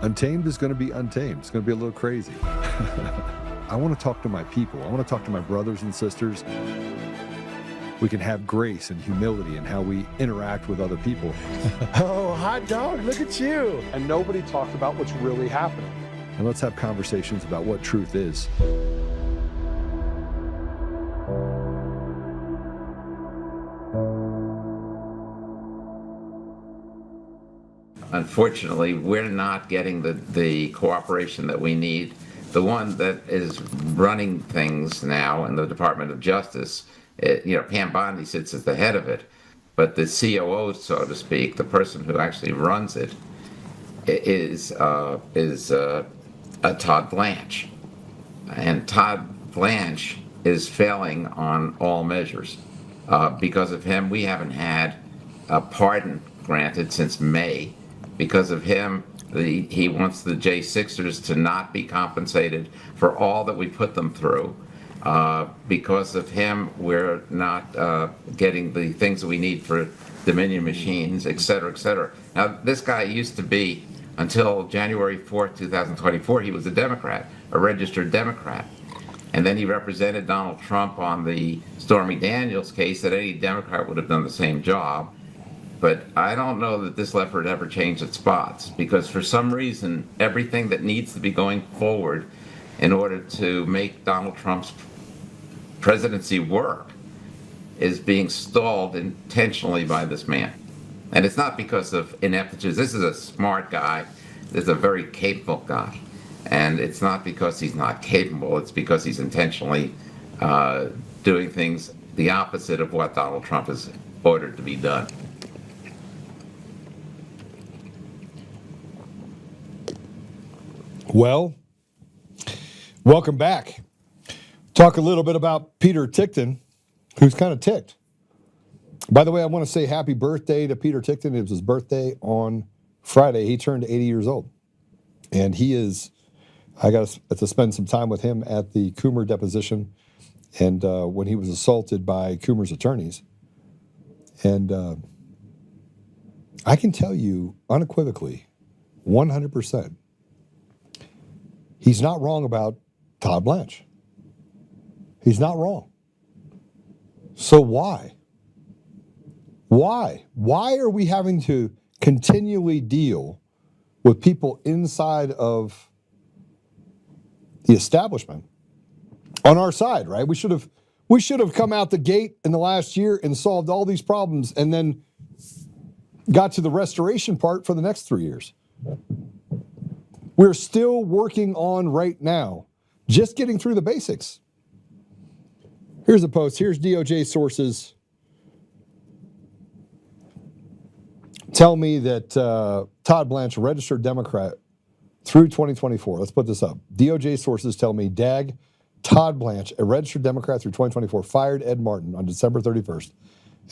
Untamed is going to be untamed. It's going to be a little crazy. I want to talk to my people. I want to talk to my brothers and sisters. We can have grace and humility in how we interact with other people. Oh, hot dog, look at you. And nobody talked about what's really happening. And let's have conversations about what truth is. Unfortunately, we're not getting the cooperation that we need. The one that is running things now in the Department of Justice, Pam Bondi sits at the head of it, but the COO, so to speak, the person who actually runs it, is Todd Blanche. And Todd Blanche is failing on all measures. Because of him, we haven't had a pardon granted since May. Because of him, he wants the J6ers to not be compensated for all that we put them through. Because of him, we're not getting the things that we need for Dominion machines, et cetera, et cetera. Now, this guy used to be, until January 4th, 2024, he was a Democrat, a registered Democrat. And then he represented Donald Trump on the Stormy Daniels case that any Democrat would have done the same job. But I don't know that this leopard ever changed its spots, because for some reason, everything that needs to be going forward in order to make Donald Trump's presidency work is being stalled intentionally by this man. And it's not because of ineptitude. This is a smart guy. This is a very capable guy. And it's not because he's not capable. It's because he's intentionally doing things the opposite of what Donald Trump has ordered to be done. Well, welcome back. Talk a little bit about Peter Tickton, who's kind of ticked. By the way, I want to say happy birthday to Peter Tickton. It was his birthday on Friday. He turned 80 years old. And I got to spend some time with him at the Coomer deposition and when he was assaulted by Coomer's attorneys. And I can tell you unequivocally, 100%, he's not wrong about Todd Blanche. He's not wrong. So why? Why? Why are we having to continually deal with people inside of the establishment on our side, right? We should have come out the gate in the last year and solved all these problems and then got to the restoration part for the next 3 years. We're still working on right now, just getting through the basics. Here's a post. Here's DOJ sources tell me that Todd Blanche, a registered Democrat, through 2024. Let's put this up. DOJ sources tell me Todd Blanche, a registered Democrat through 2024, fired Ed Martin on December 31st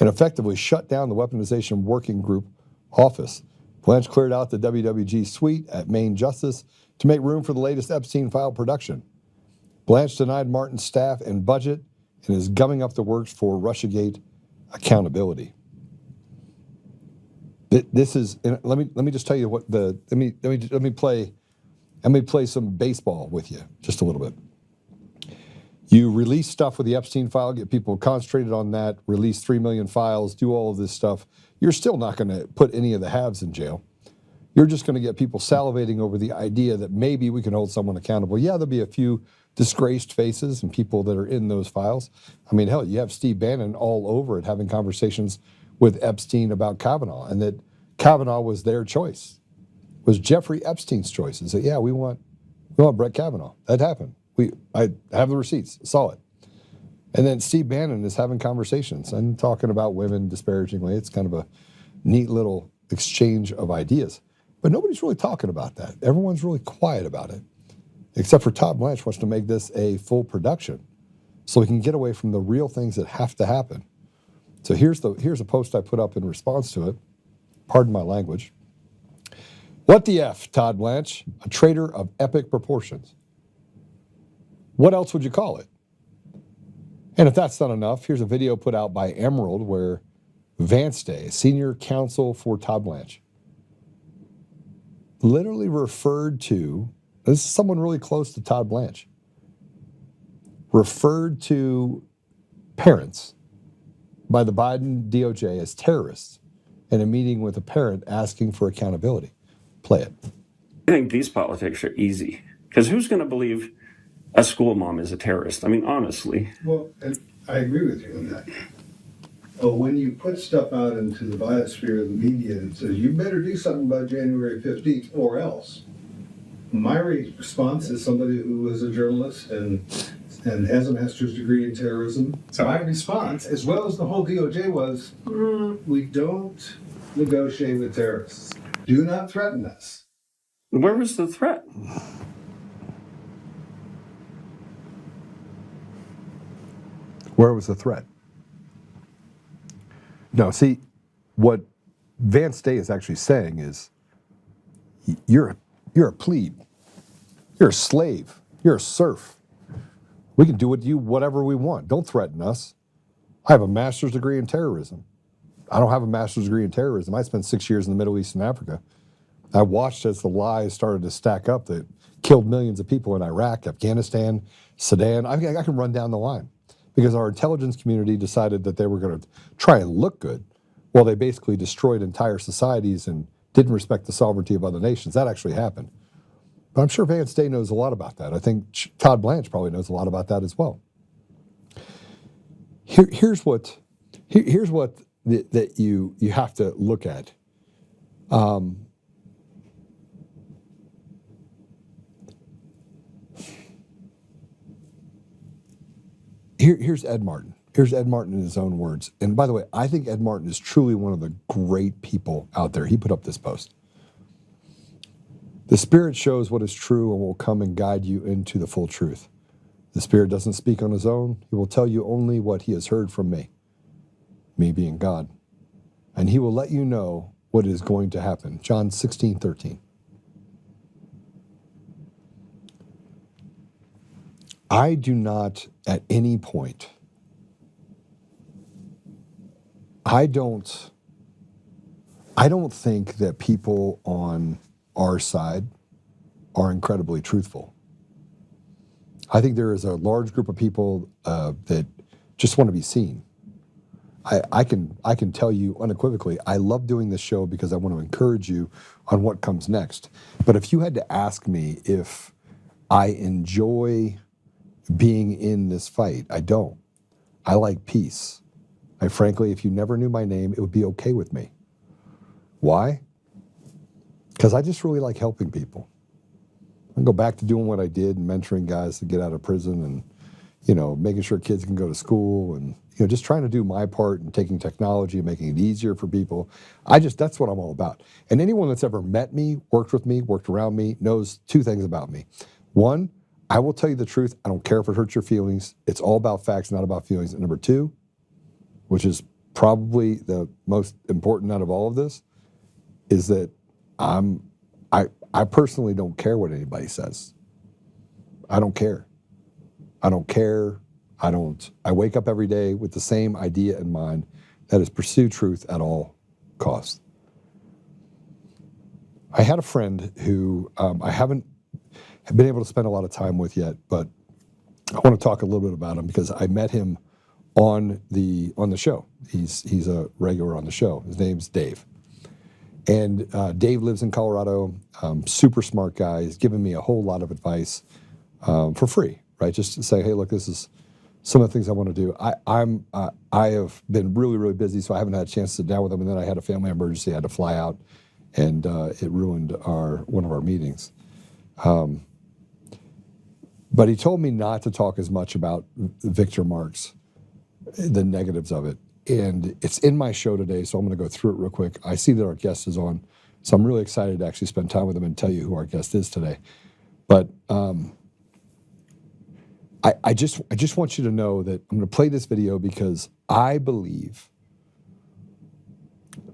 and effectively shut down the Weaponization Working Group office. Blanche cleared out the WWG suite at Maine Justice to make room for the latest Epstein file production. Blanche denied Martin's staff and budget and is gumming up the works for Russiagate accountability. This is. Let me just tell you what the. Let me play some baseball with you just a little bit. You release stuff with the Epstein file, get people concentrated on that, release 3 million files, do all of this stuff. You're still not going to put any of the haves in jail. You're just going to get people salivating over the idea that maybe we can hold someone accountable. Yeah, there'll be a few disgraced faces and people that are in those files. I mean, hell, you have Steve Bannon all over it having conversations with Epstein about Kavanaugh, and that Kavanaugh was their choice. It was Jeffrey Epstein's choice. And said, yeah, we want Brett Kavanaugh. That happened. I have the receipts, saw it. And then Steve Bannon is having conversations and talking about women disparagingly. It's kind of a neat little exchange of ideas. But nobody's really talking about that. Everyone's really quiet about it, except for Todd Blanche wants to make this a full production so we can get away from the real things that have to happen. So here's a post I put up in response to it. Pardon my language. What the F, Todd Blanche, a traitor of epic proportions. What else would you call it? And if that's not enough, here's a video put out by Emerald where Vance Day, senior counsel for Todd Blanche. literally referred to, this is someone really close to Todd Blanche, referred to parents by the Biden DOJ as terrorists in a meeting with a parent asking for accountability. Play it. I think these politics are easy, because who's going to believe a school mom is a terrorist? I mean, honestly. Well, and I agree with you on that. But when you put stuff out into the biosphere of the media that says, you better do something by January 15th or else, my response is somebody who was a journalist and has a master's degree in terrorism. So my response, as well as the whole DOJ, was, we don't negotiate with terrorists. Do not threaten us. Where was the threat? Where was the threat? No, see, what Vance Day is actually saying is, you're a plebe. You're a slave. You're a serf. We can do with you whatever we want. Don't threaten us. I have a master's degree in terrorism. I don't have a master's degree in terrorism. I spent 6 years in the Middle East and Africa. I watched as the lies started to stack up that killed millions of people in Iraq, Afghanistan, Sudan. I can run down the line because our intelligence community decided that they were going to try and look good while they basically destroyed entire societies and didn't respect the sovereignty of other nations. That actually happened. But I'm sure Vance Day knows a lot about that. I think Todd Blanche probably knows a lot about that as well. Here's what that you have to look at. Here's Ed Martin. Here's Ed Martin in his own words. And by the way, I think Ed Martin is truly one of the great people out there. He put up this post. The Spirit shows what is true and will come and guide you into the full truth. The Spirit doesn't speak on his own. He will tell you only what he has heard from me being God. And he will let you know what is going to happen. John 16:13. I do not at any point, I don't think that people on our side are incredibly truthful. I think there is a large group of people that just want to be seen. I can tell you unequivocally, I love doing this show because I want to encourage you on what comes next. But if you had to ask me if I enjoy being in this fight, I don't. I like peace. Frankly, if you never knew my name, it would be okay with me. Why? Because I just really like helping people. I go back to doing what I did and mentoring guys to get out of prison and, making sure kids can go to school and, just trying to do my part and taking technology and making it easier for people. That's what I'm all about. And anyone that's ever met me, worked around me, knows two things about me. One, I will tell you the truth. I don't care if it hurts your feelings. It's all about facts, not about feelings. And number two, which is probably the most important out of all of this, is that I personally don't care what anybody says. I don't care. I wake up every day with the same idea in mind, that is pursue truth at all costs. I had a friend who I haven't been able to spend a lot of time with yet, but I want to talk a little bit about him because I met him on the show. He's a regular on the show. His name's Dave. And Dave lives in Colorado, super smart guy. He's given me a whole lot of advice for free, right? Just to say, hey, look, this is some of the things I want to do. I have been really, really busy, so I haven't had a chance to sit down with him. And then I had a family emergency. I had to fly out, and it ruined one of our meetings. But he told me not to talk as much about Victor Marx, the negatives of it. And it's in my show today, so I'm going to go through it real quick. I see that our guest is on, so I'm really excited to actually spend time with him and tell you who our guest is today. But I just want you to know that I'm going to play this video because I believe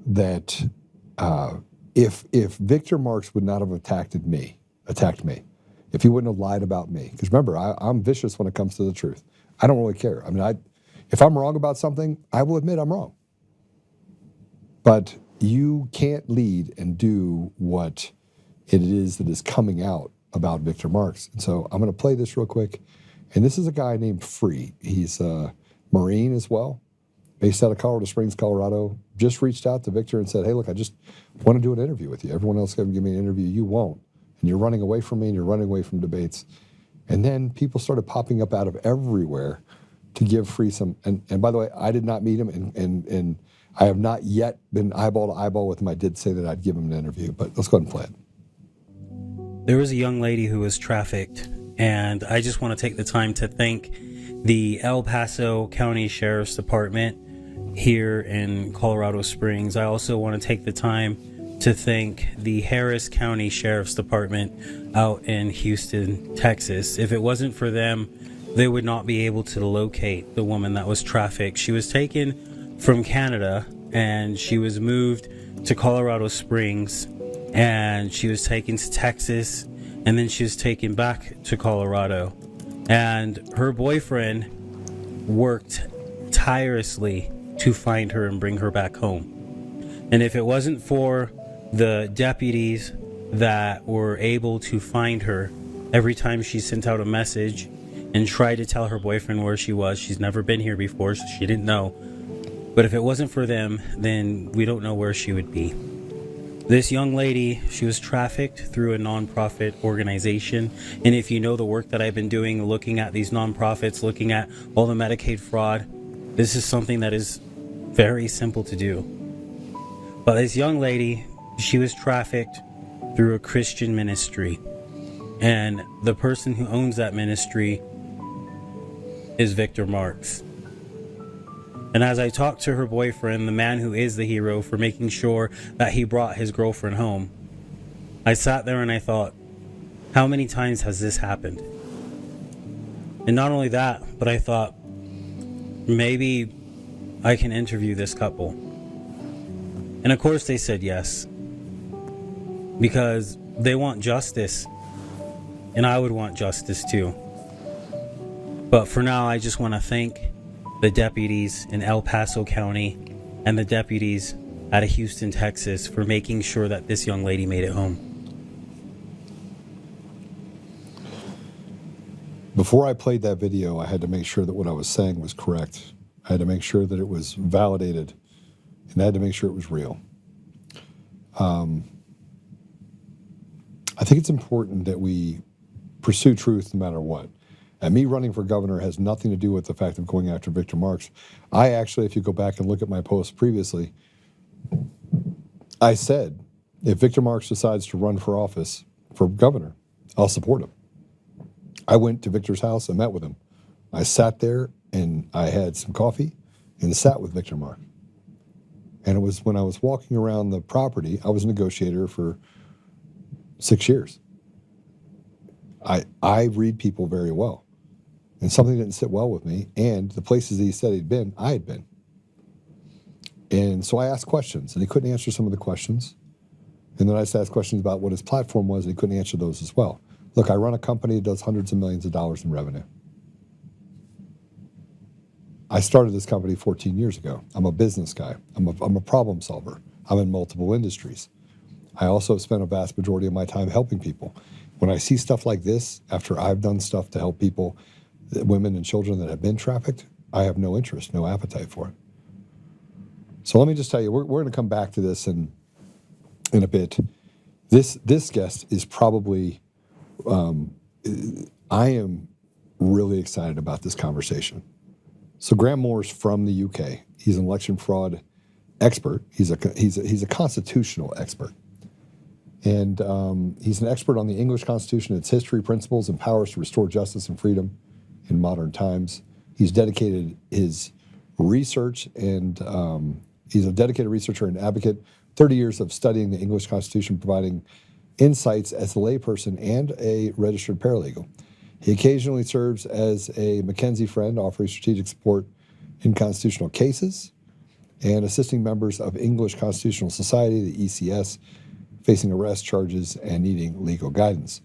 that if Victor Marx would not have attacked me, if he wouldn't have lied about me, because remember, I'm vicious when it comes to the truth. I don't really care. I mean, if I'm wrong about something, I will admit I'm wrong. But you can't lead and do what it is that is coming out about Victor Marx. And so I'm going to play this real quick. And this is a guy named Free. He's a Marine as well, based out of Colorado Springs, Colorado. Just reached out to Victor and said, hey, look, I just want to do an interview with you. Everyone else can give me an interview. You won't. And you're running away from me, and you're running away from debates. And then people started popping up out of everywhere to give Free some. And by the way, I did not meet him, and I have not yet been eyeball to eyeball with him. I did say that I'd give him an interview, but let's go ahead and play it. There was a young lady who was trafficked, and I just want to take the time to thank the El Paso County Sheriff's Department here in Colorado Springs. I also want to take the time to thank the Harris County Sheriff's Department out in Houston, Texas. If it wasn't for them, they would not be able to locate the woman that was trafficked. She was taken from Canada, and she was moved to Colorado Springs, and she was taken to Texas, and then she was taken back to Colorado. And her boyfriend worked tirelessly to find her and bring her back home. And if it wasn't for the deputies that were able to find her every time she sent out a message and tried to tell her boyfriend where she was, she's never been here before, so she didn't know. But if it wasn't for them, then we don't know where she would be. This young lady, she was trafficked through a nonprofit organization. And if you know the work that I've been doing, looking at these nonprofits, looking at all the Medicaid fraud, this is something that is very simple to do. But this young lady, she was trafficked through a Christian ministry. And the person who owns that ministry is Victor Marx. And as I talked to her boyfriend, the man who is the hero for making sure that he brought his girlfriend home, I sat there and I thought, how many times has this happened? And not only that, but I thought, maybe I can interview this couple. And of course they said yes, because they want justice, and I would want justice too. But for now, I just want to thank the deputies in El Paso County and the deputies out of Houston, Texas, for making sure that this young lady made it home. Before I played that video, I had to make sure that what I was saying was correct. I had to make sure that it was validated, and I had to make sure it was real. I think it's important that we pursue truth no matter what. And me running for governor has nothing to do with the fact of going after Victor Marx. I actually, if you go back and look at my posts previously, I said, if Victor Marx decides to run for office for governor, I'll support him. I went to Victor's house and met with him. I sat there and I had some coffee and sat with Victor Marx. And it was when I was walking around the property, I was a negotiator for 6 years. I read people very well. And something didn't sit well with me. And the places that he said he'd been, I had been. And so I asked questions, and he couldn't answer some of the questions. And then I just asked questions about what his platform was, and he couldn't answer those as well. Look, I run a company that does hundreds of millions of dollars in revenue. I started this company 14 years ago. I'm a business guy. I'm a problem solver. I'm in multiple industries. I also spent a vast majority of my time helping people. When I see stuff like this, after I've done stuff to help people, women and children that have been trafficked, I have no interest, no appetite for it. So let me just tell you, we're going to come back to this in a bit. This guest is probably, I am really excited about this conversation. So Graham Moore's from the UK. He's an election fraud expert. He's a constitutional expert. And he's an expert on the English Constitution, its history, principles, and powers to restore justice and freedom in modern times. He's dedicated his research, and he's a dedicated researcher and advocate. 30 years of studying the English Constitution, providing insights as a layperson and a registered paralegal. He occasionally serves as a McKinsey friend, offering strategic support in constitutional cases and assisting members of English Constitutional Society, the ECS, facing arrest charges and needing legal guidance.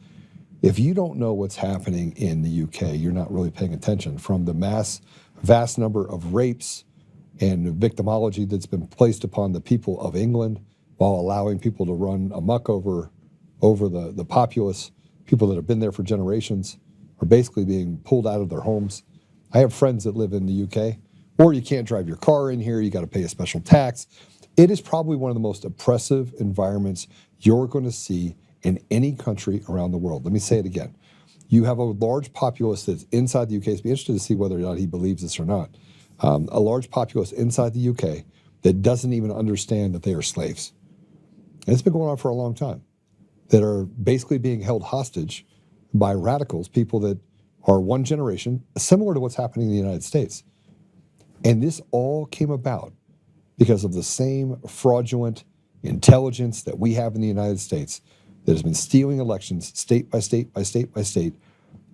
If you don't know what's happening in the UK, you're not really paying attention. From the vast number of rapes and victimology that's been placed upon the people of England while allowing people to run amok over over the populace, people that have been there for generations, are basically being pulled out of their homes. I have friends that live in the UK, or you can't drive your car in here, you got to pay a special tax. It is probably one of the most oppressive environments you're going to see in any country around the world. Let me say it again. You have a large populace that's inside the UK. It's be interested to see whether or not he believes this or not. A large populace inside the UK that doesn't even understand that they are slaves. And it's been going on for a long time, that are basically being held hostage by radicals, people that are one generation, similar to what's happening in the United States. And this all came about because of the same fraudulent intelligence that we have in the United States that has been stealing elections state by state by state by state.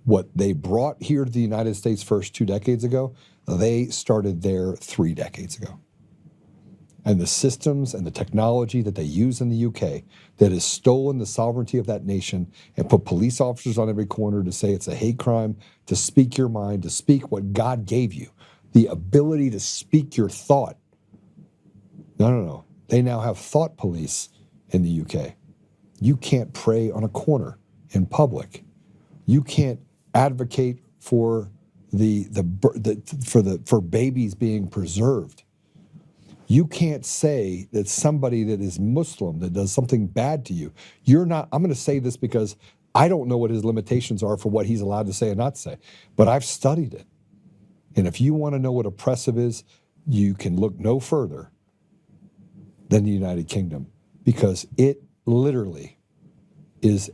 What they brought here to the United States first 2 decades ago, they started there 3 decades ago. And the systems and the technology that they use in the UK that has stolen the sovereignty of that nation and put police officers on every corner to say it's a hate crime, to speak your mind, to speak what God gave you, the ability to speak your thought. No. They now have thought police in the UK. You can't pray on a corner in public. You can't advocate for for babies being preserved. You can't say that somebody that is Muslim that does something bad to you. You're not. I'm going to say this because I don't know what his limitations are for what he's allowed to say and not say, but I've studied it. And if you want to know what oppressive is, you can look no further than the United Kingdom, because it literally is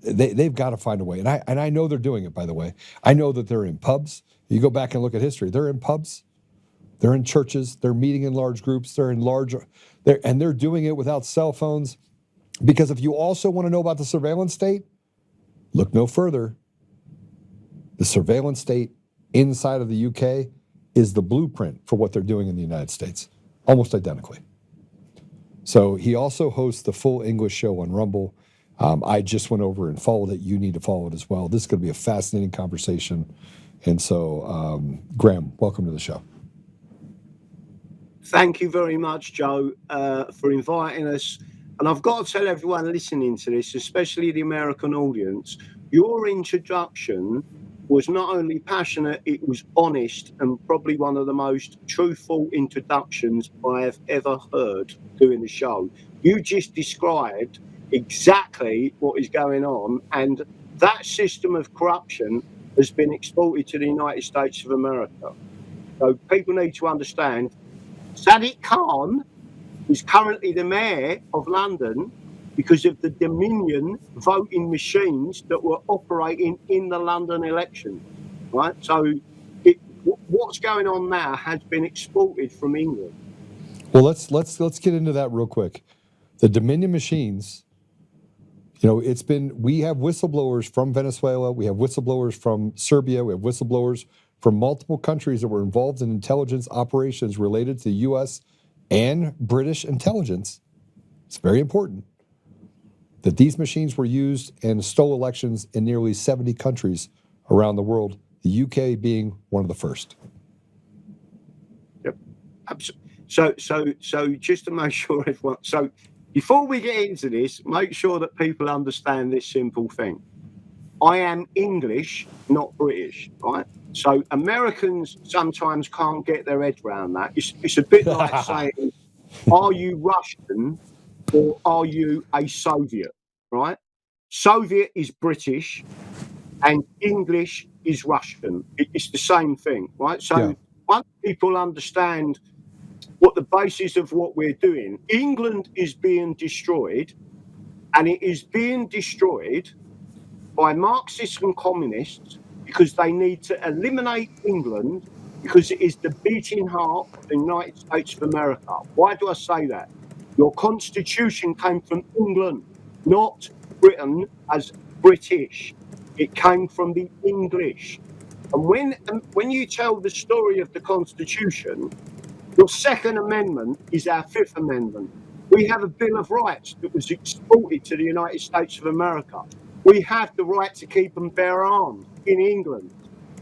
they've got to find a way. And I know they're doing it, by the way. I know that they're in pubs. You go back and look at history. They're in pubs. They're in churches. They're meeting in large groups. They're doing it without cell phones. Because if you also want to know about the surveillance state, look no further. The surveillance state inside of the UK is the blueprint for what they're doing in the United States, almost identically. So he also hosts the full English show on Rumble. I just went over and followed it. You need to follow it as well. This is going to be a fascinating conversation. And so, Graham, welcome to the show. Thank you very much, Joe, for inviting us. And I've got to tell everyone listening to this, especially the American audience, your introduction was not only passionate, it was honest, and probably one of the most truthful introductions I have ever heard doing the show. You just described exactly what is going on, and that system of corruption has been exported to the United States of America. So people need to understand Sadiq Khan is currently the mayor of London because of the Dominion voting machines that were operating in the London election, right? So what's going on now has been exported from England. Well, let's get into that real quick. The Dominion machines, we have whistleblowers from Venezuela, we have whistleblowers from Serbia, we have whistleblowers from multiple countries that were involved in intelligence operations related to the U.S. and British intelligence. It's very important that these machines were used and stole elections in nearly 70 countries around the world, the UK being one of the first. Yep. So just to make sure everyone, so before we get into this, make sure that people understand this simple thing. I am English, not British, right? So Americans sometimes can't get their head around that. It's a bit like saying, are you Russian or are you a Soviet, right? Soviet is British and English is Russian. It's the same thing, right? So once people understand what the basis of what we're doing, England is being destroyed, and it is being destroyed by Marxists and communists because they need to eliminate England because it is the beating heart of the United States of America. Why do I say that? Your constitution came from England, not Britain as British. It came from the English. And when you tell the story of the Constitution, your Second Amendment is our Fifth Amendment. We have a Bill of Rights that was exported to the United States of America. We have the right to keep and bear arms in England,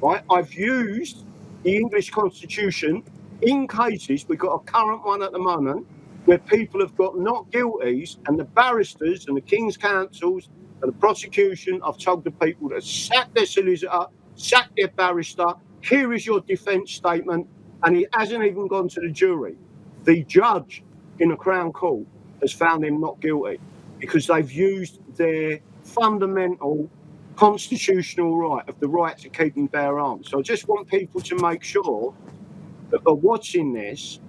right? I've used the English Constitution in cases, we've got a current one at the moment, where people have got not guilties, and the barristers and the King's counsels and the prosecution have told the people to sack their solicitor, sack their barrister, here is your defence statement, and it hasn't even gone to the jury. The judge in the Crown Court has found him not guilty because they've used their fundamental constitutional right of the right to keep and bear arms. So I just want people to make sure that are watching this.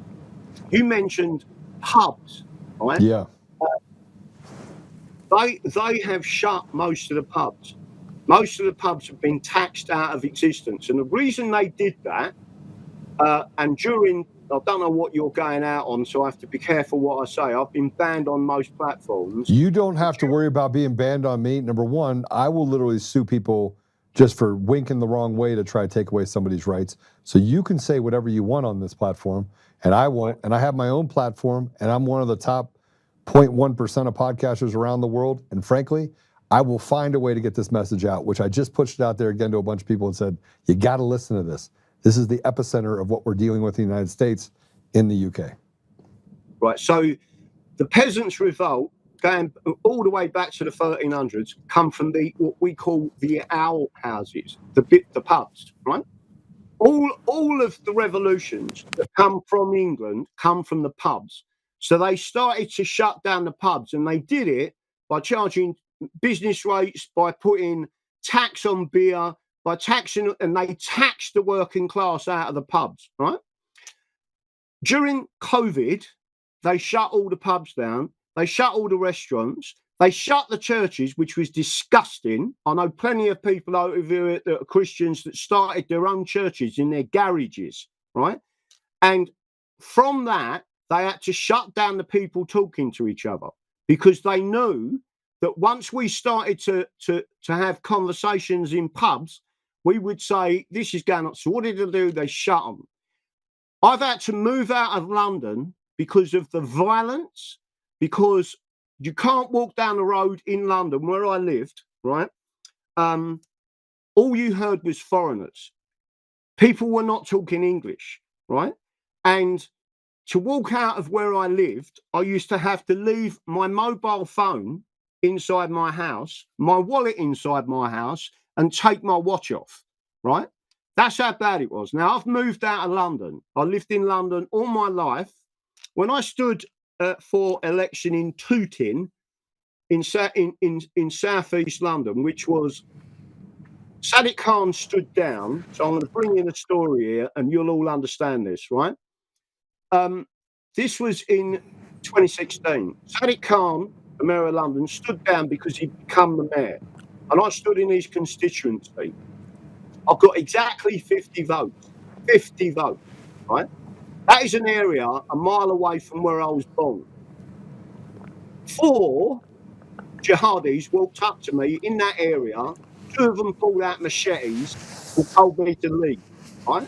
You mentioned pubs, right? Yeah. They have shut most of the pubs. Most of the pubs have been taxed out of existence. And the reason they did that, and during, I don't know what you're going out on, so I have to be careful what I say. I've been banned on most platforms. You don't have to worry about being banned on me. Number one, I will literally sue people just for winking the wrong way to try to take away somebody's rights. So you can say whatever you want on this platform, and I won't. And I have my own platform, and I'm one of the top 0.1% of podcasters around the world. And frankly, I will find a way to get this message out, which I just pushed it out there again to a bunch of people and said, you got to listen to this. This is the epicenter of what we're dealing with in the United States in the UK. Right, so the peasants' revolt, going all the way back to the 1300s, come from what we call the owl houses, the pubs, right? All of the revolutions that come from England come from the pubs. So they started to shut down the pubs, and they did it by charging business rates, by putting tax on beer, by taxing, and they taxed the working class out of the pubs, right? During COVID, they shut all the pubs down. They shut all the restaurants. They shut the churches, which was disgusting. I know plenty of people out here that are Christians that started their own churches in their garages, right? And from that, they had to shut down the people talking to each other because they knew that once we started to have conversations in pubs, we would say, this is going on. So what did they do? They shut them. I've had to move out of London because of the violence, because you can't walk down the road in London where I lived, right? All you heard was foreigners. People were not talking English, right? And to walk out of where I lived, I used to have to leave my mobile phone inside my house, my wallet inside my house, and take my watch off, right? That's how bad it was. Now, I've moved out of London. I lived in London all my life. When I stood for election in Tooting in southeast London, which was Sadiq Khan stood down. So I'm going to bring in a story here, and you'll all understand this, right? This was in 2016. Sadiq Khan, the mayor of London, stood down because he'd become the mayor. And I stood in his constituency. I've got exactly 50 votes. 50 votes, right? That is an area a mile away from where I was born. 4 jihadis walked up to me in that area. 2 of them pulled out machetes and told me to leave, right?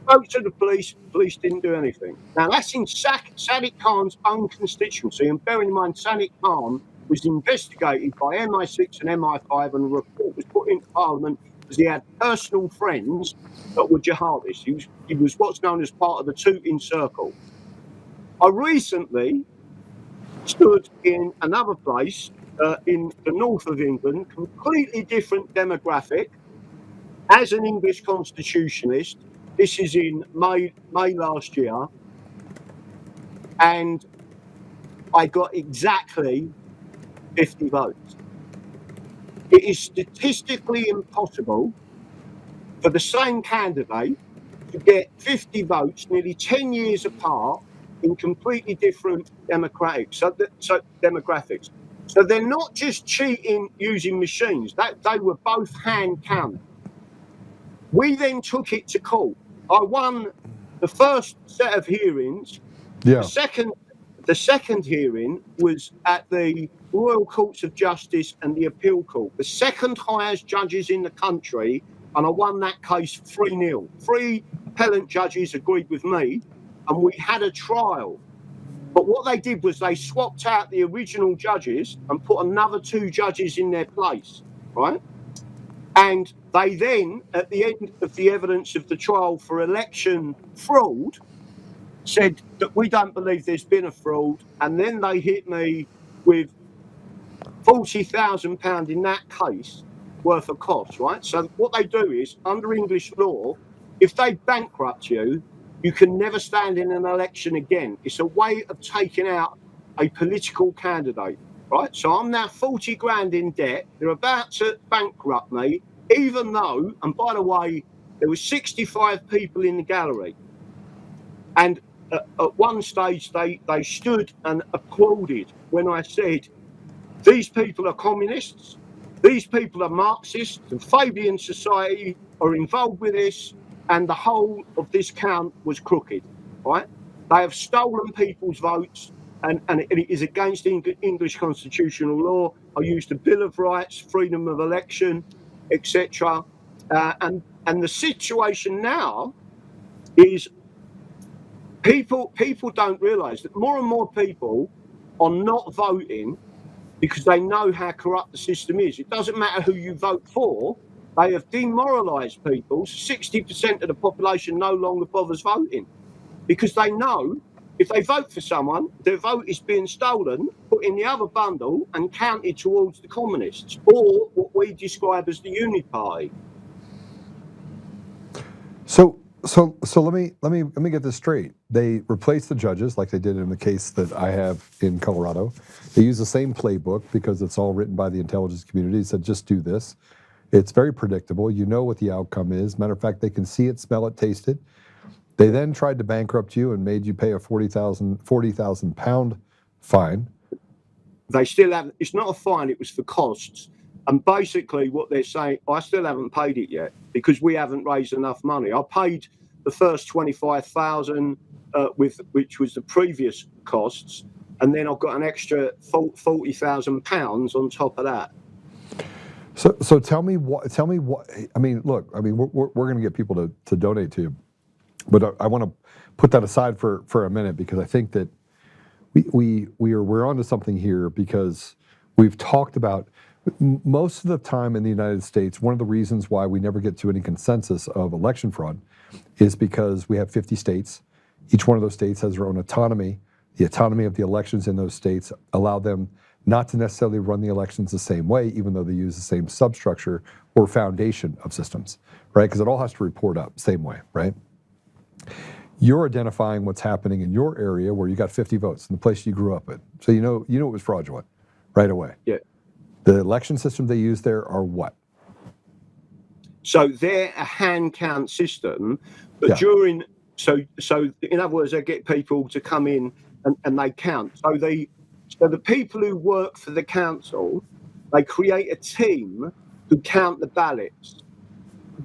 Spoke to the police didn't do anything. Now, that's in Sadiq Khan's own constituency, and bearing in mind, Sadiq Khan was investigated by MI6 and MI5, and a report was put into Parliament because he had personal friends that were jihadists. He was what's known as part of the Tooting Circle. I recently stood in another place in the north of England, completely different demographic, as an English constitutionalist. This is in May last year, and I got exactly 50 votes. It is statistically impossible for the same candidate to get 50 votes nearly 10 years apart in completely different demographics. So they're not just cheating using machines. They were both hand counted. We then took it to court. I won the first set of hearings. Yeah. The second hearing was at the Royal Courts of Justice and the Appeal Court, the second highest judges in the country, and I won that case 3-0. 3 appellant judges agreed with me, and we had a trial. But what they did was they swapped out the original judges and put another 2 judges in their place, right? And they then, at the end of the evidence of the trial for election fraud, said that we don't believe there's been a fraud, and then they hit me with £40,000 in that case worth of costs, right? So what they do is, under English law, if they bankrupt you, you can never stand in an election again. It's a way of taking out a political candidate, right? So I'm now 40 grand in debt. They're about to bankrupt me, even though, and by the way, there were 65 people in the gallery. And at one stage, they stood and applauded when I said, these people are communists, these people are Marxists, and Fabian society are involved with this, and the whole of this count was crooked, right? They have stolen people's votes, and it is against English constitutional law. I used the Bill of Rights, freedom of election, etc. And the situation now is people don't realise that more and more people are not voting because they know how corrupt the system is. It doesn't matter who you vote for. They have demoralised people. 60% of the population no longer bothers voting because they know if they vote for someone, their vote is being stolen, put in the other bundle and counted towards the communists, or what we describe as the Unity Party. So let me get this straight. They replaced the judges like they did in the case that I have in Colorado. They use the same playbook because it's all written by the intelligence community. It said just do this. It's very predictable. You know what the outcome is. Matter of fact, they can see it, smell it, taste it. They then tried to bankrupt you and made you pay a £40,000 fine. They still haven't. It's not a fine. It was for costs. And basically what they're saying, I still haven't paid it yet because we haven't raised enough money. I paid the first 25,000 which was the previous costs, and then I've got an extra £40,000 on top of that. So tell me what. I mean, look. I mean, we're going to get people to donate to you, but I want to put that aside for a minute because I think that we're onto something here because we've talked about. Most of the time in the United States, one of the reasons why we never get to any consensus of election fraud is because we have 50 states. Each one of those states has their own autonomy. The autonomy of the elections in those states allow them not to necessarily run the elections the same way, even though they use the same substructure or foundation of systems, right? Because it all has to report up same way, right? You're identifying what's happening in your area where you got 50 votes in the place you grew up in. So you know it was fraudulent right away. Yeah. The election system they use there are what? So they're a hand count system, but during so in other words, they get people to come in and they count. So the people who work for the council, they create a team who count the ballots.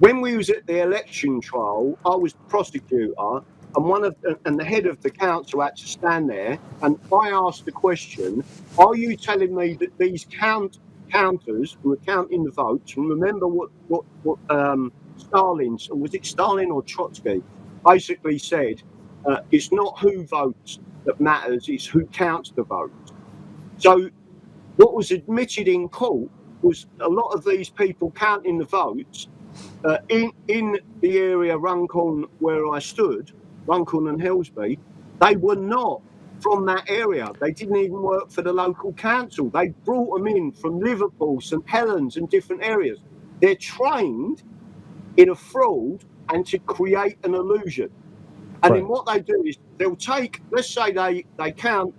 When we was at the election trial, I was the prosecutor, and the head of the council had to stand there, and I asked the question: are you telling me that these counters who are counting the votes, and remember what Stalin's, or was it Stalin or Trotsky, basically said, it's not who votes that matters, it's who counts the votes. So what was admitted in court was a lot of these people counting the votes in the area Runcorn where I stood, Runcorn and Hillsby, they were not from that area. They didn't even work for the local council. They brought them in from Liverpool, St Helens and different areas. They're trained in a fraud and to create an illusion. And then what they do is they'll take, let's say they count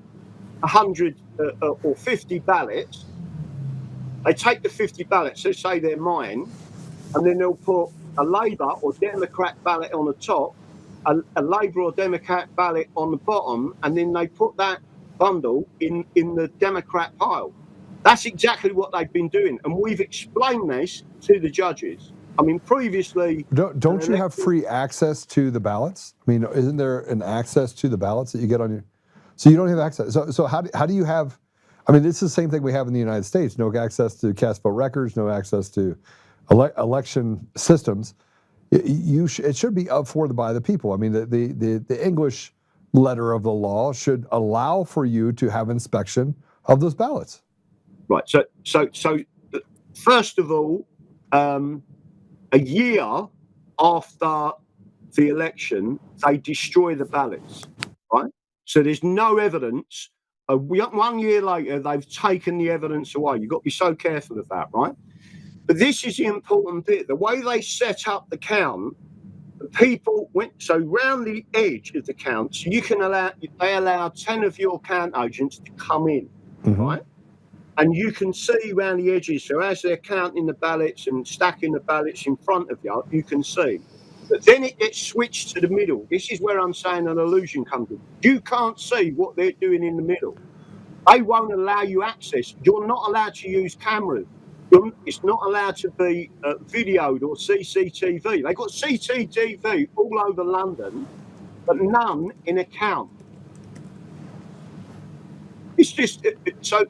100 or 50 ballots. They take the 50 ballots, let's say they're mine, and then they'll put a Labour or Democrat ballot on the top, a Labour or Democrat ballot on the bottom, and then they put that bundle in the Democrat pile. That's exactly what they've been doing, and we've explained this to the judges. I mean, previously... Don't you have free access to the ballots? I mean, isn't there an access to the ballots that you get on your... So you don't have access. So how do you have... I mean, this is the same thing we have in the United States. No access to cast vote records, no access to election systems. It should be up for by the people. I mean, the English letter of the law should allow for you to have inspection of those ballots. Right. So first of all, a year after the election, they destroy the ballots. So there's no evidence. 1 year later, they've taken the evidence away. You've got to be so careful of that, right? But this is the important bit. The way they set up the count, the people went so round the edge of the count. So they allow 10 of your count agents to come in, right? And you can see around the edges. So as they're counting the ballots and stacking the ballots in front of you, you can see. But then it gets switched to the middle. This is where I'm saying an illusion comes in. You can't see what they're doing in the middle. They won't allow you access. You're not allowed to use cameras. It's not allowed to be videoed or CCTV. They've got CCTV all over London, but none in a count. It's just so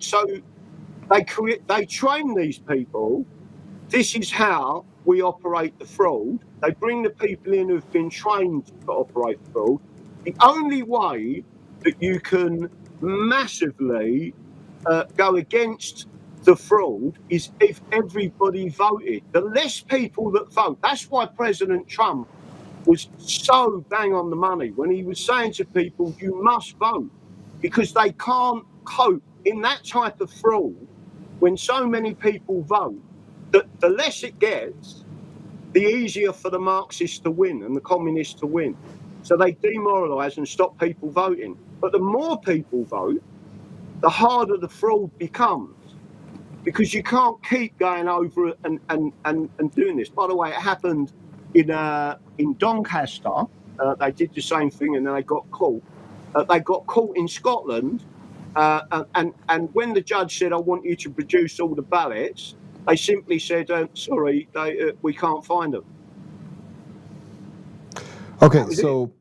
they train these people. This is how we operate the fraud. They bring the people in who've been trained to operate the fraud. The only way that you can massively go against the fraud is if everybody voted. The less people that vote, that's why President Trump was so bang on the money when he was saying to people, you must vote, because they can't cope in that type of fraud when so many people vote. The less it gets, the easier for the Marxists to win and the communists to win. So they demoralise and stop people voting. But the more people vote, the harder the fraud becomes, because you can't keep going over and doing this. By the way, it happened in Doncaster. They did the same thing and then they got caught. They got caught in Scotland, and when the judge said, I want you to produce all the ballots, they simply said, sorry, we can't find them. Okay, so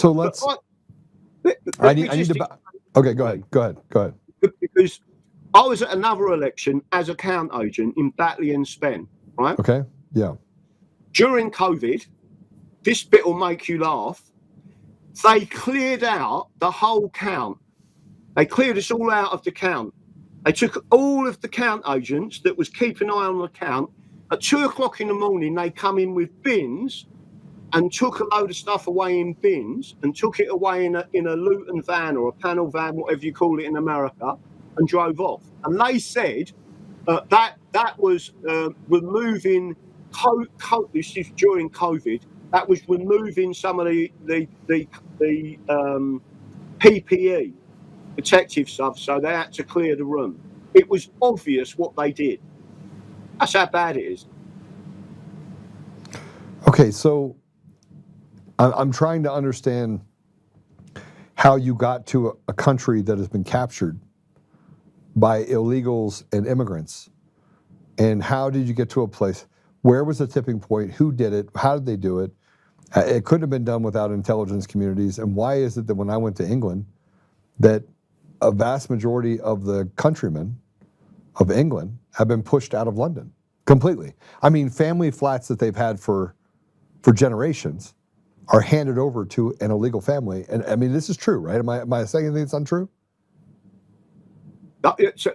let's. Okay, go ahead. Because I was at another election as a count agent in Batley and Spen, right? Okay, yeah. During COVID, this bit will make you laugh. They cleared out the whole count. They cleared us all out of the count. They took all of the count agents that was keeping an eye on the count. At 2:00 in the morning, they come in with bins and took a load of stuff away in bins and took it away in a Luton van or a panel van, whatever you call it in America, and drove off. And they said that was removing. This is during COVID. That was removing some of the PPE, protective stuff, so they had to clear the room. It was obvious what they did. That's how bad it is. Okay, so I'm trying to understand how you got to a country that has been captured by illegals and immigrants, and how did you get to a place? Where was the tipping point? Who did it? How did they do it? It couldn't have been done without intelligence communities. And why is it that when I went to England, that a vast majority of the countrymen of England have been pushed out of London completely? I mean, family flats that they've had for generations are handed over to an illegal family. And I mean, this is true, right? Am I saying anything that's untrue?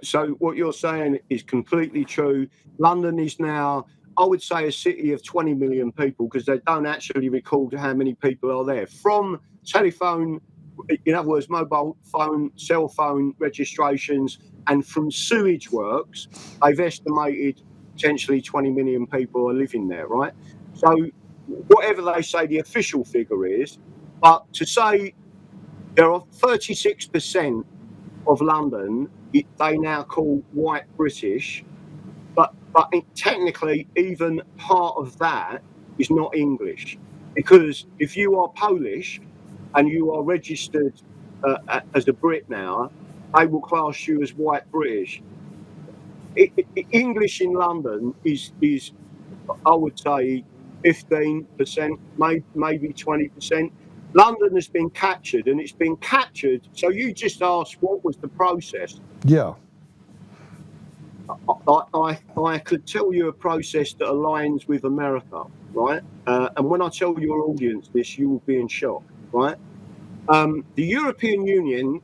So what you're saying is completely true. London is now, I would say, a city of 20 million people, because they don't actually record how many people are there. From telephone, in other words, mobile phone, cell phone registrations, and from sewage works, they've estimated potentially 20 million people are living there, right? So whatever they say the official figure is, but to say there are 36% of London they now call white British, but technically even part of that is not English, because if you are Polish and you are registered as a Brit now, they will class you as white British. English in London is I would say 15%, maybe 20%. London has been captured, and it's been captured. So you just asked, what was the process? Yeah. I could tell you a process that aligns with America, right? And when I tell your audience this, you will be in shock, right? The European Union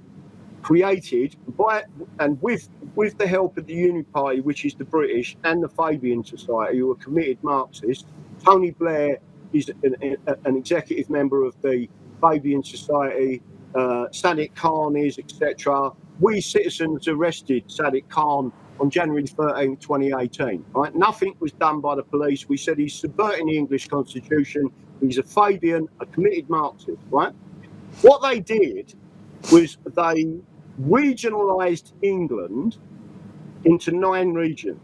created with the help of the Uni Party, which is the British, and the Fabian Society, who are committed Marxists. Tony Blair is an executive member of the Fabian Society. Sadiq Khan is, etc. We citizens arrested Sadiq Khan on January 13, 2018. Right? Nothing was done by the police. We said he's subverting the English constitution. He's a Fabian, a committed Marxist. Right? What they did was they regionalised England into 9 regions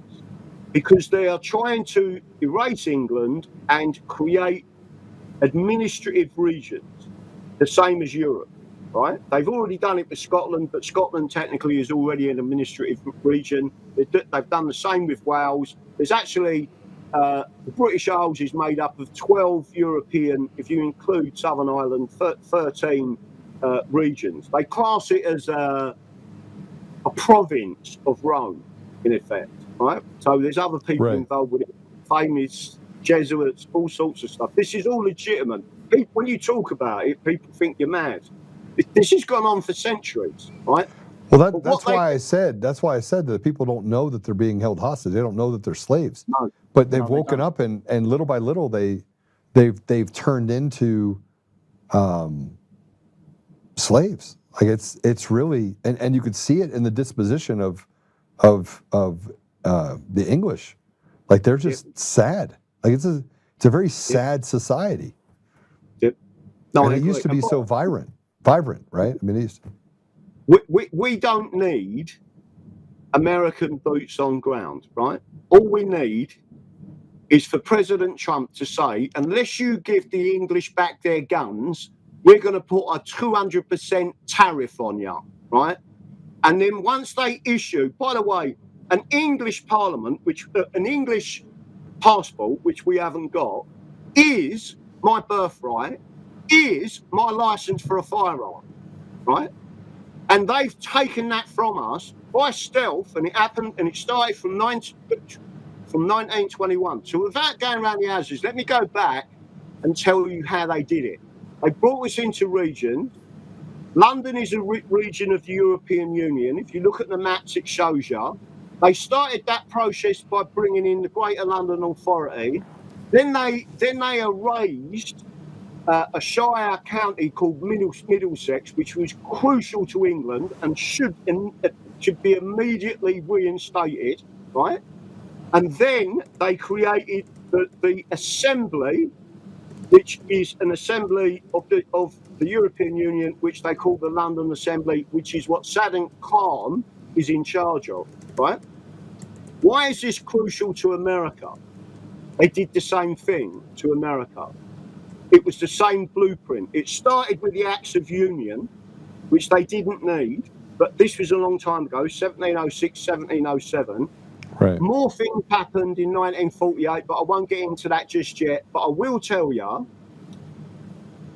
because they are trying to erase England and create administrative regions, the same as Europe, right? They've already done it with Scotland, but Scotland technically is already an administrative region. They've done the same with Wales. There's actually, the British Isles is made up of 12 European, if you include Southern Ireland, 13 regions. They class it as a province of Rome, in effect, right? So there's other people involved with it, famous Jesuits, all sorts of stuff. This is all legitimate. When you talk about it, people think you're mad. This has gone on for centuries, right? Well, that's why I said that people don't know that they're being held hostage. They don't know that they're slaves. No, but they've woken up, and little by little they've turned into slaves. Like it's really, and you could see it in the disposition of the English. Like they're just sad. Like it's a very sad society. Yep. No, and it used to be so vibrant, right? I mean, we don't need American boots on ground, right? All we need is for President Trump to say, unless you give the English back their guns, we're going to put a 200% tariff on you, right? And then once they issue, by the way, an English parliament, an English passport, which we haven't got, is my birthright, is my license for a firearm, right? And they've taken that from us by stealth, and it happened, and it started from 1921. So without going around the houses, let me go back and tell you how they did it. They brought us into regions. London is a region of the European Union. If you look at the maps, it shows you. They started that process by bringing in the Greater London Authority. Then they erased a Shire county called Middlesex, which was crucial to England and should be immediately reinstated, right? And then they created the Assembly, which is an assembly of the European Union, which they call the London Assembly, which is what Sadiq Khan is in charge of, right? Why is this crucial to America? They did the same thing to America. It was the same blueprint. It started with the Acts of Union, which they didn't need, but this was a long time ago, 1706, 1707. right. More things happened in 1948, but I won't get into that just yet. But I will tell you,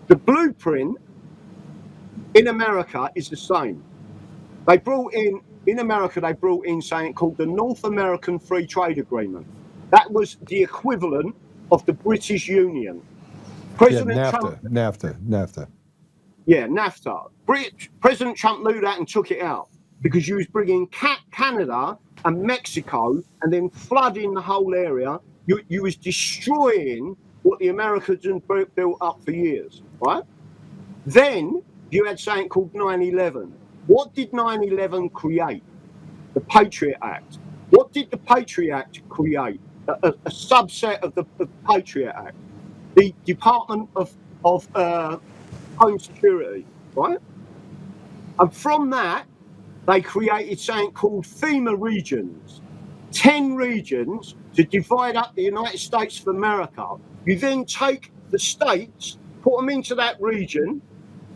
the blueprint in America is the same. In America, they brought in something called the North American Free Trade Agreement. That was the equivalent of the British Union. NAFTA. Yeah, NAFTA. President Trump knew that and took it out because you was bringing Canada and Mexico and then flooding the whole area. You was destroying what the Americans had built up for years, right? Then you had something called 9/11. What did 9/11 create? The Patriot Act. What did the Patriot Act create? A subset of the Patriot Act. The Department of Home Security, right? And from that, they created something called FEMA regions. 10 regions to divide up the United States of America. You then take the states, put them into that region,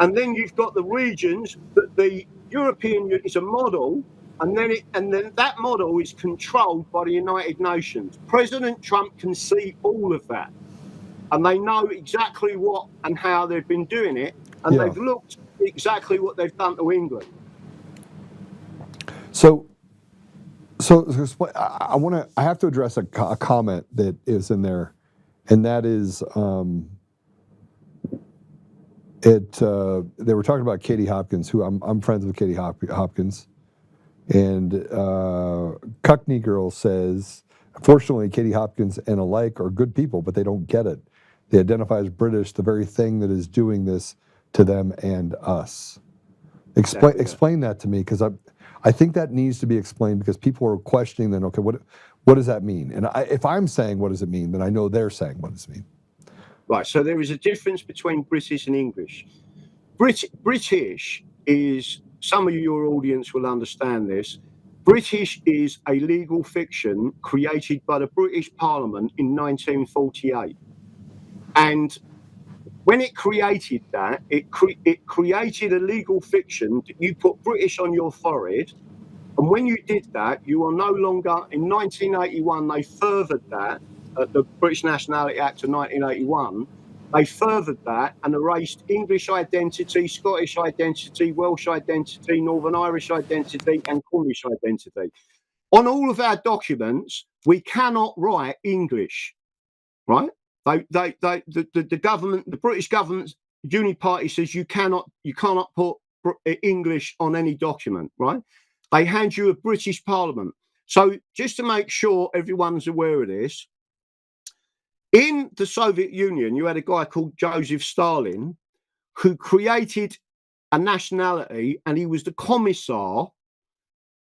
and then you've got the regions that the European Union is a model, and then that model is controlled by the United Nations. President Trump can see all of that, and they know exactly what and how they've been doing it, and they've looked at exactly what they've done to England. So I have to address a comment that is in there, and that is they were talking about Katie Hopkins, who I'm friends with Katie Hopkins, and Cuckney Girl says, unfortunately, Katie Hopkins and alike are good people, but they don't get it. They identify as British, the very thing that is doing this to them and us. Explain that to me, because I think that needs to be explained, because people are questioning then, okay, what does that mean? And if I'm saying what does it mean, then I know they're saying what does it mean. Right, so there is a difference between British and English. British is, some of your audience will understand this, British is a legal fiction created by the British Parliament in 1948. And when it created that, it created a legal fiction that you put British on your forehead. And when you did that, you are no longer, in 1981, they furthered that, the British Nationality Act of 1981, they furthered that and erased English identity, Scottish identity, Welsh identity, Northern Irish identity, and Cornish identity. On all of our documents, we cannot write English, right? The government, the British government, Uni Party says you cannot put English on any document, right? They hand you a British Parliament. So just to make sure everyone's aware of this, in the Soviet Union, you had a guy called Joseph Stalin who created a nationality, and he was the commissar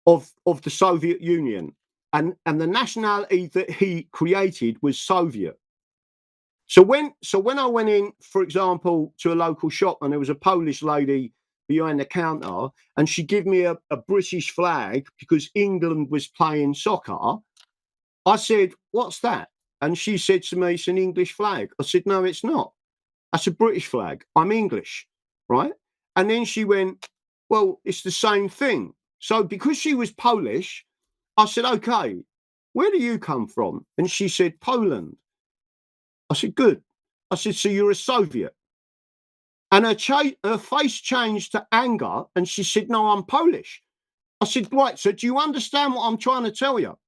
of the Soviet Union. And the nationality that he created was Soviet. So when I went in, for example, to a local shop, and there was a Polish lady behind the counter, and she gave me a British flag because England was playing soccer, I said, "What's that?" And she said to me, "It's an English flag." I said, "No, it's not. That's a British flag. I'm English," right? And then she went, "Well, it's the same thing." So because she was Polish, I said, "Okay, where do you come from?" And she said, "Poland." I said, "Good." I said, "So you're a Soviet?" And her face changed to anger, and she said, "No, I'm Polish." I said, "Right, so do you understand what I'm trying to tell you?"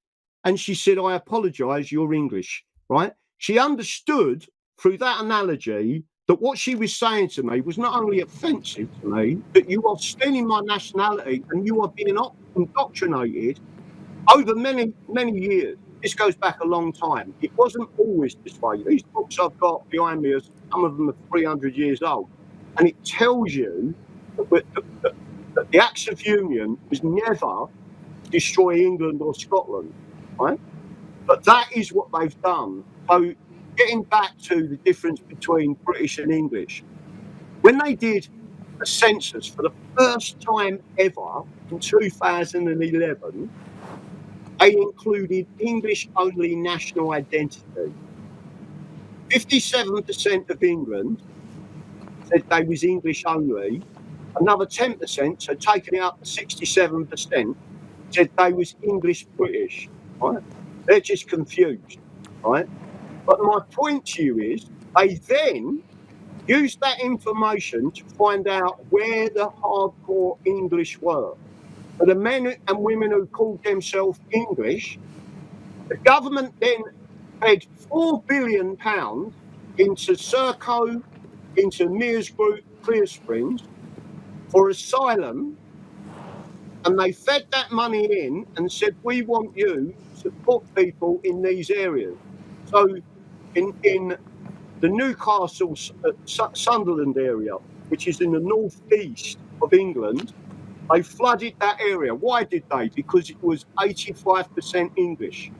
And she said, "I apologize, you're English," right? She understood through that analogy that what she was saying to me was not only offensive to me, but you are stealing my nationality and you are being indoctrinated over many, many years. This goes back a long time. It wasn't always this way. These books I've got behind me, some of them are 300 years old. And it tells you that the Acts of Union was never to destroy England or Scotland, right? But that is what they've done. So getting back to the difference between British and English, when they did a census for the first time ever in 2011, they included English-only national identity. 57% of England said they was English-only. Another 10%, so taking it up to 67%, said they was English-British, right? They're just confused, right? But my point to you is, they then used that information to find out where the hardcore English were. For the men and women who called themselves English, the government then paid £4 billion into Serco, into Mears Group, Clear Springs, for asylum, and they fed that money in and said, "We want you to put people in these areas." So in the Newcastle, Sunderland area, which is in the northeast of England, they flooded that area. Why did they? Because it was 85% English.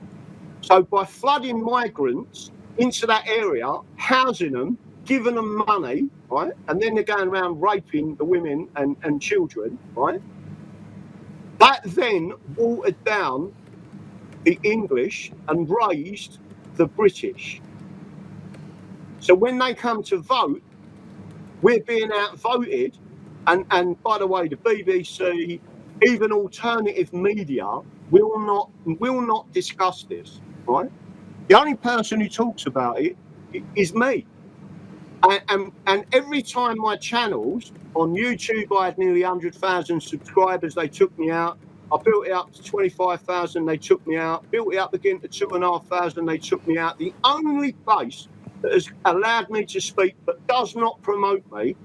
So by flooding migrants into that area, housing them, giving them money, right? And then they're going around raping the women and children, right? That then watered down the English and raised the British. So when they come to vote, we're being outvoted. And by the way, the BBC, even alternative media, will not discuss this, right? The only person who talks about it is me. And every time my channels on YouTube, I had nearly 100,000 subscribers, they took me out. I built it up to 25,000, they took me out. Built it up again to 2,500, they took me out. The only place that has allowed me to speak but does not promote me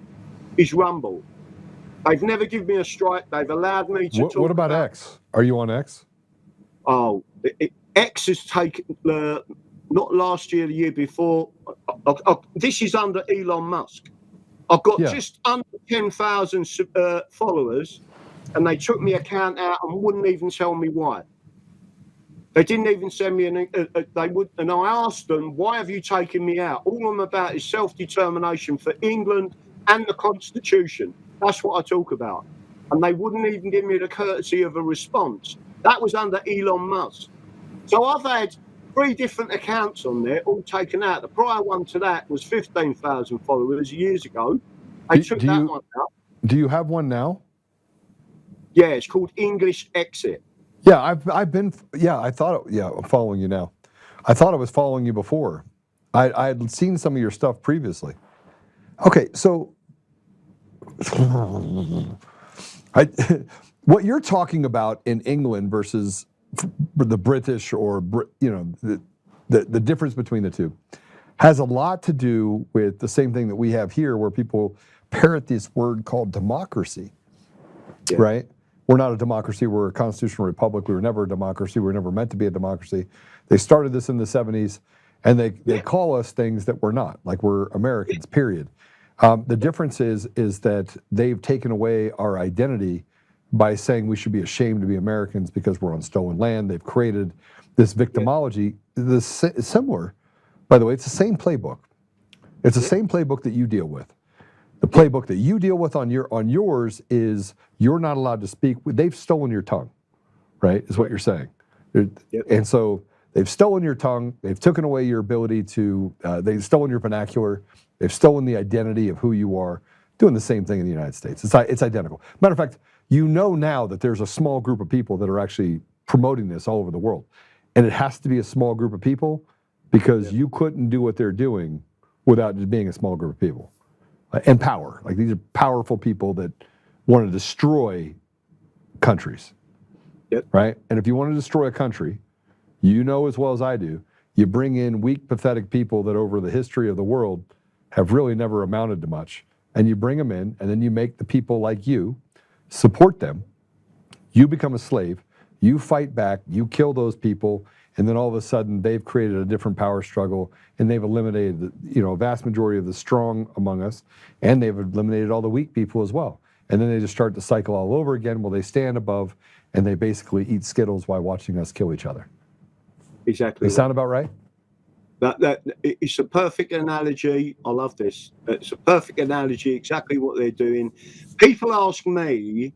is Rumble. They've never given me a strike. They've allowed me to talk. What about X? Are you on X? Oh, X has taken, not last year, the year before. This is under Elon Musk. I've got just under 10,000 followers, and they took my account out and wouldn't even tell me why. They didn't even send me and I asked them, why have you taken me out? All I'm about is self-determination for England and the Constitution. That's what I talk about. And they wouldn't even give me the courtesy of a response. That was under Elon Musk. So I've had 3 different accounts on there, all taken out. The prior one to that was 15,000 followers years ago. They took that one out. Do you have one now? Yeah, it's called English Exit. Yeah, I've been. Yeah, I thought. I'm following you now. I thought I was following you before. I had seen some of your stuff previously. Okay, so what you're talking about in England versus the British, or the difference between the two, has a lot to do with the same thing that we have here, where people parrot this word called democracy, right? We're not a democracy. We're a constitutional republic. We were never a democracy. We were never meant to be a democracy. They started this in the 70s, and they call us things that we're not, like we're Americans, period. The difference is that they've taken away our identity by saying we should be ashamed to be Americans because we're on stolen land. They've created this victimology. Similar, by the way, it's the same playbook. It's the same playbook that you deal with. The playbook that you deal with on yours is you're not allowed to speak. They've stolen your tongue, right? Is what you're saying. And so they've stolen your tongue. They've taken away your ability to. They've stolen your vernacular. They've stolen the identity of who you are. Doing the same thing in the United States. It's identical. Matter of fact, you know now that there's a small group of people that are actually promoting this all over the world, and it has to be a small group of people because you couldn't do what they're doing without it being a small group of people. And power. Like, these are powerful people that want to destroy countries, right? And if you want to destroy a country, you know as well as I do, you bring in weak, pathetic people that over the history of the world have really never amounted to much, and you bring them in, and then you make the people like you support them. You become a slave, you fight back, you kill those people, and then all of a sudden they've created a different power struggle, and they've eliminated a vast majority of the strong among us, and they've eliminated all the weak people as well. And then they just start the cycle all over again. Well, they stand above and they basically eat Skittles while watching us kill each other. Exactly. Does that sound about right? That it's a perfect analogy. I love this. It's a perfect analogy. Exactly what they're doing. People ask me,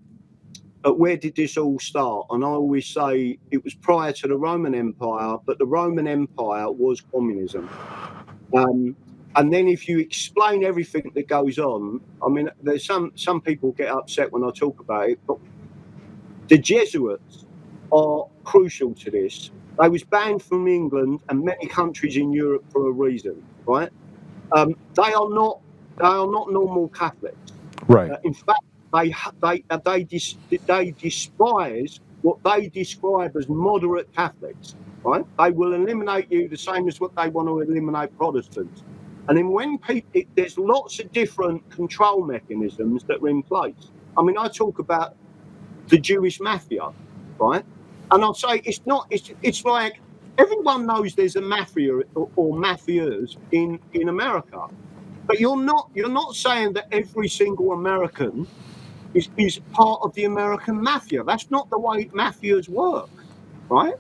where did this all start? And I always say it was prior to the Roman Empire, but the Roman Empire was communism. And then if you explain everything that goes on, I mean, there's some people get upset when I talk about it, but the Jesuits are crucial to this. They was banned from England and many countries in Europe for a reason, right? They are not normal Catholics. Right. In fact, they despise what they describe as moderate Catholics, right? They will eliminate you the same as what they want to eliminate Protestants. And then when there's lots of different control mechanisms that are in place. I mean, I talk about the Jewish mafia, right? And I'll say it's like everyone knows there's a mafia or mafias in America, but you're not saying that every single American is part of the American mafia. That's not the way mafias work, right?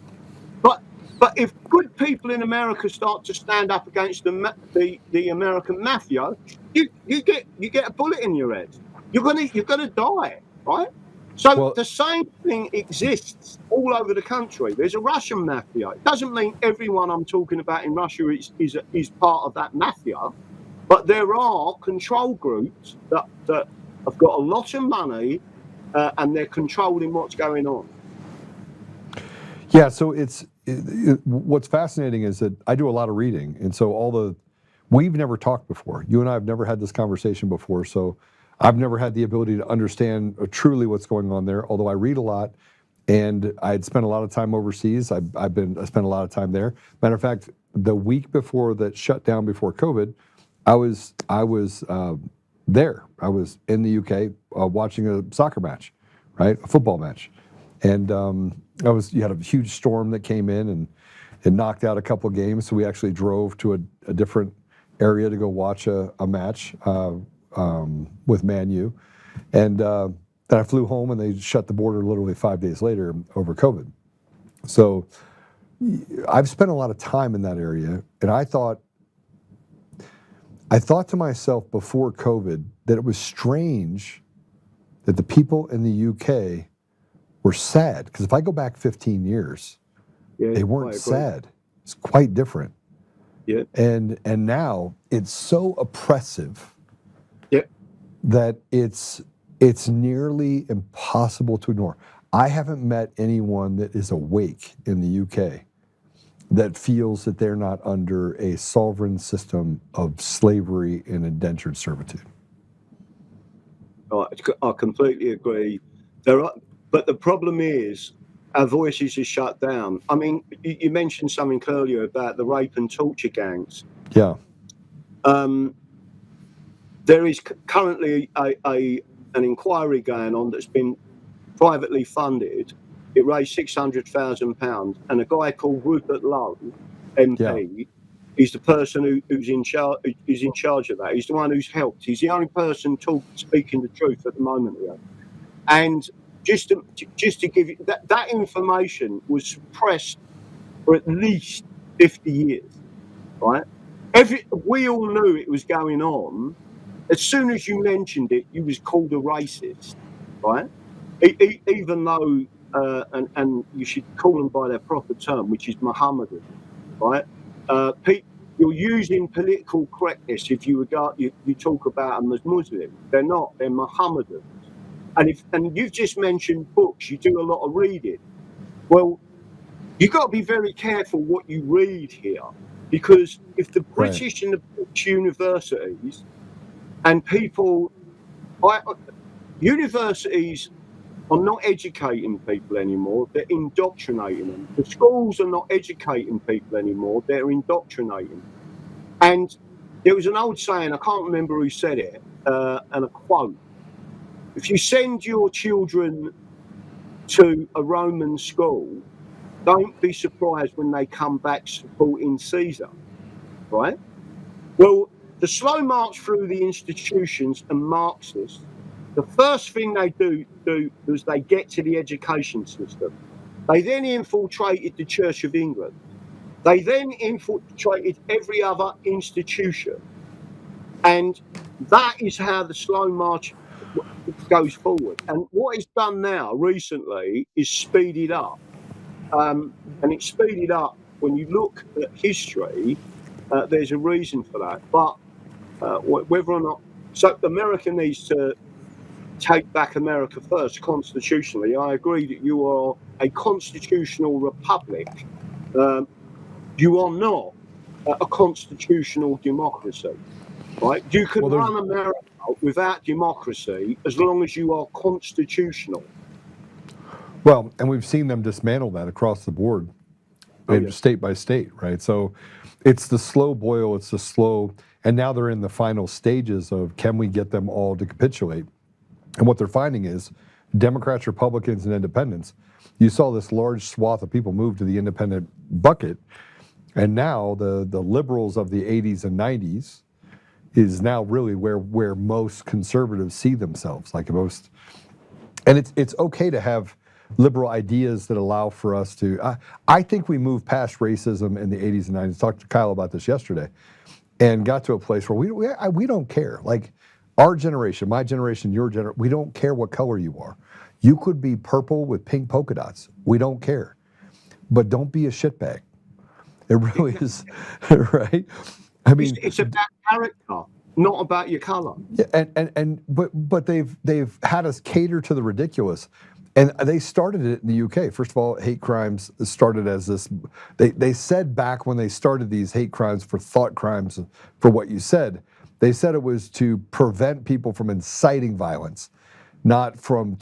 But if good people in America start to stand up against the American mafia, you get a bullet in your head. You're gonna die, right? So the same thing exists all over the country. There's a Russian mafia. It doesn't mean everyone I'm talking about in Russia is part of that mafia, but there are control groups that have got a lot of money and they're controlling what's going on. Yeah, so what's fascinating is that I do a lot of reading, and so we've never talked before. You and I have never had this conversation before, so I've never had the ability to understand truly what's going on there, although I read a lot, and I had spent a lot of time overseas. I spent a lot of time there. Matter of fact, the week before that shutdown before COVID, I was there. I was in the UK watching a soccer match, right? A football match. And you had a huge storm that came in and it knocked out a couple of games. So we actually drove to a different area to go watch a match. with Man U, and then I flew home, and they shut the border literally 5 days later over COVID. So I've spent a lot of time in that area, and I thought to myself before COVID that it was strange that the people in the UK were sad, because if I go back 15 years, they weren't sad. It's quite different. Yeah. And now it's so oppressive that it's nearly impossible to ignore. I haven't met anyone that is awake in the UK that feels that they're not under a sovereign system of slavery and indentured servitude. I completely agree. But the problem is, our voices are shut down. I mean, you mentioned something earlier about the rape and torture gangs. Yeah. There is currently an inquiry going on that's been privately funded. It raised £600,000, and a guy called Rupert Lowe, MP, is the person who's in charge of that. He's the one who's helped. He's the only person speaking the truth at the moment here. And just to give you that information was suppressed for at least 50 years, right? We all knew it was going on. As soon as you mentioned it, you was called a racist, right? Even though, and you should call them by their proper term, which is Mohammedan, right? You're using political correctness if you talk about them as Muslim. They're not. They're Mohammedan. And you've just mentioned books. You do a lot of reading. Well, you've got to be very careful what you read here, because if the British and the British universities and universities are not educating people anymore, they're indoctrinating them. The schools are not educating people anymore, they're indoctrinating. And there was an old saying, I can't remember who said it, and a quote. If you send your children to a Roman school, don't be surprised when they come back supporting Caesar, right? Well, the slow march through the institutions and Marxists, the first thing they do is they get to the education system. They then infiltrated the Church of England. They then infiltrated every other institution. And that is how the slow march goes forward. And what it's done now recently is speed it up. And it's speeded up when you look at history. There's a reason for that. But whether or not, so America needs to take back America first constitutionally. I agree that you are a constitutional republic. You are not a constitutional democracy, right? You can run America without democracy as long as you are constitutional. Well, and we've seen them dismantle that across the board, state by state, right? So it's the slow boil, it's the slow, and now they're in the final stages of, can we get them all to capitulate? And what they're finding is Democrats, Republicans, and independents, you saw this large swath of people move to the independent bucket, and now the liberals of the 80s and 90s is now really where most conservatives see themselves, like most. And it's okay to have liberal ideas that allow for us to, I think we moved past racism in the 80s and 90s. Talked to Kyle about this yesterday, and got to a place where we don't care. Like our generation, my generation, your generation, we don't care what color you are. You could be purple with pink polka dots. We don't care. But don't be a shitbag. It really is, right? I mean, it's about character, not about your color. Yeah, but they've had us cater to the ridiculous. And they started it in the UK. First of all, hate crimes started as this. They said back when they started these hate crimes for thought crimes, for what you said, they said it was to prevent people from inciting violence, not from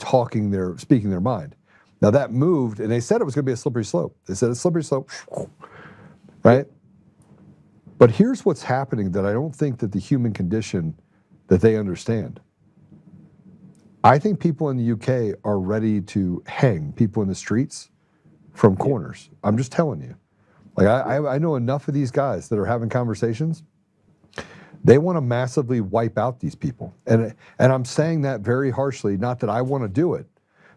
speaking their mind. Now that moved, and they said it was going to be a slippery slope. They said a slippery slope, right? But here's what's happening that I don't think that the human condition that they understand. I think people in the UK are ready to hang people in the streets from corners. I'm just telling you. Like I know enough of these guys that are having conversations They want to massively wipe out these people. And I'm saying that very harshly, not that I want to do it,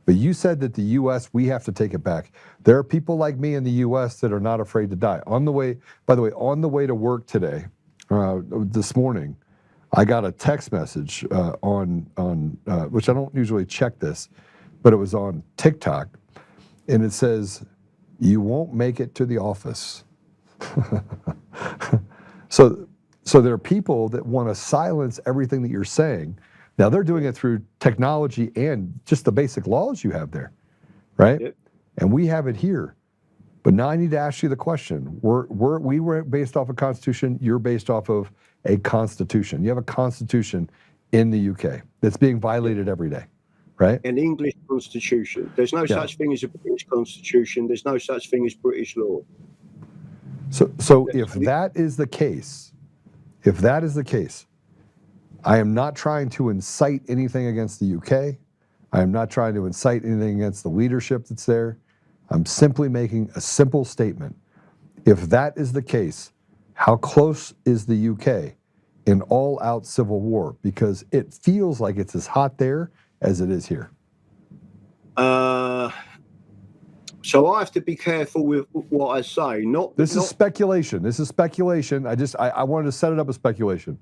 but you said that the U.S., we have to take it back. There are people like me in the U.S. that are not afraid to die. On the way, by the way, on the way to work today, this morning, I got a text message on which I don't usually check this, but it was on TikTok, and it says, "You won't make it to the office." So there are people that want to silence everything that you're saying. Now they're doing it through technology and just the basic laws you have there, right? Yep. And we have it here. But now I need to ask you the question. We were based off a constitution. You're based off of a constitution. You have a constitution in the UK that's being violated every day, right? An English constitution. There's no such thing as a British constitution. There's no such thing as British law. So if that is the case, I am not trying to incite anything against the UK. I am not trying to incite anything against the leadership that's there. I'm simply making a simple statement. If that is the case, how close is the UK in all-out civil war? Because it feels like it's as hot there as it is here. So I have to be careful with what I say. This is speculation. This is speculation. I wanted to set it up as speculation.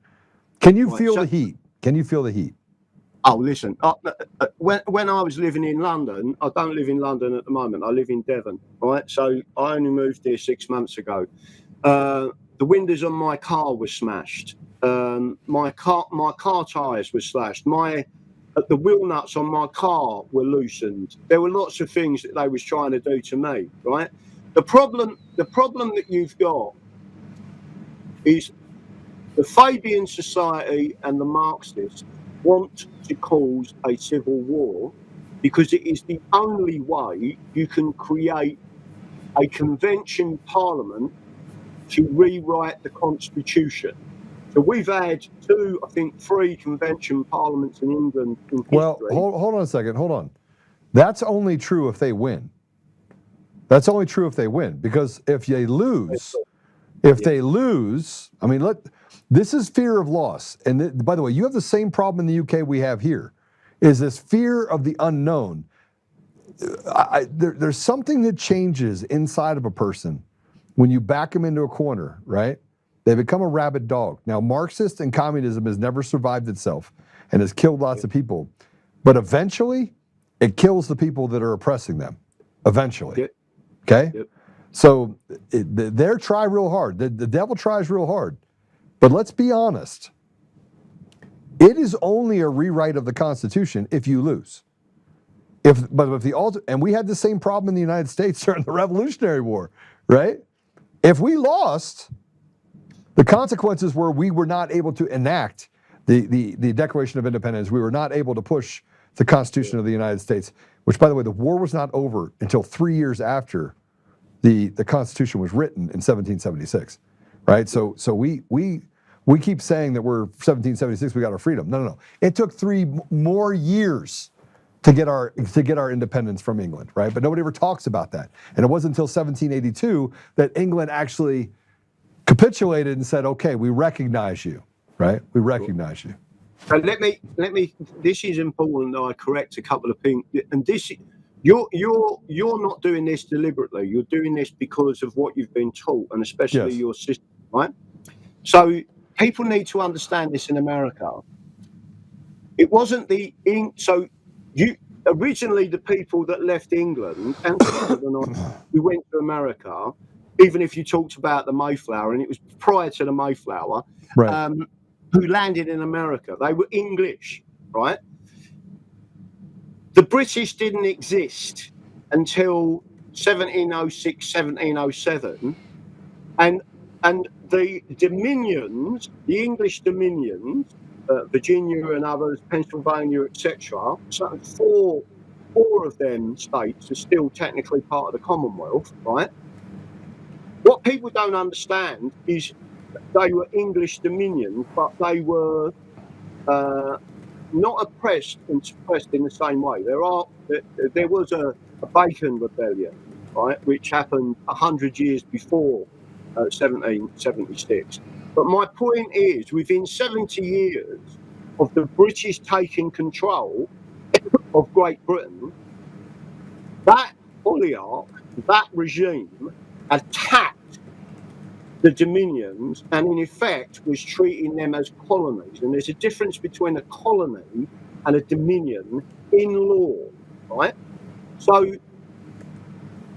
Can you feel the heat? Can you feel the heat? Oh, listen. When I was living in London, I don't live in London at the moment. I live in Devon, right? So I only moved here 6 months ago. The windows on my car were smashed. My car tires were slashed. The wheel nuts on my car were loosened. There were lots of things that they was trying to do to me, right? The problem that you've got is the Fabian Society and the Marxists want to cause a civil war because it is the only way you can create a convention parliament to rewrite the constitution. So we've had 2, I think 3 convention parliaments in England in history. Well, hold on a second. Hold on. That's only true if they win. That's only true if they win. Because if they lose, I mean, this is fear of loss. And by the way, you have the same problem in the UK we have here, is this fear of the unknown. There's something that changes inside of a person when you back them into a corner, right? They become a rabid dog. Now, Marxist and communism has never survived itself and has killed lots of people. But eventually, it kills the people that are oppressing them. Eventually. Yep. Okay? Yep. So they try real hard. The devil tries real hard. But let's be honest. It is only a rewrite of the Constitution if you lose. And we had the same problem in the United States during the Revolutionary War, right? If we lost, the consequences were we were not able to enact the Declaration of Independence. We were not able to push the Constitution of the United States, which, by the way, the war was not over until 3 years after the Constitution was written in 1776, right? So we keep saying that we're 1776, we got our freedom. No. It took 3 more years to get our independence from England, right? But nobody ever talks about that. And it wasn't until 1782 that England actually capitulated and said, okay, we recognize you, right? We recognize you. So let me, this is important that I correct a couple of things. And you're not doing this deliberately. You're doing this because of what you've been taught, and especially your system, right? So people need to understand this in America. It wasn't originally the people that left England and we went to America, even if you talked about the Mayflower, and it was prior to the Mayflower, right. Who landed in America. They were English, right? The British didn't exist until 1706, 1707, and the dominions, the English dominions, Virginia and others, Pennsylvania, etc. So four of them states are still technically part of the Commonwealth, right? What people don't understand is they were English dominions, but they were not oppressed and suppressed in the same way. There was a Bacon Rebellion, right, which happened 100 years before 1776. But my point is, within 70 years of the British taking control of Great Britain, that oligarch, that regime, attacked the Dominions and in effect was treating them as colonies. And there's a difference between a colony and a Dominion in law, right? So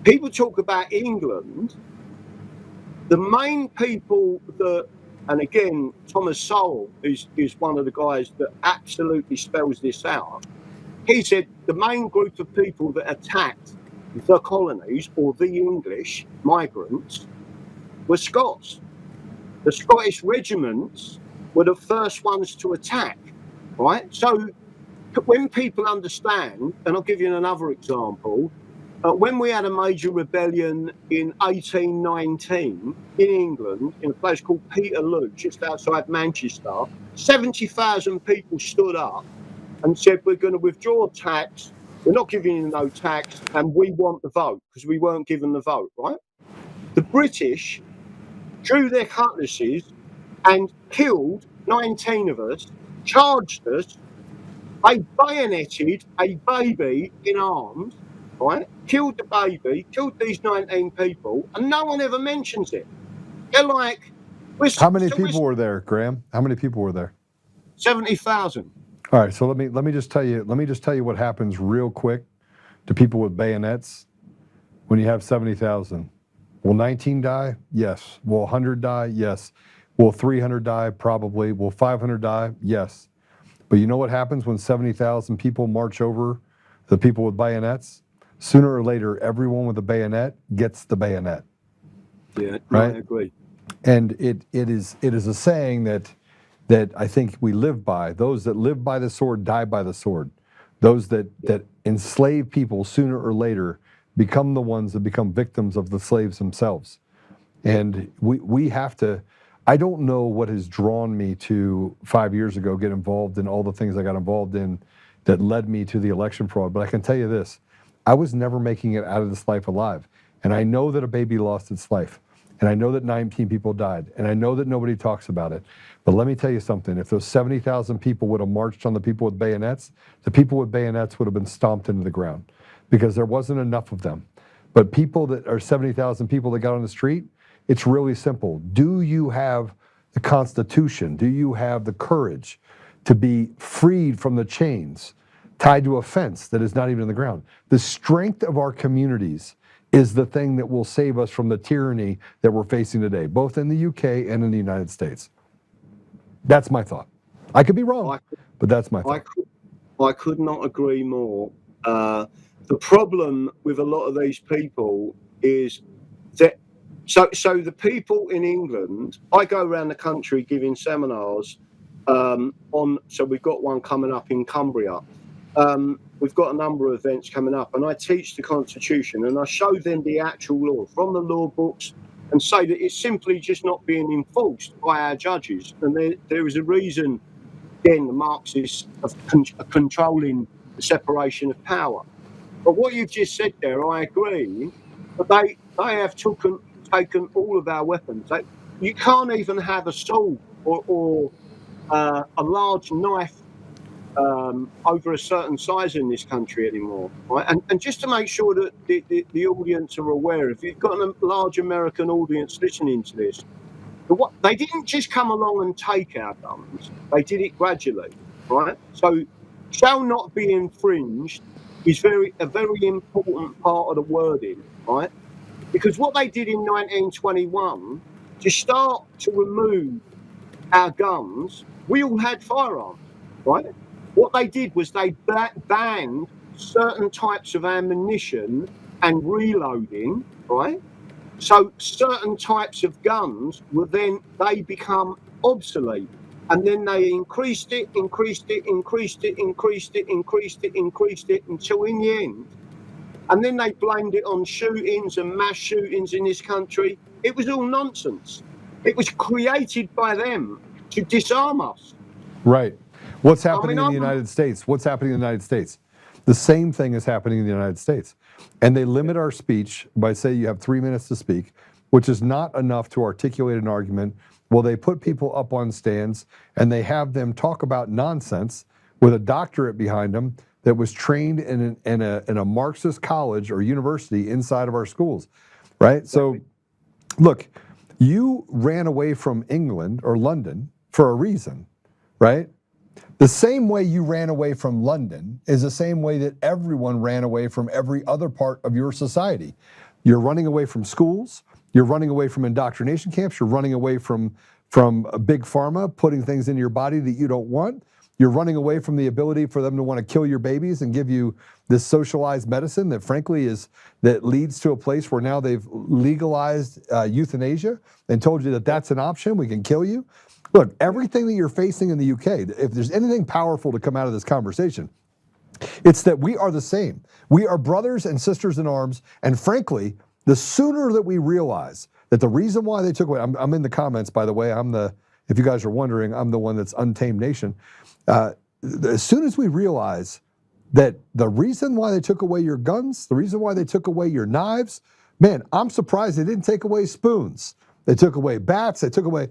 people talk about England. The main people that, and again, Thomas Sowell is one of the guys that absolutely spells this out. He said the main group of people that attacked the colonies or the English migrants were Scots. The Scottish regiments were the first ones to attack, right? So when people understand, and I'll give you another example, when we had a major rebellion in 1819 in England, in a place called Peterloo, just outside Manchester, 70,000 people stood up and said, we're going to withdraw tax, we're not giving you no tax, and we want the vote, because we weren't given the vote, right? The British drew their cutlasses and killed 19 of us, charged us, they bayoneted a baby in arms, right? Killed the baby, killed these 19 people, and no one ever mentions it. They're like, how many people were there, Graham? How many people were there? 70,000. All right, so let me just tell you what happens real quick to people with bayonets when you have 70,000. Will 19 die? Yes. Will 100 die? Yes. Will 300 die? Probably. Will 500 die? Yes. But you know what happens when 70,000 people march over the people with bayonets? Sooner or later, everyone with a bayonet gets the bayonet. Yeah, right. I agree. And it is a saying that I think we live by. Those that live by the sword die by the sword. Those that enslave people sooner or later become the ones that become victims of the slaves themselves. And we have to. I don't know what has drawn me to 5 years ago get involved in all the things I got involved in that led me to the election fraud. But I can tell you this, I was never making it out of this life alive. And I know that a baby lost its life. And I know that 19 people died. And I know that nobody talks about it. But let me tell you something, if those 70,000 people would have marched on the people with bayonets, the people with bayonets would have been stomped into the ground because there wasn't enough of them. But people that are 70,000 people that got on the street, it's really simple. Do you have the Constitution? Do you have the courage to be freed from the chains tied to a fence that is not even in the ground? The strength of our communities is the thing that will save us from the tyranny that we're facing today, both in the UK and in the United States. That's my thought. I could be wrong, but that's my thought. I could not agree more. The problem with a lot of these people is that So the people in England, I go around the country giving seminars so we've got one coming up in Cumbria. We've got a number of events coming up, and I teach the Constitution, and I show them the actual law from the law books and say that it's simply just not being enforced by our judges. And there is a reason, again, the Marxists are controlling the separation of power. But what you've just said there, I agree, but they have taken all of our weapons. You can't even have a sword or a large knife over a certain size in this country anymore, right? And just to make sure that the audience are aware, if you've got a large American audience listening to this, they didn't just come along and take our guns, they did it gradually, right? So shall not be infringed is a very important part of the wording, right? Because what they did in 1921 to start to remove our guns, we all had firearms, right? What they did was they banned certain types of ammunition and reloading, right? So certain types of guns they become obsolete. And then they increased it until in the end. And then they blamed it on shootings and mass shootings in this country. It was all nonsense. It was created by them to disarm us. Right. What's happening in the United States? What's happening in the United States? The same thing is happening in the United States. And they limit our speech by saying you have 3 minutes to speak, which is not enough to articulate an argument Well, they put people up on stands and they have them talk about nonsense with a doctorate behind them that was trained in a Marxist college or university inside of our schools, right? So, look, you ran away from England or London for a reason, right? The same way you ran away from London is the same way that everyone ran away from every other part of your society. You're running away from schools, you're running away from indoctrination camps, you're running away from big pharma putting things in your body that you don't want. You're running away from the ability for them to want to kill your babies and give you this socialized medicine that frankly that leads to a place where now they've legalized euthanasia and told you that that's an option, we can kill you. Look, everything that you're facing in the UK, if there's anything powerful to come out of this conversation, it's that we are the same. We are brothers and sisters in arms, and frankly, the sooner that we realize that the reason why they took away, I'm in the comments, by the way, if you guys are wondering, I'm the one that's Untamed Nation. As soon as we realize that the reason why they took away your guns, the reason why they took away your knives, man, I'm surprised they didn't take away spoons. They took away bats, they took away,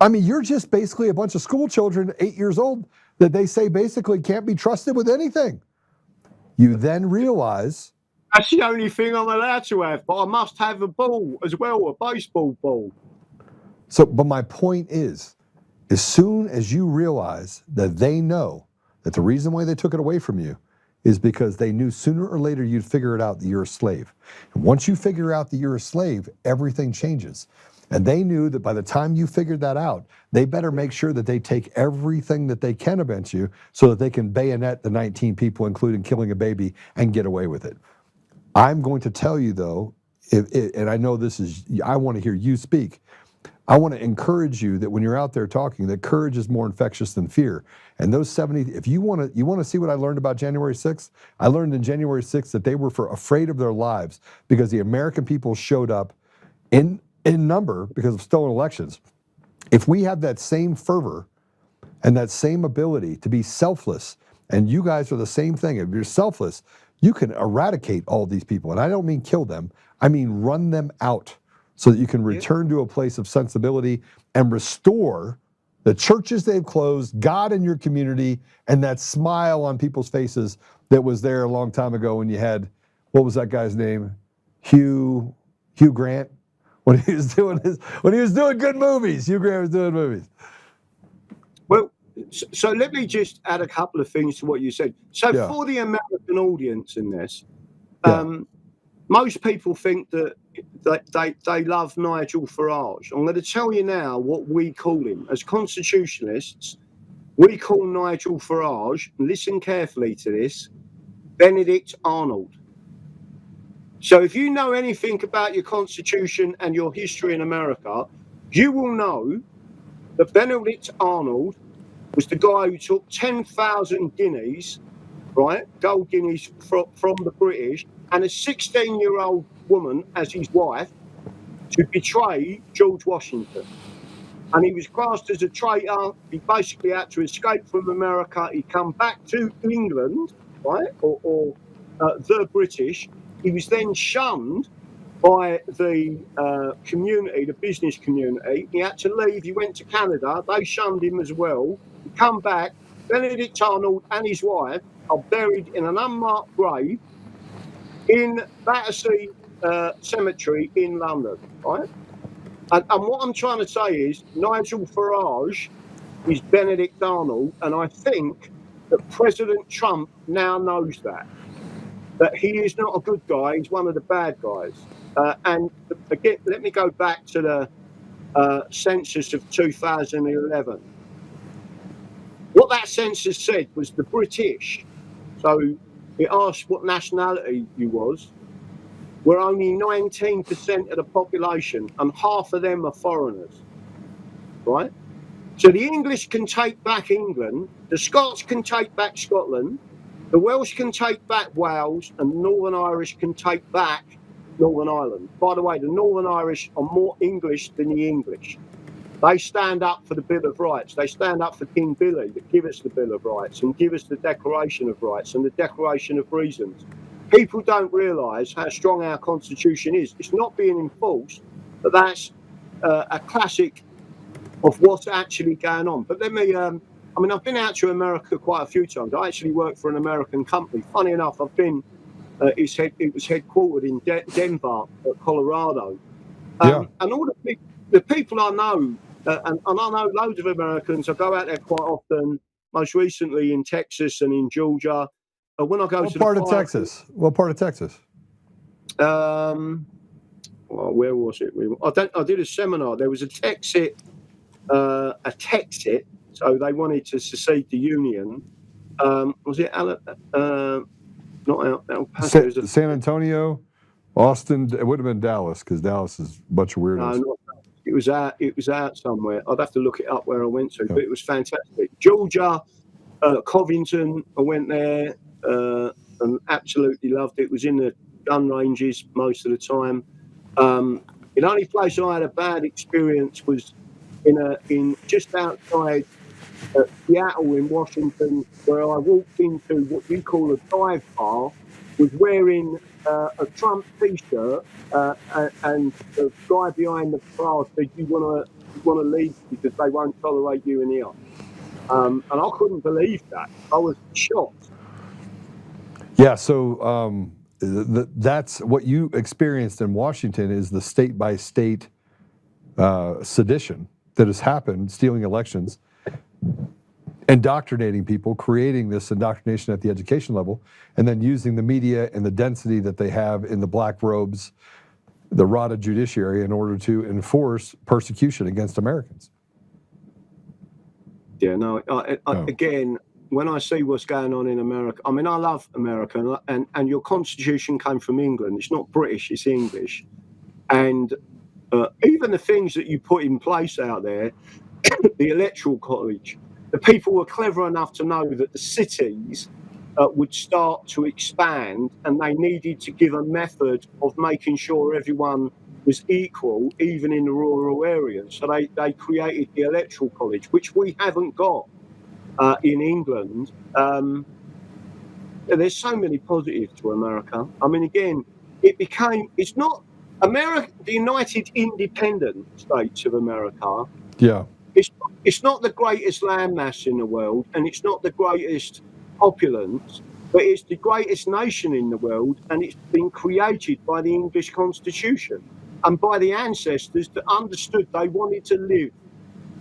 I mean, you're just basically a bunch of school children, 8 years old, that they say basically can't be trusted with anything. You then realize... That's the only thing I'm allowed to have, but I must have a ball as well, a baseball ball. So, but my point is, as soon as you realize that they know that the reason why they took it away from you is because they knew sooner or later you'd figure it out that you're a slave. And once you figure out that you're a slave, everything changes. And they knew that by the time you figured that out, they better make sure that they take everything that they can against you so that they can bayonet the 19 people, including killing a baby, and get away with it. I'm going to tell you, though, and I know I want to hear you speak. I want to encourage you that when you're out there talking, that courage is more infectious than fear. And those 70, if you want to see what I learned about January 6th, I learned in January 6th that they were afraid of their lives because the American people showed up in number because of stolen elections. If we have that same fervor and that same ability to be selfless, and you guys are the same thing, if you're selfless, you can eradicate all these people. And I don't mean kill them, I mean run them out so that you can return to a place of sensibility and restore the churches they've closed, God in your community, and that smile on people's faces that was there a long time ago when you had, what was that guy's name? Hugh Grant? When he was doing good movies. Hugh Grant was doing movies. Well, so let me just add a couple of things to what you said. So for the American audience in this, most people think that they love Nigel Farage. I'm going to tell you now what we call him. As constitutionalists, we call Nigel Farage, and listen carefully to this, Benedict Arnold. So if you know anything about your constitution and your history in America, you will know that Benedict Arnold was the guy who took 10,000 guineas, right, gold guineas from the British, and a 16-year-old woman as his wife to betray George Washington. And he was classed as a traitor. He basically had to escape from America. He come back to England, right, or the British. He was then shunned by the community, the business community. He had to leave. He went to Canada. They shunned him as well. He come back. Benedict Arnold and his wife are buried in an unmarked grave in Battersea Cemetery in London, right? And what I'm trying to say is Nigel Farage is Benedict Arnold, and I think that President Trump now knows that he is not a good guy, he's one of the bad guys. And again, let me go back to the census of 2011. What that census said was the British, so it asked what nationality you was, were only 19% of the population, and half of them are foreigners, right? So the English can take back England, the Scots can take back Scotland, the Welsh can take back Wales, and the Northern Irish can take back Northern Ireland. By the way, the Northern Irish are more English than the English. They stand up for the Bill of Rights. They stand up for King Billy that give us the Bill of Rights and give us the Declaration of Rights and the Declaration of Reasons. People don't realise how strong our Constitution is. It's not being enforced, but that's a classic of what's actually going on. But let me, I mean, I've been out to America quite a few times. I actually work for an American company. Funny enough, I've been, it was headquartered in Denver, Colorado. Yeah. And all the people I know, and I know loads of Americans, I go out there quite often, most recently in Texas and in Georgia. When I go What to part of Texas? What part of Texas? Well, where was it? I did a seminar. There was a Texit, so they wanted to secede the Union. Was it not El Paso? San Antonio, Austin. It would have been Dallas because Dallas is a bunch of weirdos. No, it was out somewhere. I'd have to look it up where I went to, but it was fantastic. Georgia, Covington. I went there and absolutely loved it. It was in the gun ranges most of the time. The only place I had a bad experience was in just outside Seattle in Washington, where I walked into what we call a dive bar, was wearing a Trump T-shirt, and the guy behind the bar said, "You want to leave because they won't tolerate you in here." And I couldn't believe that. I was shocked. Yeah. So that's what you experienced in Washington is the state by state sedition that has happened, stealing elections, indoctrinating people, creating this indoctrination at the education level, and then using the media and the density that they have in the black robes, the rotted judiciary, in order to enforce persecution against Americans. Yeah, no, again, when I see what's going on in America, I mean, I love America, and your constitution came from England. It's not British, it's English. And even the things that you put in place out there, the electoral college, the people were clever enough to know that the cities would start to expand, and they needed to give a method of making sure everyone was equal, even in the rural areas. So they created the electoral college, which we haven't got in England. There's so many positives to America. I mean, again, it's not America, the United Independent States of America. Yeah. It's not the greatest landmass in the world, and it's not the greatest opulence, but it's the greatest nation in the world, and it's been created by the English Constitution and by the ancestors that understood they wanted to live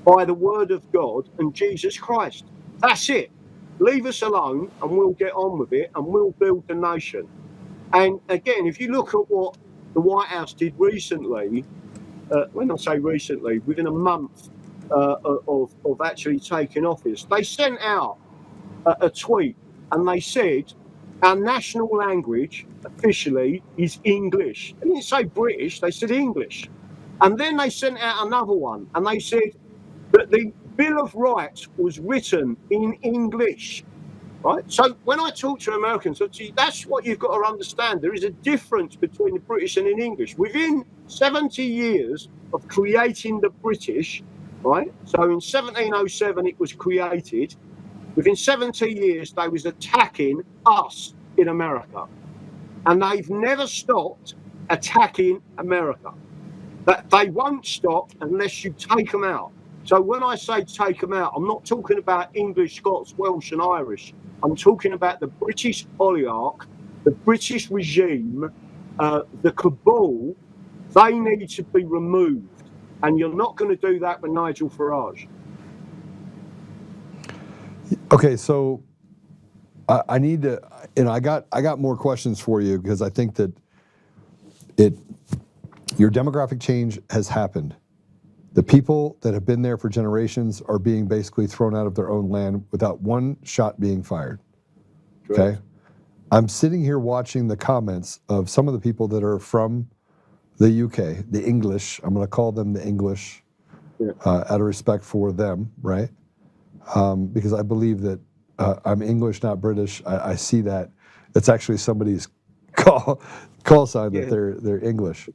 by the word of God and Jesus Christ. That's it. Leave us alone and we'll get on with it, and we'll build the nation. And again, if you look at what the White House did recently, when I say recently, within a month of actually taking office, they sent out a tweet and they said, our national language officially is English. They didn't say British, they said English. And then they sent out another one and they said that the Bill of Rights was written in English. Right? So when I talk to Americans, that's what you've got to understand. There is a difference between the British and in English. Within 70 years of creating the British, right? So in 1707 it was created. Within 70 years they was attacking us in America. And they've never stopped attacking America. That they won't stop unless you take them out. So when I say take them out, I'm not talking about English, Scots, Welsh and Irish. I'm talking about the British oligarch, the British regime, the cabal. They need to be removed. And you're not going to do that with Nigel Farage. Okay, so I need to, I got more questions for you because I think that your demographic change has happened. The people that have been there for generations are being basically thrown out of their own land without one shot being fired. Okay? Correct. I'm sitting here watching the comments of some of the people that are from the UK, the English. I'm going to call them the English, out of respect for them, right? Because I believe that I'm English, not British. I see that. It's actually somebody's call sign that they're English.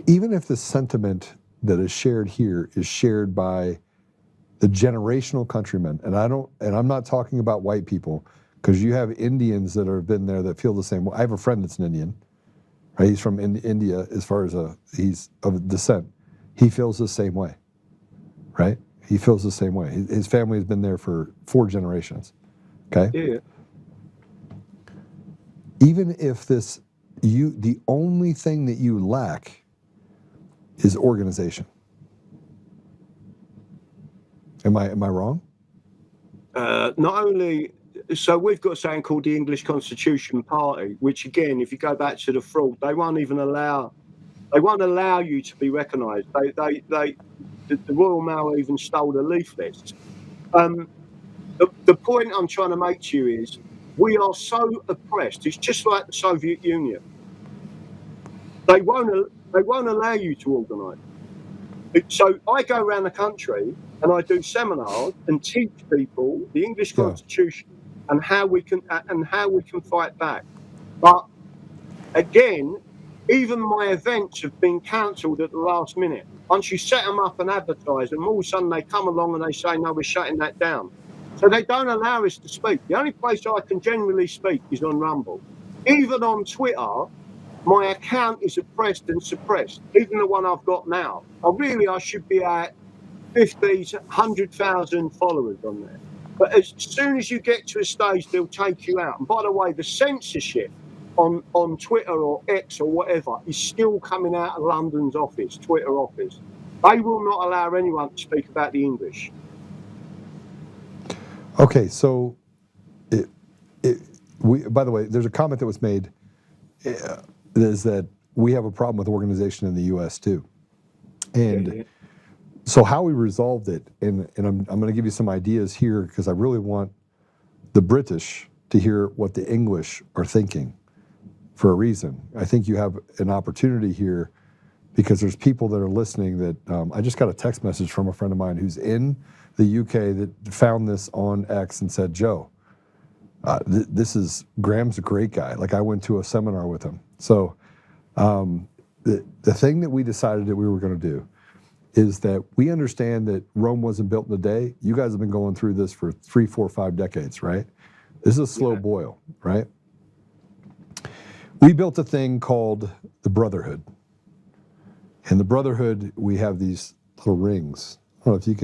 Even if the sentiment that is shared here is shared by the generational countrymen, and I'm not talking about white people, because you have Indians that have been there that feel the same way. I have a friend that's an Indian, right? He's from India as far as he's of descent. He feels the same way, right? He feels the same way. His family has been there for 4 generations, okay? Yeah. Even if the only thing that you lack is organization. Am I wrong? Not only, so we've got something called the English Constitution Party, which again, if you go back to the fraud, they won't allow you to be recognised. The Royal Mail even stole the leaflets. The point I'm trying to make to you is we are so oppressed. It's just like the Soviet Union. They won't allow you to organise. So I go around the country and I do seminars and teach people the English Constitution and how we can fight back. But again, even my events have been cancelled at the last minute. Once you set them up and advertise them, all of a sudden they come along and they say, no, we're shutting that down. So they don't allow us to speak. The only place I can generally speak is on Rumble. Even on Twitter, my account is oppressed and suppressed, even the one I've got now. I should be at 50 to 100,000 followers on there. But as soon as you get to a stage, they'll take you out. And by the way, the censorship on Twitter or X or whatever is still coming out of London's office, Twitter office. They will not allow anyone to speak about the English. Okay, so by the way, there's a comment that was made is that we have a problem with organization in the U.S. too. And so how we resolved it, and I'm going to give you some ideas here because I really want the British to hear what the English are thinking for a reason. I think you have an opportunity here because there's people that are listening that I just got a text message from a friend of mine who's in the UK that found this on X and said, Joe, Graham's a great guy. Like I went to a seminar with him. So the thing that we decided that we were going to do is that we understand that Rome wasn't built in a day. You guys have been going through this for 3, 4, 5 decades, right? This is a slow boil, right? We built a thing called the Brotherhood. And the Brotherhood, we have these little rings. I don't know if you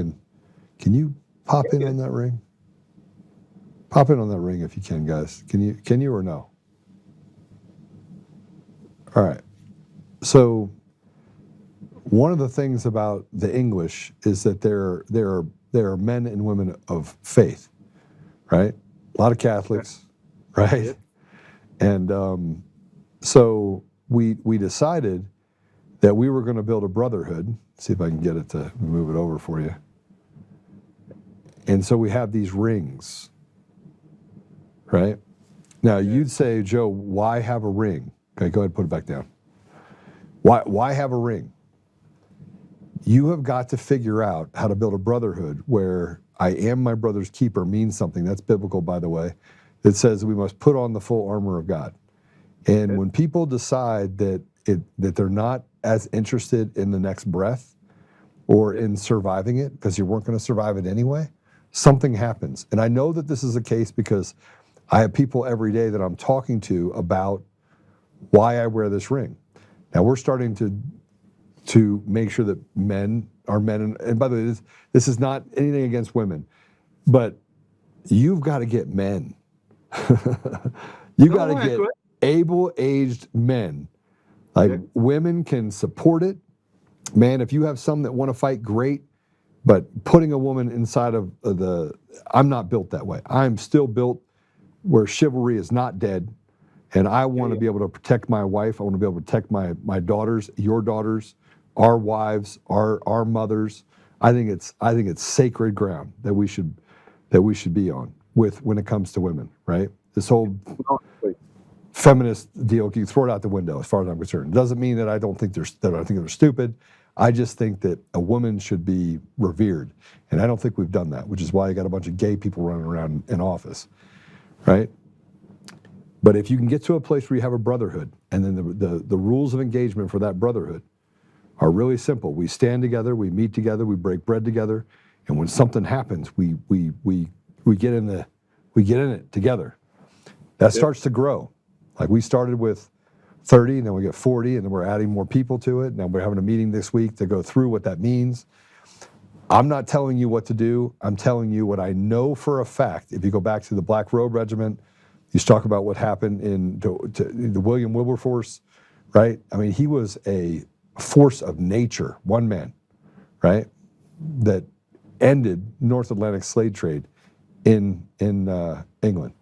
can you pop in on that ring? Pop in on that ring if you can, guys. Can you or no? All right. So one of the things about the English is that there are men and women of faith, right? A lot of Catholics, right? Yep. And so we decided that we were going to build a brotherhood. See if I can get it to move it over for you. And so we have these rings, right? Now you'd say, Joe, why have a ring? Okay, go ahead and put it back down. Why have a ring? You have got to figure out how to build a brotherhood where I am my brother's keeper means something. That's biblical, by the way. It says we must put on the full armor of God. And when people decide that they're not as interested in the next breath or in surviving it, because you weren't going to survive it anyway, something happens. And I know that this is the case because I have people every day that I'm talking to about why I wear this ring. Now we're starting to make sure that men are men. And by the way, this is not anything against women, but you've got to get men. You've got to get able-aged men. Like women can support it. Man, if you have some that want to fight, great. But putting a woman inside of I'm not built that way. I'm still built where chivalry is not dead. And I want to be able to protect my wife. I want to be able to protect my daughters, your daughters, our wives, our mothers. I think it's sacred ground that we should be on when it comes to women, right? This whole feminist deal, you can throw it out the window as far as I'm concerned. It doesn't mean that I think they're stupid. I just think that a woman should be revered. And I don't think we've done that, which is why you got a bunch of gay people running around in office, right? But if you can get to a place where you have a brotherhood, and then the rules of engagement for that brotherhood are really simple. We stand together, we meet together, we break bread together, and when something happens, we get in it together. That starts to grow. Like we started with 30, and then we get 40, and then we're adding more people to it. Now we're having a meeting this week to go through what that means. I'm not telling you what to do. I'm telling you what I know for a fact. If you go back to the Black Robe Regiment, you talk about what happened in the William Wilberforce, right? I mean, he was a force of nature, one man, right? That ended North Atlantic slave trade in England.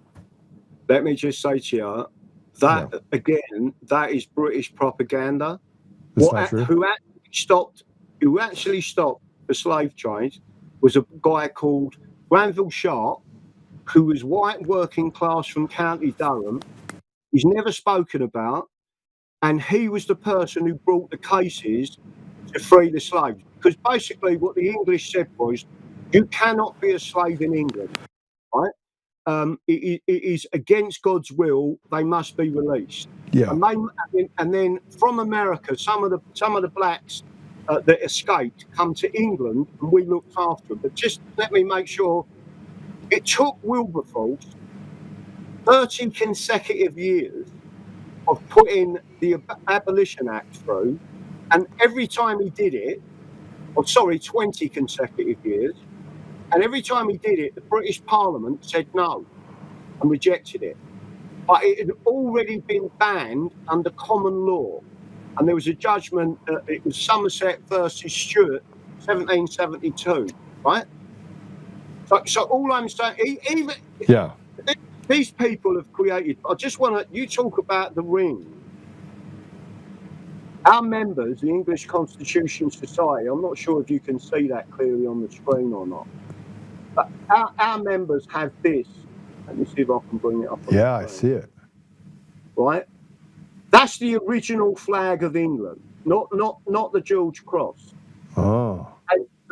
Let me just say to you, that again, that is British propaganda. That's not true. Who actually stopped the slave trade was a guy called Granville Sharp, who was white working class from County Durham. He's never spoken about, and he was the person who brought the cases to free the slaves. Because basically what the English said was, you cannot be a slave in England, right? It is against God's will. They must be released. Yeah. And then from America, some of the blacks that escaped come to England, and we looked after them. But just let me make sure, it took Wilberforce 30 consecutive years of putting the Abolition Act through, and every time he did it, 20 consecutive years, and every time he did it, the British Parliament said no and rejected it. But it had already been banned under common law. And there was a judgment, it was Somerset versus Stewart, 1772, right? So all I'm saying, even these people have created, I just want to, you talk about the ring. Our members, the English Constitution Society, I'm not sure if you can see that clearly on the screen or not, but our members have this. Let me see if I can bring it up. Yeah, I see it. Right? That's the original flag of England, not the George Cross. Oh.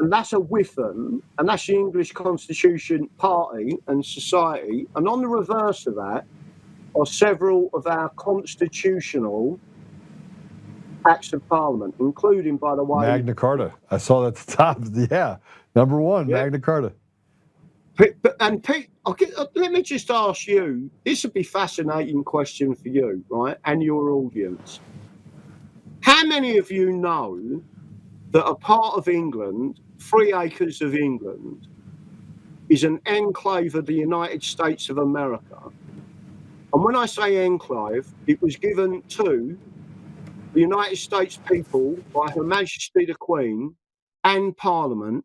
And that's a Whithen, and that's the English Constitution Party and Society. And on the reverse of that are several of our constitutional acts of Parliament, including, by the way, Magna Carta. I saw that at the top. Yeah, number one, Magna Carta. And Pete, let me just ask you, this would be a fascinating question for you, right, and your audience. How many of you know that a part of England, 3 acres of England, is an enclave of the United States of America? And when I say enclave, it was given to the United States people by Her Majesty the Queen and Parliament.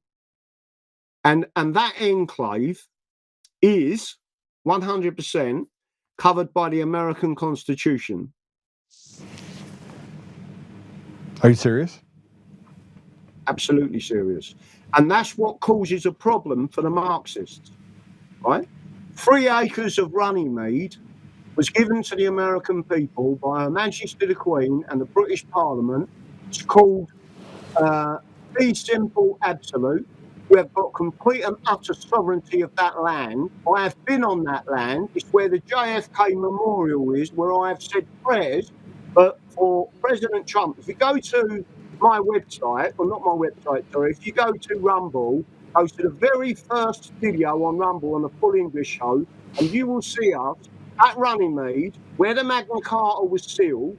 And that enclave is 100% covered by the American Constitution. Are you serious? Absolutely serious. And that's what causes a problem for the Marxists, right? 3 acres of Runnymede was given to the American people by Her Majesty the Queen and the British Parliament. It's called fee simple absolute. We have got complete and utter sovereignty of that land. I have been on that land. It's where the JFK Memorial is, where I have said prayers for President Trump. If you go to my website, or not my website, sorry, if you go to Rumble, go to the very first video on Rumble on the Full English Show, and you will see us at Runnymede, where the Magna Carta was sealed.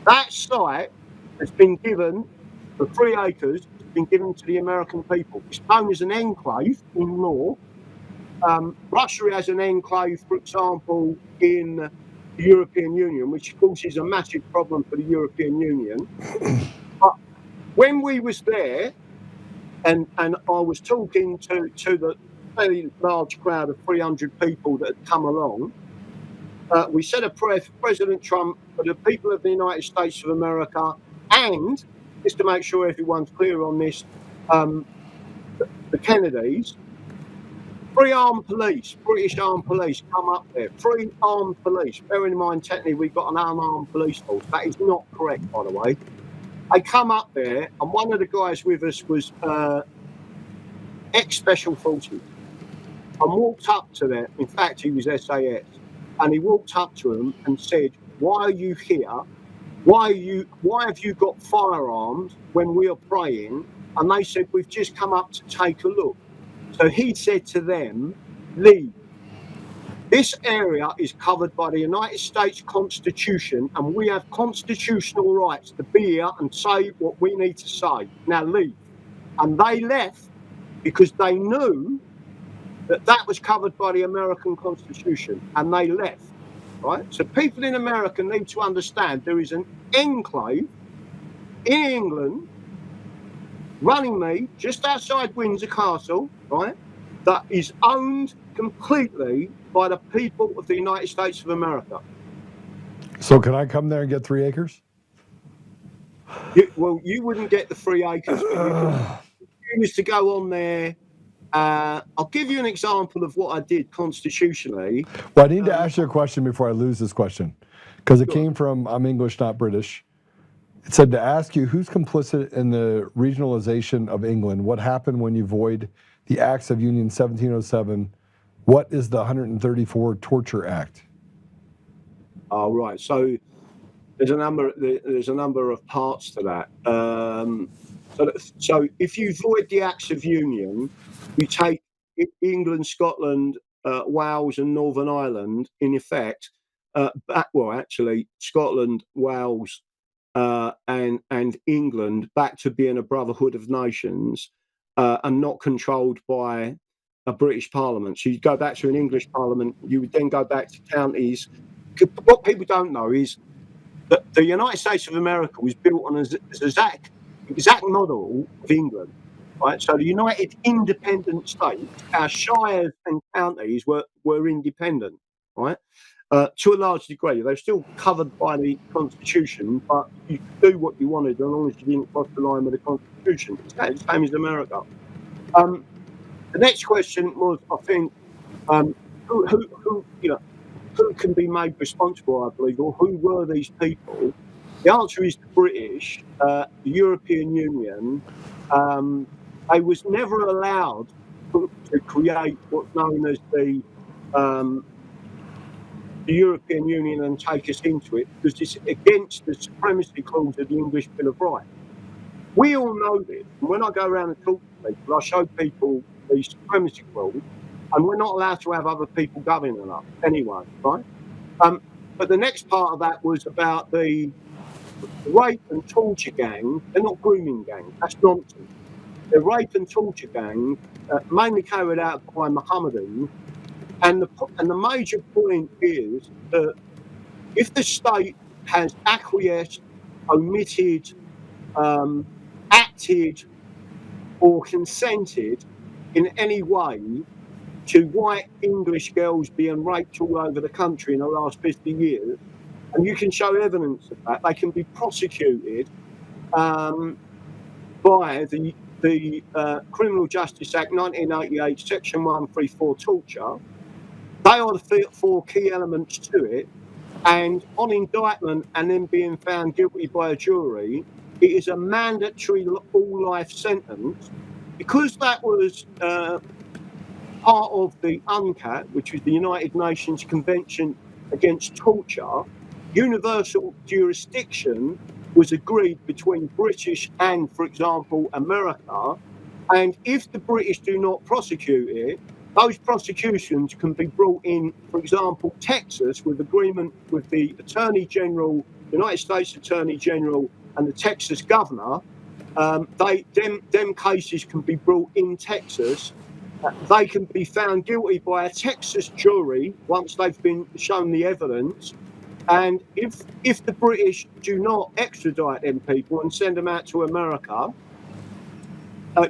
That site has been given, for 3 acres, been given to the American people. It's known as an enclave in law. Russia has an enclave, for example, in the European Union, which of course is a massive problem for the European Union. But when we was there, and I was talking to the very large crowd of 300 people that had come along, we said a prayer for President Trump, for the people of the United States of America, and just to make sure everyone's clear on this, the Kennedys, 3 armed police, British armed police, come up there. 3 armed police. Bearing in mind, technically, we've got an unarmed police force. That is not correct, by the way. They come up there, and one of the guys with us was ex-Special Forces, and walked up to them. In fact, he was SAS. And he walked up to them and said, "Why are you here? Why have you got firearms when we are praying?" And they said, "We've just come up to take a look." So he said to them, "Leave." This area is covered by the United States Constitution, and we have constitutional rights to be here and say what we need to say. Now leave. And they left because they knew that that was covered by the American Constitution, and they left. Right? So people in America need to understand there is an enclave in England running me just outside Windsor Castle, right? That is owned completely by the people of the United States of America. So can I come there and get 3 acres? Well, you wouldn't get the 3 acres. But you used to go on there. I'll give you an example of what I did constitutionally. Well, I need to ask you a question before I lose this question, because it came from, I'm English, not British. It said to ask you, who's complicit in the regionalization of England? What happened when you void the Acts of Union 1707? What is the 134 Torture Act? Oh, right. So there's a number of parts to that. So if you void the Acts of Union, you take England, Scotland, Wales, and Northern Ireland, in effect, actually Scotland, Wales, and England back to being a brotherhood of nations and not controlled by a British Parliament. So you go back to an English Parliament, you would then go back to counties. What people don't know is that the United States of America was built on an exact model of England. Right? So the United Independent States, our shires and counties were independent, right? To a large degree. They're still covered by the Constitution, but you could do what you wanted as long as you didn't cross the line with the Constitution. It's the same as America. The next question was, I think, who can be made responsible, I believe, or who were these people? The answer is the British, the European Union. They was never allowed to create what's known as the European Union and take us into it, because it's against the supremacy clause of the English Bill of Rights. We all know this, and when I go around and talk to people, I show people the supremacy clause, and we're not allowed to have other people governing us anyway, right? But the next part of that was about the rape and torture gangs. They're not grooming gangs, that's nonsense. They're rape and torture gangs, mainly carried out by Mohammedans. And the major point is that if the state has acquiesced, omitted, acted, or consented in any way to white English girls being raped all over the country in the last 50 years, and you can show evidence of that, they can be prosecuted by the Criminal Justice Act 1988, Section 134, torture. They are the 4 key elements to it, and on indictment and then being found guilty by a jury, it is a mandatory all-life sentence. Because that was part of the UNCAT, which is the United Nations Convention Against Torture, universal jurisdiction was agreed between British and, for example, America. And if the British do not prosecute it, those prosecutions can be brought in, for example, Texas, with agreement with the Attorney General, United States Attorney General, and the Texas Governor. Them cases can be brought in Texas. They can be found guilty by a Texas jury once they've been shown the evidence. And if the British do not extradite them people and send them out to America,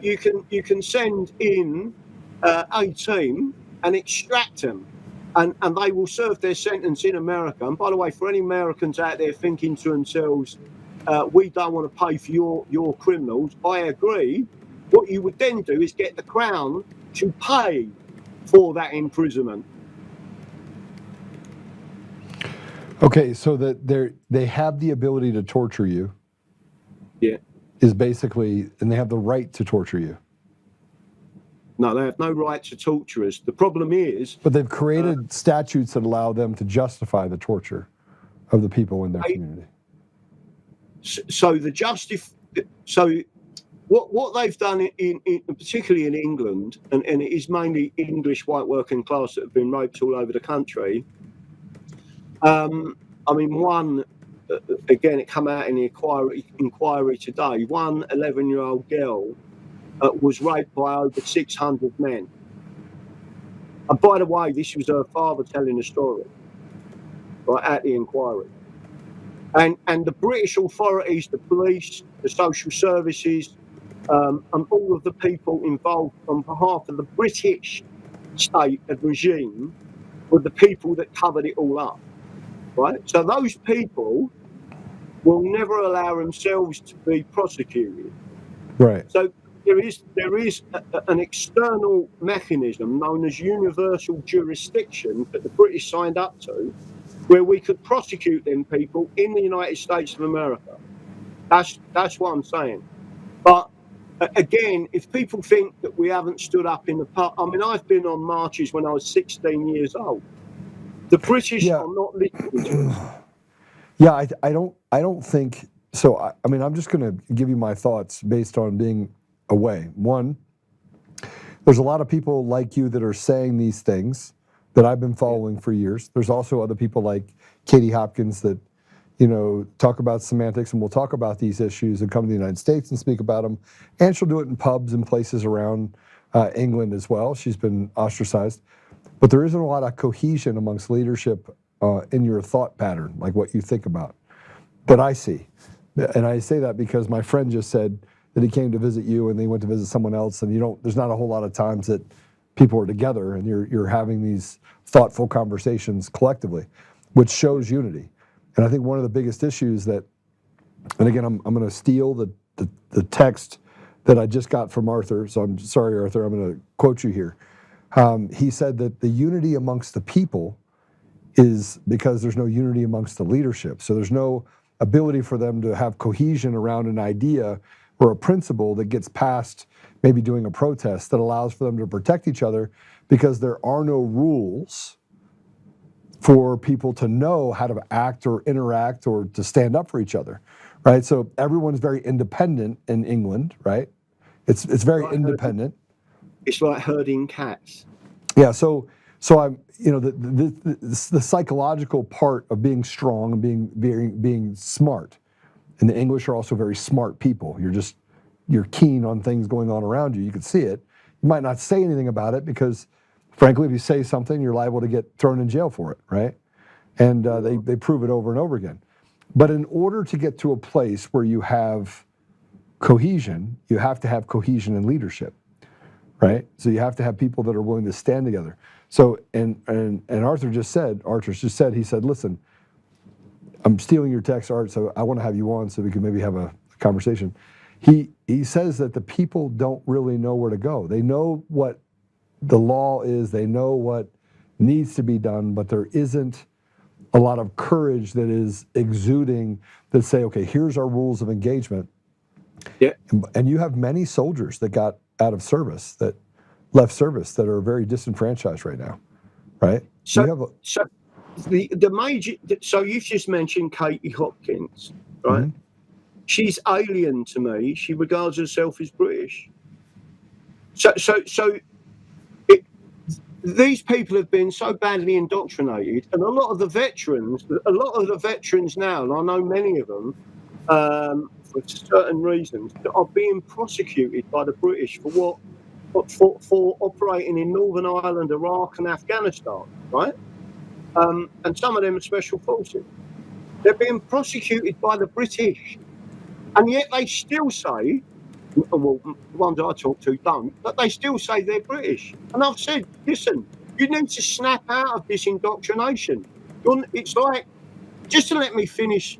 you can send in a team and extract them, and they will serve their sentence in America. And by the way, for any Americans out there thinking to themselves, we don't want to pay for your criminals, I agree. What you would then do is get the Crown to pay for that imprisonment. Okay, so that they have the ability to torture you. Yeah. Is basically, and they have the right to torture you. No, they have no right to torture us. The problem is... But they've created statutes that allow them to justify the torture of the people in their community. So what they've done in particularly in England, and it is mainly English white working class that have been raped all over the country. I mean, one again, it came out in the inquiry today. One 11-year-old girl was raped by over 600 men. And by the way, this was her father telling the story, right, at the inquiry. And the British authorities, the police, the social services, and all of the people involved on behalf of the British state and regime were the people that covered it all up, right? So those people will never allow themselves to be prosecuted. Right. So there is an external mechanism known as universal jurisdiction that the British signed up to, where we could prosecute them people in the United States of America. That's what I'm saying. But again, if people think that we haven't stood up in the past, I mean, I've been on marches when I was 16 years old. The British are not listening to us. Yeah, I don't think so. I mean, I'm just going to give you my thoughts based on being away. One, there's a lot of people like you that are saying these things that I've been following for years. There's also other people like Katie Hopkins that, you know, talk about semantics, and we'll talk about these issues and come to the United States and speak about them. And she'll do it in pubs and places around England as well. She's been ostracized. But there isn't a lot of cohesion amongst leadership in your thought pattern, like what you think about. But I see. And I say that because my friend just said that he came to visit you and they went to visit someone else, and there's not a whole lot of times that people are together and you're having these thoughtful conversations collectively, which shows unity. And I think one of the biggest issues that, and again, I'm going to steal the text that I just got from Arthur, so I'm sorry, Arthur, I'm going to quote you here. He said that the unity amongst the people is because there's no unity amongst the leadership. So there's no ability for them to have cohesion around an idea or a principle that gets passed, maybe doing a protest, that allows for them to protect each other, because there are no rules for people to know how to act or interact or to stand up for each other, right? So everyone's very independent in England, right? It's very independent. It's like herding cats. Yeah, so I'm, you know, the psychological part of being strong and being smart. And the English are also very smart people. You're keen on things going on around you. You can see it. You might not say anything about it because, frankly, if you say something, you're liable to get thrown in jail for it, right? And they prove it over and over again. But in order to get to a place where you have cohesion, you have to have cohesion in leadership, right? So you have to have people that are willing to stand together. So, and Arthur's just said, he said, listen, I'm stealing your text, Art, so I want to have you on so we can maybe have a conversation. He says that the people don't really know where to go. They know what the law is, they know what needs to be done, but there isn't a lot of courage that is exuding that say, okay, here's our rules of engagement. Yeah. And you have many soldiers that got out of service, that left service, that are very disenfranchised right now, right? So the major. So you've just mentioned Katie Hopkins, right? Mm-hmm. She's alien to me. She regards herself as British. These people have been so badly indoctrinated, and a lot of the veterans now, and I know many of them, for certain reasons, that are being prosecuted by the British for operating in Northern Ireland, Iraq, and Afghanistan, right? And some of them are special forces. They're being prosecuted by the British, and yet they still say, well, the ones I talk to don't, but they still say they're British. And I've said, listen, you need to snap out of this indoctrination. It's like, just to let me finish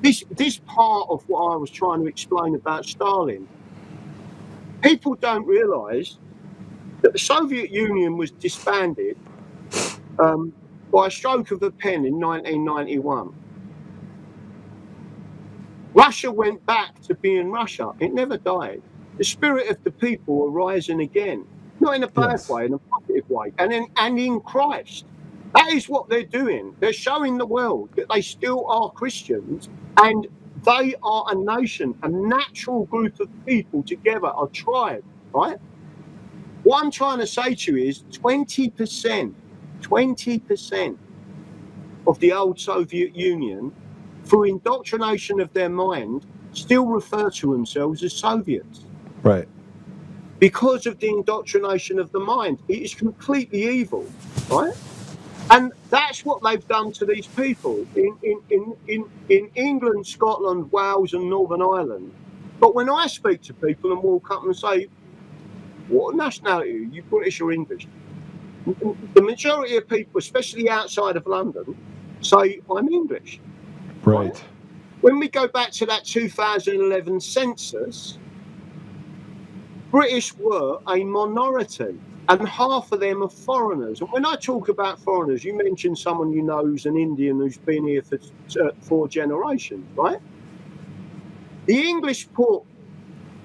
this part of what I was trying to explain about Stalin. People don't realise that the Soviet Union was disbanded by a stroke of a pen in 1991. Russia went back to being Russia. It never died. The spirit of the people are rising again, not in a bad way, in a positive way, and in Christ. That is what they're doing. They're showing the world that they still are Christians, and They are a nation, a natural group of people together, a tribe, right? What I'm trying to say to you is 20% of the old Soviet Union, through indoctrination of their mind, still refer to themselves as Soviets. Right. Because of the indoctrination of the mind. It is completely evil, right? And that's what they've done to these people in England, Scotland, Wales, and Northern Ireland. But when I speak to people and walk up and say, what nationality are you, British or English? The majority of people, especially outside of London, say, I'm English. Right. When we go back to that 2011 census, British were a minority, and half of them are foreigners. And when I talk about foreigners, you mentioned someone you know who's an Indian who's been here for 4 generations, right? The English put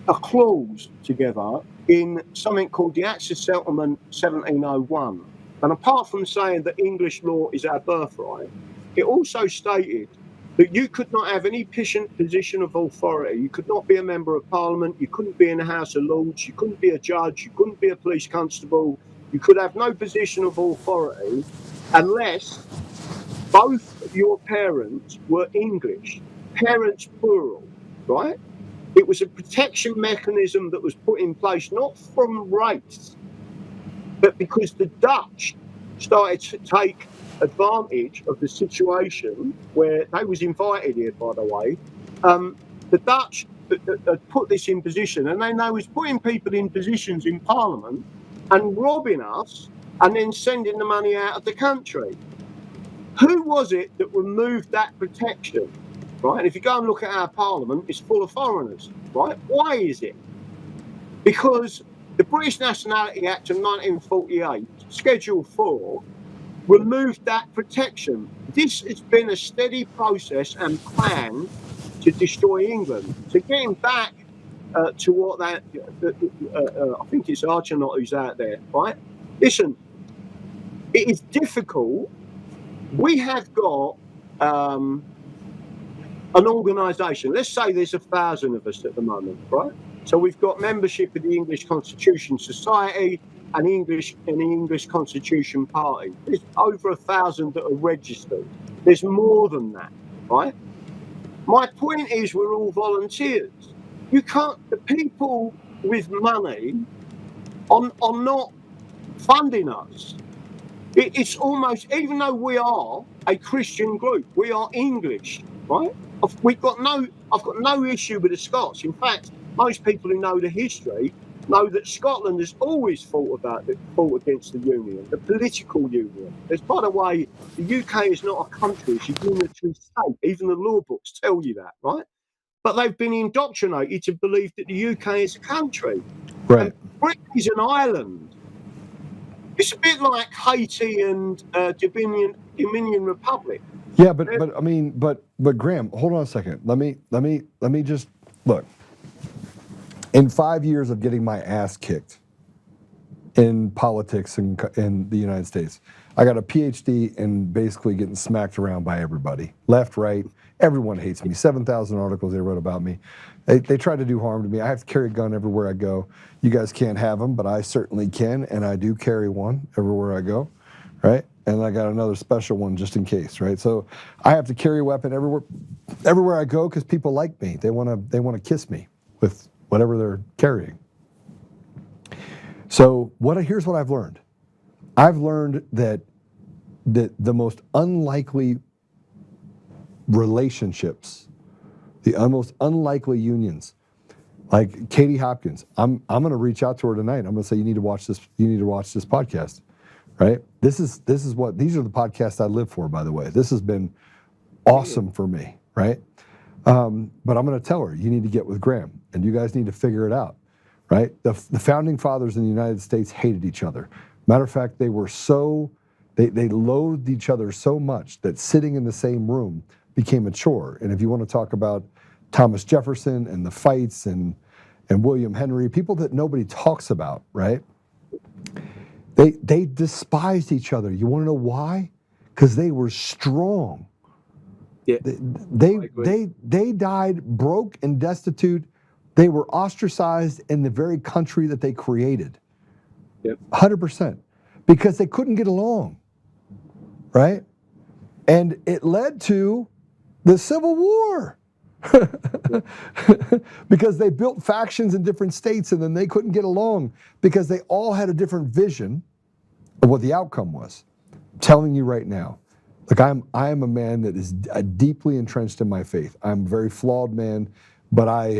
a clause together in something called the Acts of Settlement 1701. And apart from saying that English law is our birthright, it also stated that you could not have any position of authority. You could not be a member of parliament. You couldn't be in the House of Lords. You couldn't be a judge. You couldn't be a police constable. You could have no position of authority unless both of your parents were English. Parents plural, right? It was a protection mechanism that was put in place not from race, but because the Dutch started to take advantage of the situation where they was invited here, by the way. The Dutch had put this in position, and then they was putting people in positions in Parliament and robbing us and then sending the money out of the country. Who was it that removed that protection? Right, and if you go and look at our Parliament, it's full of foreigners, right? Why is it? Because the British Nationality Act of 1948, Schedule 4, removed that protection. This has been a steady process and plan to destroy England. So getting back to what that, I think it's Archanaut who's out there, right? Listen, it is difficult. We have got an organisation. Let's say there's 1,000 of us at the moment, right? So we've got membership of the English Constitution Society and the English Constitution Party. There's over 1,000 that are registered. There's more than that, right? My point is we're all volunteers. You can't, the people with money are not funding us. It's almost, even though we are a Christian group, we are English, right? I've got no issue with the Scots. In fact, most people who know the history know that Scotland has always fought against the Union, the political Union. By the way, the UK is not a country, it's a unitary state. Even the law books tell you that, right? But they've been indoctrinated to believe that the UK is a country. Right. And Britain is an island. It's a bit like Haiti and Dominion Republic. Yeah, but I mean, but Graham, hold on a second. Let me just look. In 5 years of getting my ass kicked in politics in the United States, I got a PhD in basically getting smacked around by everybody, left, right. Everyone hates me. 7,000 articles they wrote about me. They try to do harm to me. I have to carry a gun everywhere I go. You guys can't have them, but I certainly can, and I do carry one everywhere I go, right? And I got another special one just in case, right? So I have to carry a weapon everywhere I go because people like me. They want to kiss me with whatever they're carrying. So here's what I've learned. I've learned that the most unlikely relationships, the most unlikely unions, like Katie Hopkins, I'm going to reach out to her tonight. I'm going to say, you need to watch this podcast, right? These are the podcasts I live for, by the way. This has been awesome for me, right? But I'm going to tell her, you need to get with Graham, and you guys need to figure it out, right? The founding fathers in the United States hated each other. Matter of fact, they loathed each other so much that sitting in the same room became a chore. And if you want to talk about Thomas Jefferson and the fights and William Henry, people that nobody talks about, right? They despised each other. You want to know why? Because they were strong. Yeah. They died broke and destitute. They were ostracized in the very country that they created. Yep. 100%. Because they couldn't get along. Right? And it led to the Civil War. Because they built factions in different states and then they couldn't get along because they all had a different vision of what the outcome was. I'm telling you right now, like I am a man that is deeply entrenched in my faith. I'm a very flawed man, but I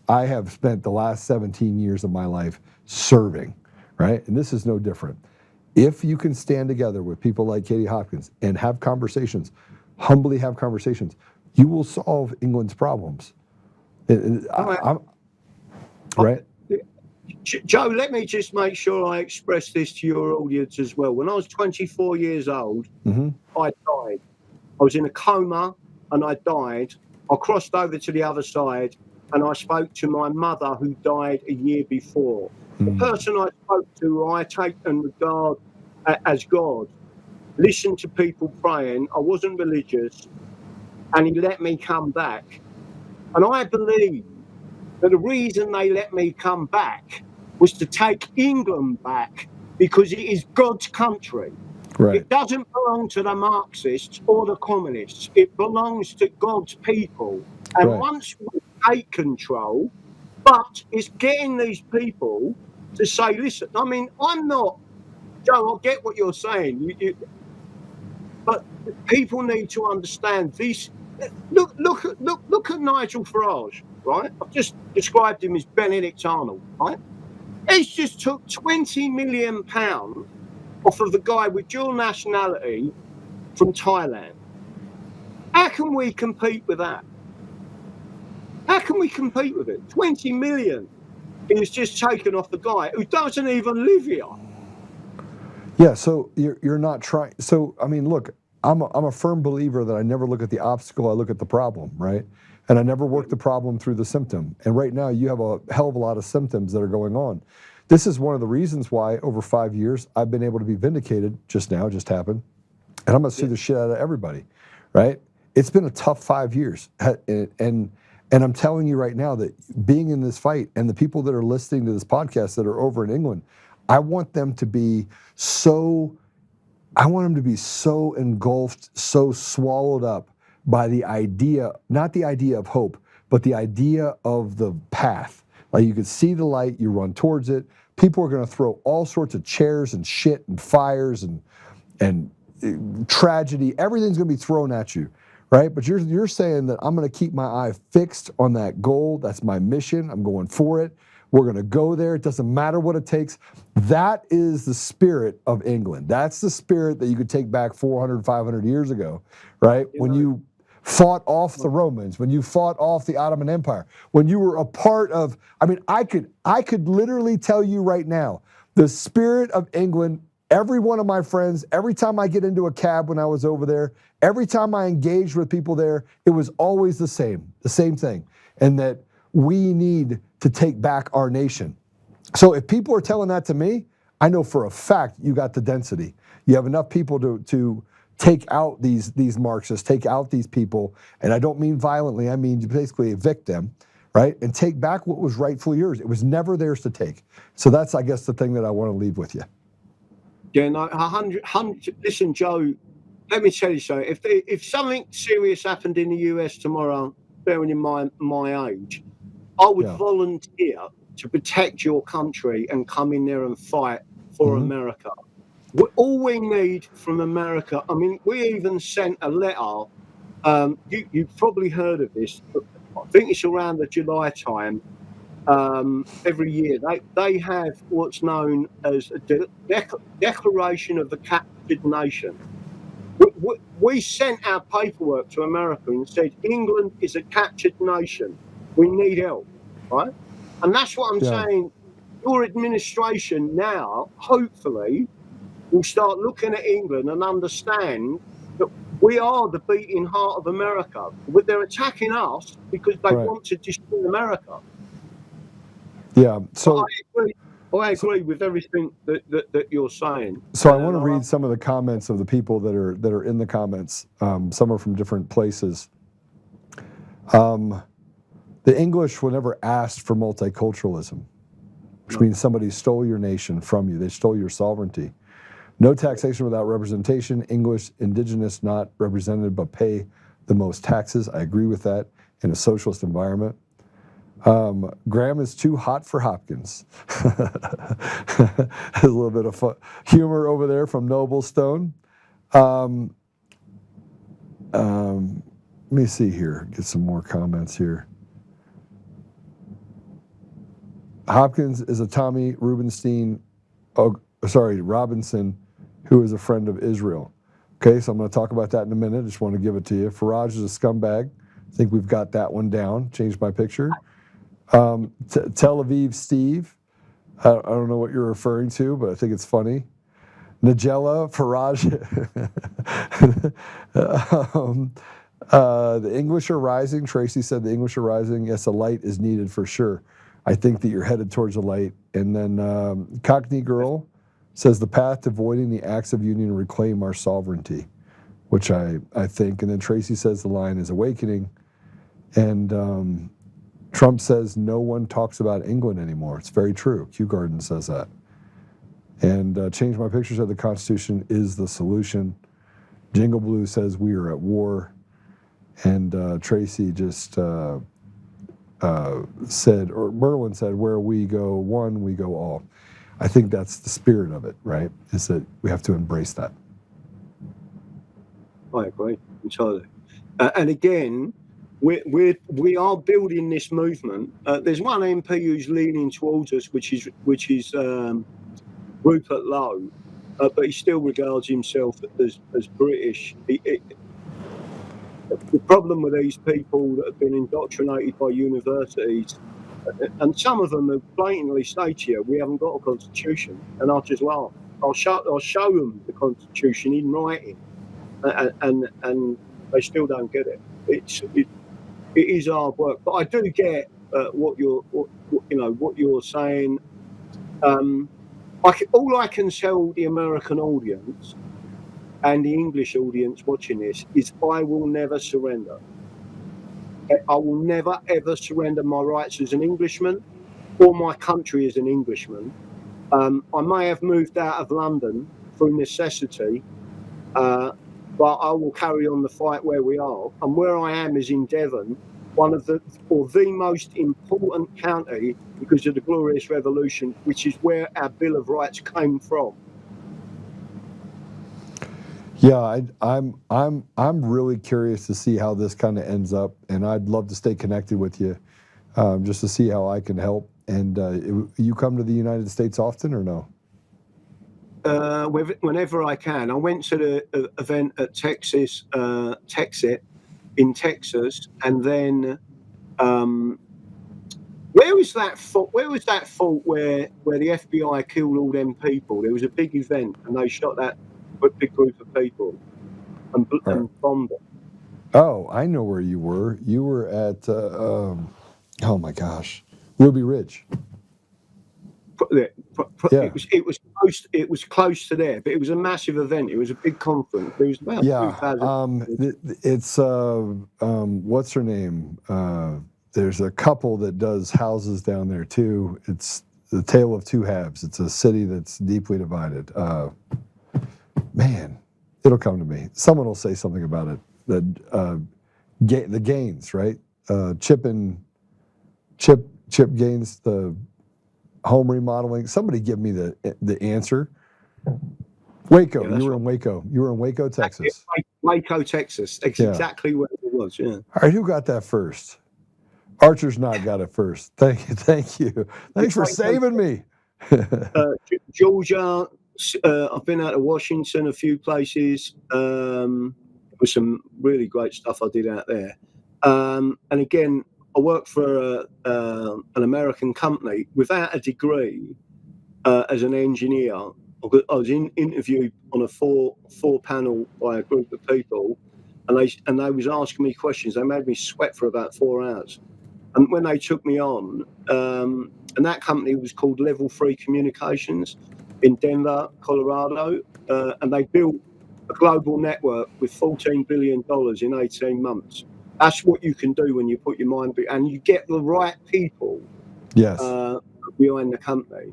have spent the last 17 years of my life serving, right? And this is no different. If you can stand together with people like Katie Hopkins and have conversations, humbly have conversations, you will solve England's problems. Right? Joe, let me just make sure I express this to your audience as well. When I was 24 years old, I died. I was in a coma and I died. I crossed over to the other side and I spoke to my mother who died a year before. The person I spoke to, who I take and regard as God, listened to people praying. I wasn't religious. And he let me come back. And I believe that the reason they let me come back was to take England back because it is God's country. Right. It doesn't belong to the Marxists or the communists. It belongs to God's people. And once we take control, but it's getting these people to say, listen, I mean, I'm not, Joe, I get what you're saying. But people need to understand this. Look at Nigel Farage, right? I've just described him as Benedict Arnold, right? He's just took £20 million off of the guy with dual nationality from Thailand. How can we compete with that? How can we compete with it? 20 million is just taken off the guy who doesn't even live here. Yeah, so you're not trying. So, I mean, look, I'm a firm believer that I never look at the obstacle, I look at the problem, right? And I never work the problem through the symptom. And right now you have a hell of a lot of symptoms that are going on. This is one of the reasons why over 5 years I've been able to be vindicated just happened. And I'm gonna sue the shit out of everybody, right? It's been a tough 5 years. And I'm telling you right now that being in this fight and the people that are listening to this podcast that are over in England, I want them to be so engulfed, so swallowed up by the idea, not the idea of hope, but the idea of the path. Like you can see the light, you run towards it. People are going to throw all sorts of chairs and shit and fires and tragedy. Everything's going to be thrown at you, right? But you're saying that I'm going to keep my eye fixed on that goal. That's my mission. I'm going for it. We're going to go there. It doesn't matter what it takes. That is the spirit of England. That's the spirit that you could take back 400, 500 years ago, right? When you fought off the Romans, when you fought off the Ottoman Empire, when you were a part of, I mean, I could literally tell you right now, the spirit of England, every one of my friends, every time I get into a cab when I was over there, every time I engaged with people there, it was always the same thing. And that we need to take back our nation. So if people are telling that to me, I know for a fact you got the density. You have enough people to take out these Marxists, take out these people, and I don't mean violently, I mean you basically evict them, right? And take back what was rightfully yours. It was never theirs to take. So that's, I guess, the thing that I want to leave with you. Yeah, no, 100. Listen, Joe, let me tell you something. If something serious happened in the US tomorrow, bearing in mind my age, I would volunteer to protect your country and come in there and fight for America. All we need from America, I mean, we even sent a letter. You've probably heard of this, but I think it's around the July time. Every year they have what's known as a declaration of the captured nation. We sent our paperwork to America and said, England is a captured nation. We need help, right? And that's what I'm saying. Your administration now, hopefully, will start looking at England and understand that we are the beating heart of America. But they're attacking us because they want to destroy America. Yeah. So I agree with everything that you're saying. So I want to read some of the comments of the people that are in the comments. Some are from different places. The English were never asked for multiculturalism, which means somebody stole your nation from you. They stole your sovereignty. No taxation without representation. English, indigenous, not represented, but pay the most taxes. I agree with that in a socialist environment. Graham is too hot for Hopkins. There's a little bit of humor over there from Noble Stone. Let me see here, get some more comments here. Hopkins is a Tommy Robinson, who is a friend of Israel. Okay, so I'm going to talk about that in a minute. I just want to give it to you. Farage is a scumbag. I think we've got that one down. Changed my picture. Tel Aviv Steve. I don't know what you're referring to, but I think it's funny. Nigella Farage. The English are rising. Tracy said the English are rising. Yes, a light is needed for sure. I think that you're headed towards a light. And then Cockney Girl says the path to avoiding the acts of union and reclaim our sovereignty, which I think. And then Tracy says the line is awakening. And Trump says no one talks about England anymore. It's very true. Q Garden says that. And Change My Picture said the Constitution is the solution. Jingle Blue says we are at war. And Tracy just said, or Merlin said, where we go one, we go all. I think that's the spirit of it, right? Is that we have to embrace that. I agree entirely. And again, we are building this movement. There's one MP who's leaning towards us, which is Rupert Lowe, but he still regards himself as British. The problem with these people that have been indoctrinated by universities, and some of them have blatantly say to you, we haven't got a constitution, and I'll just laugh. I'll show them the constitution in writing, and they still don't get it. It is hard work, but I do get what you're saying. All I can tell the American audience and the English audience watching this is I will never surrender. I will never, ever surrender my rights as an Englishman or my country as an Englishman. I may have moved out of London through necessity, but I will carry on the fight where we are. And where I am is in Devon, the most important county because of the Glorious Revolution, which is where our Bill of Rights came from. Yeah, I'm really curious to see how this kind of ends up, and I'd love to stay connected with you, just to see how I can help. And you come to the United States often or no? Whenever I can. I went to the event at Texas in Texas, and then where was that fault where the FBI killed all them people? There was a big event, and they shot that big group of people and bombed it. Oh, I know where you were. You were at oh my gosh, Ruby Ridge. It was close to there, but it was a massive event. It was a big conference. There was about 2,000. It's what's her name? There's a couple that does houses down there too. It's the Tale of Two Halves. It's a city that's deeply divided. Man, it'll come to me. Someone will say something about it. The Gaines, right? Chip Gaines, the home remodeling. Somebody give me the answer. Waco. You were in Waco. You were in Waco, Texas. Waco, Texas. That's exactly where it was. Yeah. All right. Who got that first? Archer's not got it first. Thank you. Thanks for saving me. Georgia. I've been out of Washington, a few places. With some really great stuff I did out there. And again, I worked for an American company without a degree as an engineer. I was interviewed on a four panel by a group of people, and they was asking me questions. They made me sweat for about 4 hours. And when they took me on, and that company was called Level 3 Communications in Denver, Colorado, and they built a global network with $14 billion in 18 months. That's what you can do when you put your mind behind, and you get the right people Yes. behind the company.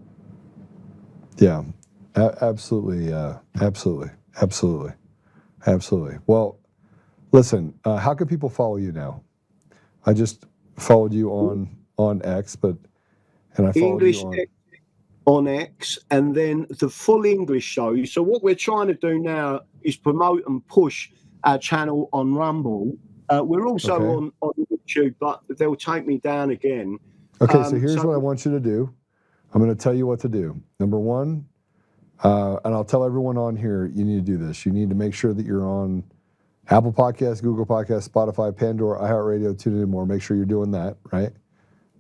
Yeah, absolutely, absolutely. Well, listen, how can people follow you now? I just followed you on X, and I followed English you on X, and then the full English show. So what we're trying to do now is promote and push our channel on Rumble. We're also on YouTube, but they'll take me down again. Okay, so here's what I want you to do. I'm going to tell you what to do. Number one, and I'll tell everyone on here, you need to do this. You need to make sure that you're on Apple Podcasts, Google Podcasts, Spotify, Pandora, iHeartRadio, TuneIn more. Make sure you're doing that, right?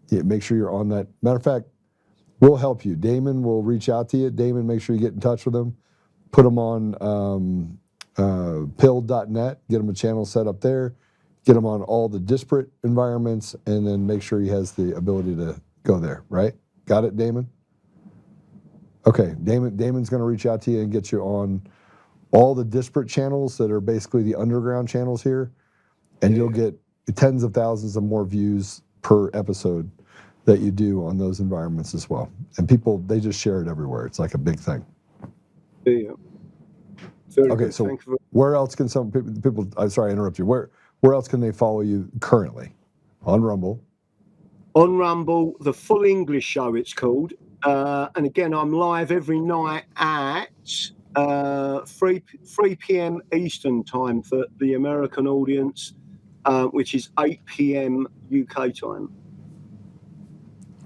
Yeah, make sure you're on that. Matter of fact, we'll help you. Damon will reach out to you. Damon, make sure you get in touch with him. Put him on pill.net. Get him a channel set up there. Get him on all the disparate environments, and then make sure he has the ability to go there, right? Got it, Damon? Okay, Damon's going to reach out to you and get you on all the disparate channels that are basically the underground channels here, and you'll get tens of thousands of more views per episode that you do on those environments as well. And people, they just share it everywhere. It's like a big thing. Yeah. Very Okay, good. so Thank you. where else can some people, I'm sorry, I interrupt you. Where else can they follow you currently? On Rumble. On Rumble, the Full English Show, it's called. And again, I'm live every night at 3 p.m. Eastern time for the American audience, which is 8 p.m. UK time.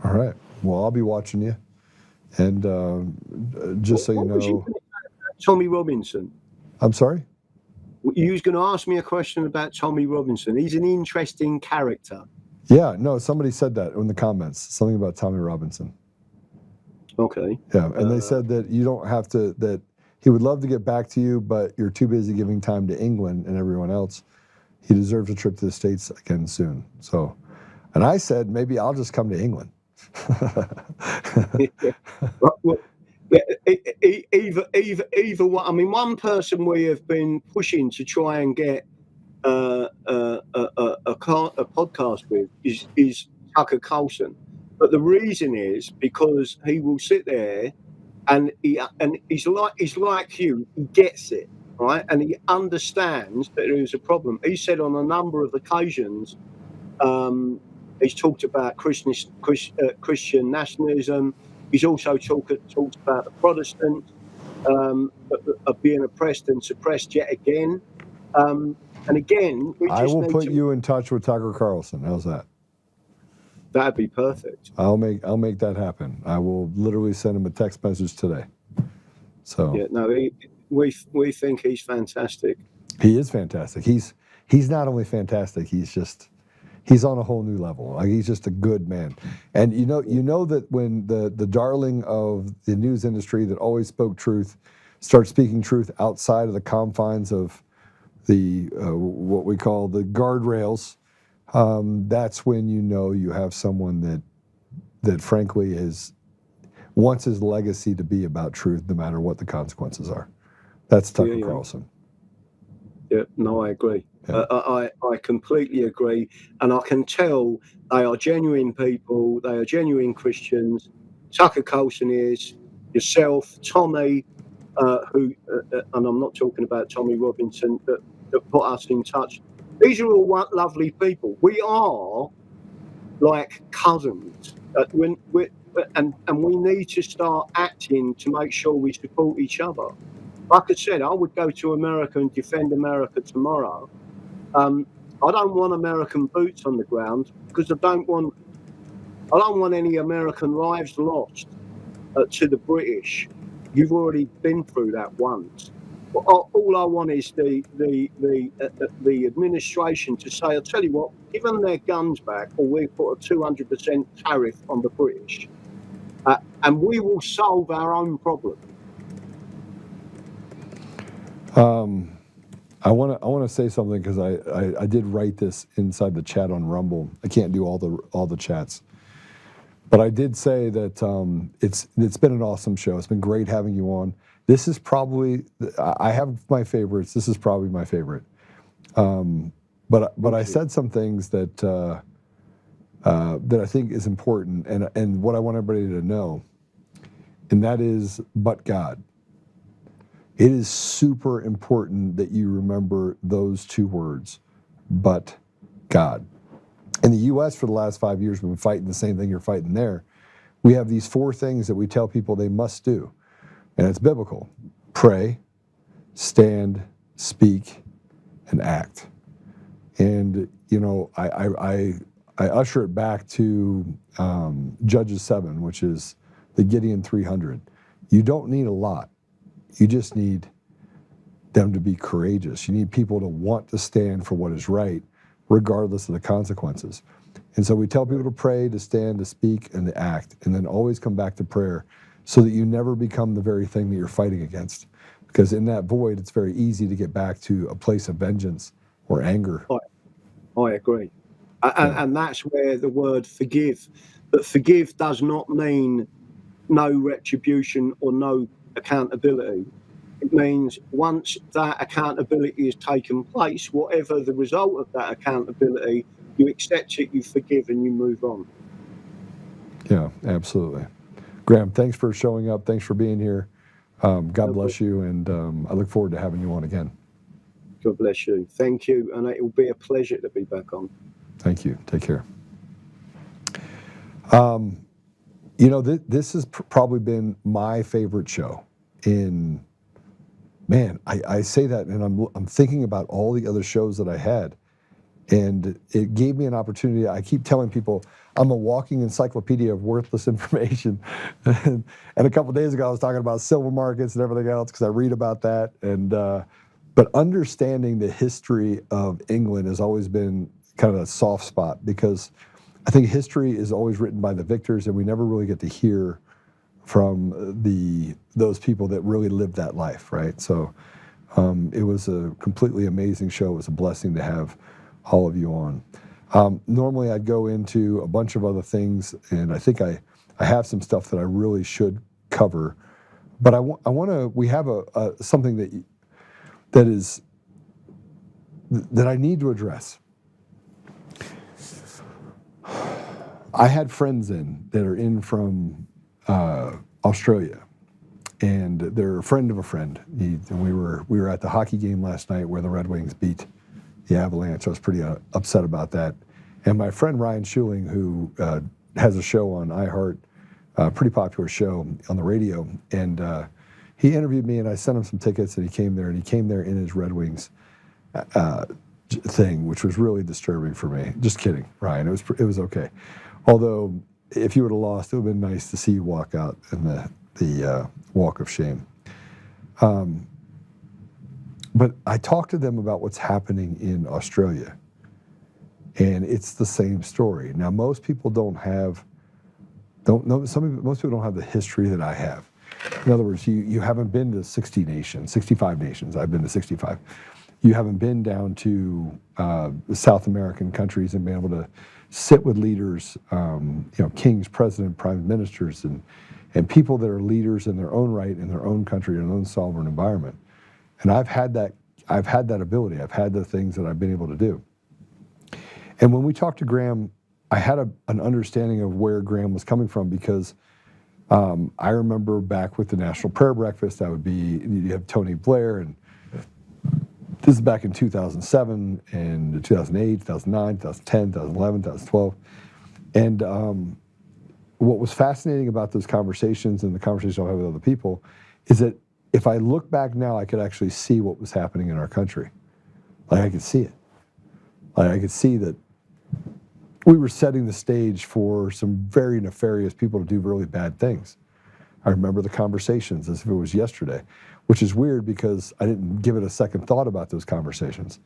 All right. Well, I'll be watching you. And just so you know. Tommy Robinson. I'm sorry? You was going to ask me a question about Tommy Robinson. He's an interesting character. Yeah, no, somebody said that in the comments. Something about Tommy Robinson. Okay. Yeah, and they said that you don't have to, that he would love to get back to you, but you're too busy giving time to England and everyone else. He deserves a trip to the States again soon. So, and I said, maybe I'll just come to England. Either one. I mean, one person we have been pushing to try and get a podcast with is Tucker Carlson. But the reason is because he will sit there and he's like you. He gets it, right, and he understands that there is a problem. He said on a number of occasions, he's talked about Christian nationalism. He's also talked about the Protestants being oppressed and suppressed yet again. And again, I will put you in touch with Tucker Carlson. How's that? That'd be perfect. I'll make that happen. I will literally send him a text message today. So yeah, no, we think he's fantastic. He is fantastic. He's not only fantastic. He's on a whole new level. Like, he's just a good man. And you know that when the darling of the news industry that always spoke truth starts speaking truth outside of the confines of the what we call the guardrails, that's when you know you have someone that frankly wants his legacy to be about truth, no matter what the consequences are. That's Tucker Carlson. Yeah, no, I agree. Yeah. I completely agree, and I can tell they are genuine people. They are genuine Christians. Tucker Carlson is, yourself, Tommy, who, and I'm not talking about Tommy Robinson, that put us in touch. These are all lovely people. We are like cousins. And we need to start acting to make sure we support each other. Like I said, I would go to America and defend America tomorrow. I don't want American boots on the ground because I don't want any American lives lost to the British. You've already been through that once. But all I want is the administration to say, I'll tell you what, give them their guns back, or we put a 200% tariff on the British, and we will solve our own problem. I want to say something because I did write this inside the chat on Rumble. I can't do all the chats. But I did say that it's been an awesome show. It's been great having you on. This is probably, I have my favorites. This is probably my favorite. But I said some things that that I think is important, and what I want everybody to know, and that is, but God. It is super important that you remember those two words, but God. In the U.S. for the last 5 years, we've been fighting the same thing you're fighting there. We have these 4 things that we tell people they must do, and it's biblical: pray, stand, speak, and act. And you know, I usher it back to Judges 7, which is the Gideon 300. You don't need a lot. You just need them to be courageous. You need people to want to stand for what is right, regardless of the consequences. And so we tell people to pray, to stand, to speak, and to act, and then always come back to prayer so that you never become the very thing that you're fighting against. Because in that void, it's very easy to get back to a place of vengeance or anger. I agree. And that's where the word forgive. But forgive does not mean no retribution or no accountability. It means once that accountability has taken place, whatever the result of that accountability, you accept it, you forgive, and you move on. Yeah, absolutely. Graham, thanks for showing up. Thanks for being here. God bless you, and I look forward to having you on again. God bless you. Thank you, and it will be a pleasure to be back on. Thank you. Take care. You know, this has probably been my favorite show. I say that, and I'm thinking about all the other shows that I had, and it gave me an opportunity. I keep telling people I'm a walking encyclopedia of worthless information. And a couple of days ago, I was talking about silver markets and everything else because I read about that. But understanding the history of England has always been kind of a soft spot, because I think history is always written by the victors, and we never really get to hear from those people that really lived that life, right? So it was a completely amazing show. It was a blessing to have all of you on. Normally I'd go into a bunch of other things, and I think I have some stuff that I really should cover, but I want to. We have something that I need to address. I had friends that are in from Australia, and they're a friend of a friend. And we were at the hockey game last night where the Red Wings beat the Avalanche. I was pretty upset about that. And my friend Ryan Schuling, who has a show on iHeart, a pretty popular show on the radio, and he interviewed me, and I sent him some tickets, and he came there in his Red Wings thing, which was really disturbing for me. Just kidding, Ryan. It was okay. Although, if you would have lost, it would have been nice to see you walk out in the walk of shame. But I talked to them about what's happening in Australia, and it's the same story. Now, most people most people don't have the history that I have. In other words, you haven't been to 65 nations. I've been to 65. You haven't been down to the South American countries and been able to sit with leaders, kings, presidents, prime ministers, and people that are leaders in their own right, in their own country, in their own sovereign environment. And I've had that ability. I've had the things that I've been able to do. And when we talked to Graham, I had an understanding of where Graham was coming from, because I remember back with the National Prayer Breakfast, you have Tony Blair, and this is back in 2007 and 2008, 2009, 2010, 2011, 2012. And what was fascinating about those conversations and the conversations I have with other people is that if I look back now, I could actually see what was happening in our country. Like, I could see it. Like, I could see that we were setting the stage for some very nefarious people to do really bad things. I remember the conversations as if it was yesterday, which is weird because I didn't give it a second thought about those conversations.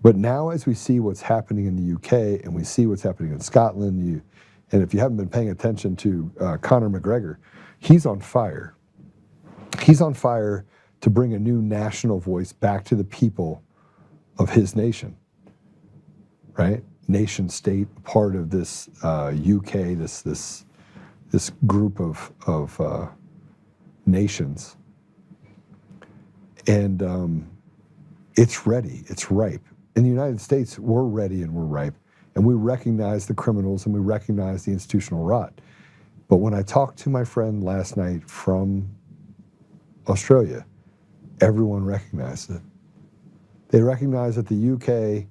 But now, as we see what's happening in the UK and we see what's happening in Scotland, and if you haven't been paying attention to Conor McGregor, he's on fire. He's on fire to bring a new national voice back to the people of his nation, right? nation state, part of this UK, this group of nations, and it's ready, it's ripe. In the United States, we're ready and we're ripe, and we recognize the criminals and we recognize the institutional rot. But when I talked to my friend last night from Australia, everyone recognized it. They recognized that the UK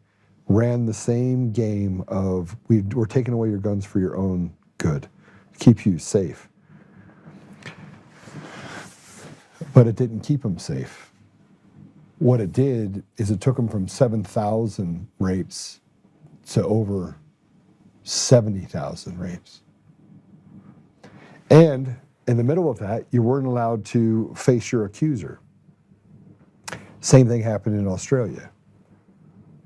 ran the same game of we're taking away your guns for your own good, to keep you safe. But it didn't keep them safe. What it did is it took them from 7,000 rapes to over 70,000 rapes. And in the middle of that, you weren't allowed to face your accuser. Same thing happened in Australia.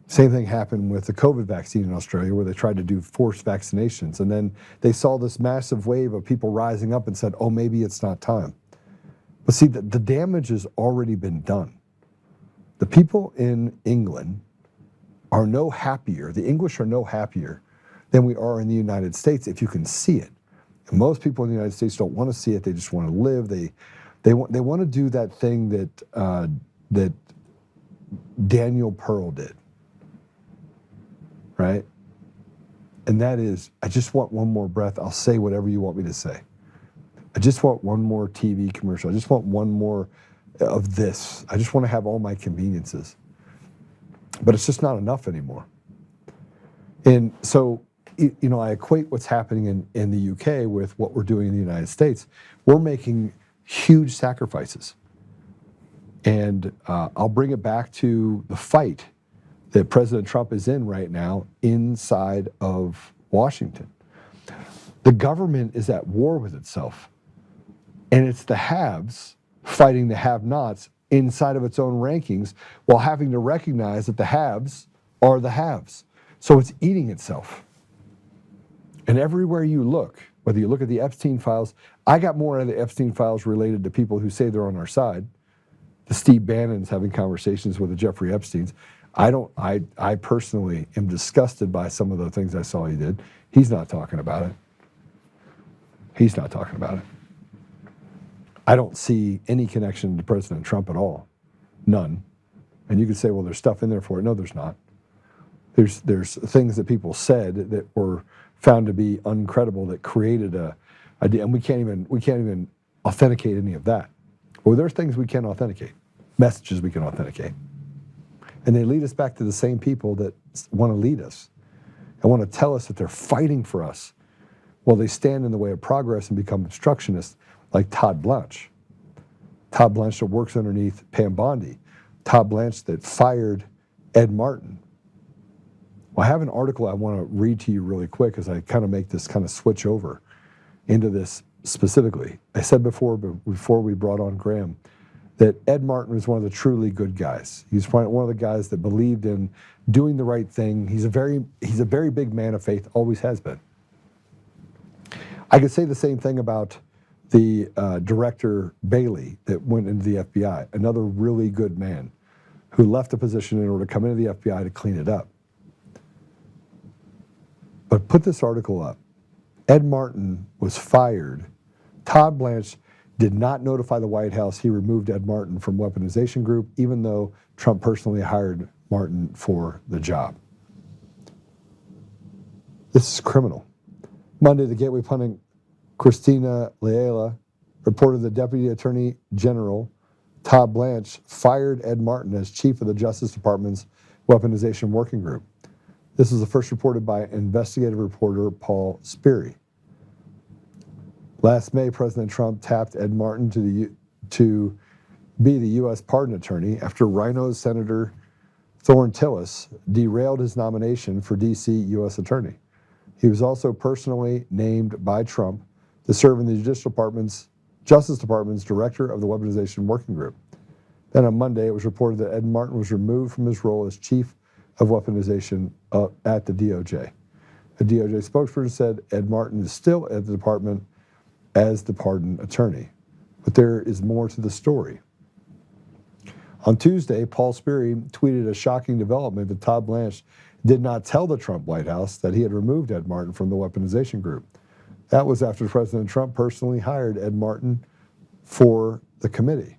Same thing happened with the COVID vaccine in Australia, where they tried to do forced vaccinations. And then they saw this massive wave of people rising up and said, oh, maybe it's not time. But see, the damage has already been done. The people in England are no happier, the English are no happier than we are in the United States if you can see it. And most people in the United States don't want to see it, they just want to live. They want to do that thing that Daniel Pearl did, right? And that is, I just want one more breath, I'll say whatever you want me to say. I just want one more TV commercial, I just want one more of this. I just want to have all my conveniences. But it's just not enough anymore. And so, I equate what's happening in the UK with what we're doing in the United States. We're making huge sacrifices. And I'll bring it back to the fight that President Trump is in right now inside of Washington. The government is at war with itself. And it's the haves fighting the have-nots inside of its own rankings while having to recognize that the haves are the haves. So it's eating itself. And everywhere you look, whether you look at the Epstein files, I got more out of the Epstein files related to people who say they're on our side. The Steve Bannon's having conversations with the Jeffrey Epsteins. I personally am disgusted by some of the things I saw he did. He's not talking about it. He's not talking about it. I don't see any connection to President Trump at all. None. And you could say, well, there's stuff in there for it. No, there's not. There's things that people said that were found to be uncredible that created a idea, and we can't even authenticate any of that. Well, there's things we can authenticate, messages we can authenticate. And they lead us back to the same people that want to lead us and want to tell us that they're fighting for us while they stand in the way of progress and become obstructionists, like Todd Blanche. Todd Blanche that works underneath Pam Bondi. Todd Blanche that fired Ed Martin. Well, I have an article I want to read to you really quick as I kind of make this kind of switch over into this specifically. I said before we brought on Graham, that Ed Martin was one of the truly good guys. He's one of the guys that believed in doing the right thing. He's a very big man of faith, always has been. I could say the same thing about the director Bailey that went into the FBI, another really good man who left the position in order to come into the FBI to clean it up. But put this article up. Ed Martin was fired. Todd Blanche did not notify the White House he removed Ed Martin from weaponization group, even though Trump personally hired Martin for the job. This is criminal. Monday, the Gateway pundit Christina Leala reported the Deputy Attorney General Todd Blanche fired Ed Martin as chief of the Justice Department's weaponization working group. This was the first reported by investigative reporter Paul Sperry. Last May, President Trump tapped Ed Martin to be the U.S. pardon attorney after Rhino Senator Thorne Tillis derailed his nomination for D.C. U.S. attorney. He was also personally named by Trump to serve in the Justice Department's director of the weaponization working group. Then on Monday, it was reported that Ed Martin was removed from his role as chief of weaponization at the DOJ. A DOJ spokesperson said Ed Martin is still at the department as the pardon attorney. But there is more to the story. On Tuesday, Paul Sperry tweeted a shocking development that Todd Blanche did not tell the Trump White House that he had removed Ed Martin from the weaponization group. That was after President Trump personally hired Ed Martin for the committee.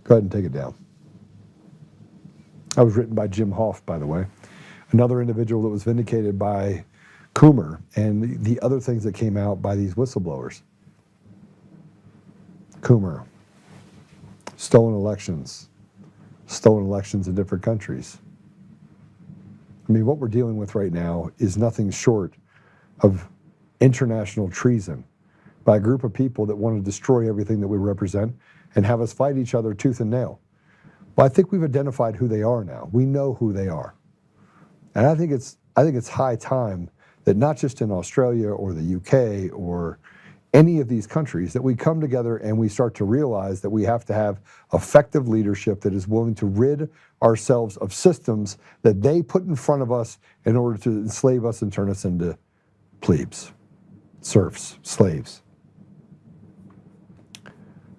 Go ahead and take it down. That was written by Jim Hoff, by the way. Another individual that was vindicated by Coomer and the other things that came out by these whistleblowers. Coomer, stolen elections in different countries. I mean, what we're dealing with right now is nothing short of international treason by a group of people that want to destroy everything that we represent and have us fight each other tooth and nail. Well, I think we've identified who they are now. We know who they are. And I think it's high time that not just in Australia or the UK or any of these countries, that we come together and we start to realize that we have to have effective leadership that is willing to rid ourselves of systems that they put in front of us in order to enslave us and turn us into plebes, serfs, slaves.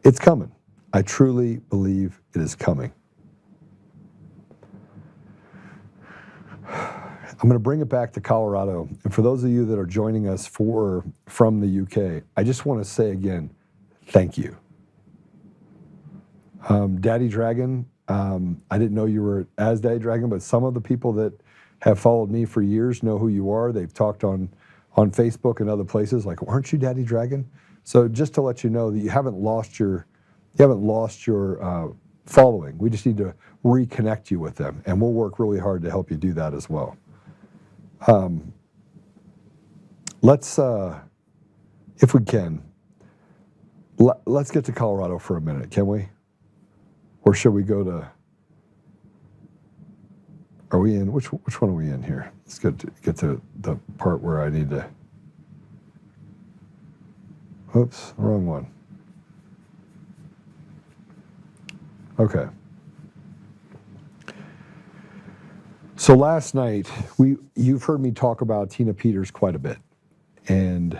It's coming. I truly believe it is coming. I'm going to bring it back to Colorado. And for those of you that are joining us from the UK, I just want to say again, thank you. Daddy Dragon, I didn't know you were as Daddy Dragon, but some of the people that have followed me for years know who you are. They've talked on Facebook and other places like, aren't you Daddy Dragon? So just to let you know that you haven't lost your following. We just need to reconnect you with them, and we'll work really hard to help you do that as well. Let's, if we can, let's get to Colorado for a minute, can we? Or should we go to, are we in, which one are we in here? Let's get to the part where I need to, oops, wrong one. Okay. So last night, you've heard me talk about Tina Peters quite a bit, and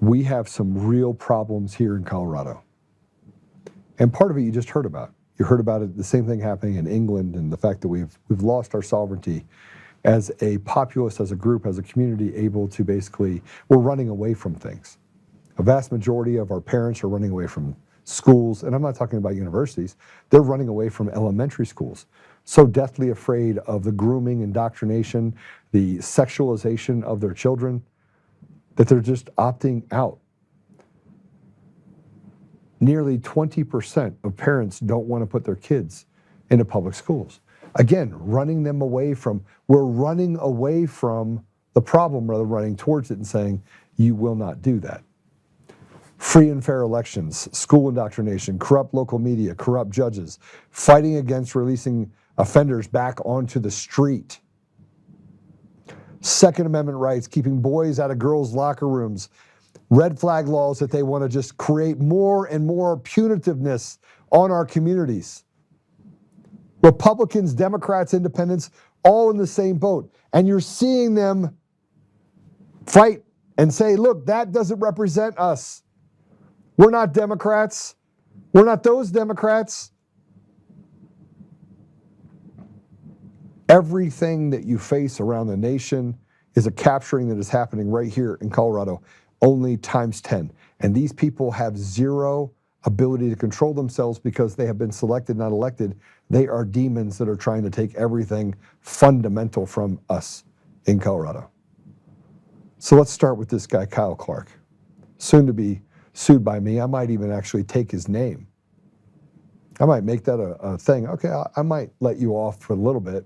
we have some real problems here in Colorado. And part of it you just heard about. You heard about it, the same thing happening in England, and the fact that we've lost our sovereignty as a populace, as a group, as a community, able to basically, we're running away from things. A vast majority of our parents are running away from schools, and I'm not talking about universities, they're running away from elementary schools. So deathly afraid of the grooming, indoctrination, the sexualization of their children, that they're just opting out. Nearly 20% of parents don't want to put their kids into public schools. Again, running them away from, we're running away from the problem rather than running towards it and saying, you will not do that. Free and fair elections, school indoctrination, corrupt local media, corrupt judges, fighting against releasing offenders back onto the street. Second Amendment rights, keeping boys out of girls' locker rooms. Red flag laws that they want to just create more and more punitiveness on our communities. Republicans, Democrats, Independents, all in the same boat. And you're seeing them fight and say, look, that doesn't represent us. We're not Democrats. We're not those Democrats. Everything that you face around the nation is a capturing that is happening right here in Colorado, only times 10. And these people have zero ability to control themselves because they have been selected, not elected. They are demons that are trying to take everything fundamental from us in Colorado. So let's start with this guy, Kyle Clark, soon to be sued by me. I might even actually take his name. I might make that a thing. Okay, I might let you off for a little bit,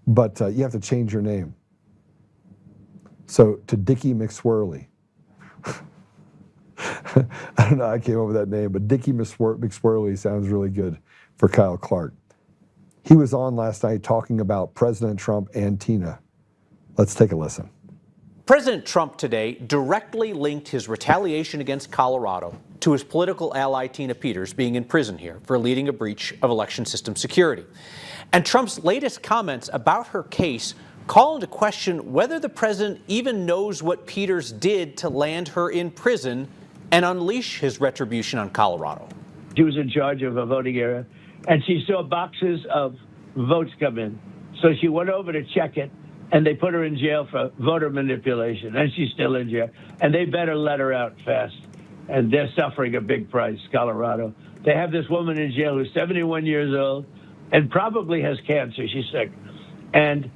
but you have to change your name. So to Dickie McSwirly. I don't know how I came up with that name, but Dickie McSwirly sounds really good for Kyle Clark. He was on last night talking about President Trump and Tina. Let's take a listen. President Trump today directly linked his retaliation against Colorado to his political ally Tina Peters being in prison here for leading a breach of election system security. And Trump's latest comments about her case call into question whether the president even knows what Peters did to land her in prison and unleash his retribution on Colorado. She was in charge of a voting area, and she saw boxes of votes come in. So she went over to check it, and they put her in jail for voter manipulation, and she's still in jail. And they better let her out fast. And they're suffering a big price, Colorado. They have this woman in jail who's 71 years old and probably has cancer. She's sick. And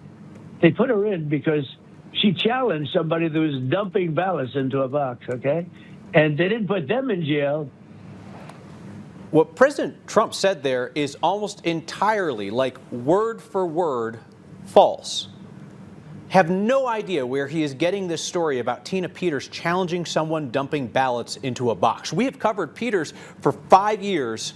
they put her in because she challenged somebody that was dumping ballots into a box, okay? And they didn't put them in jail. What President Trump said there is almost entirely, like word for word, false. Have no idea where he is getting this story about Tina Peters challenging someone dumping ballots into a box. We have covered Peters for 5 years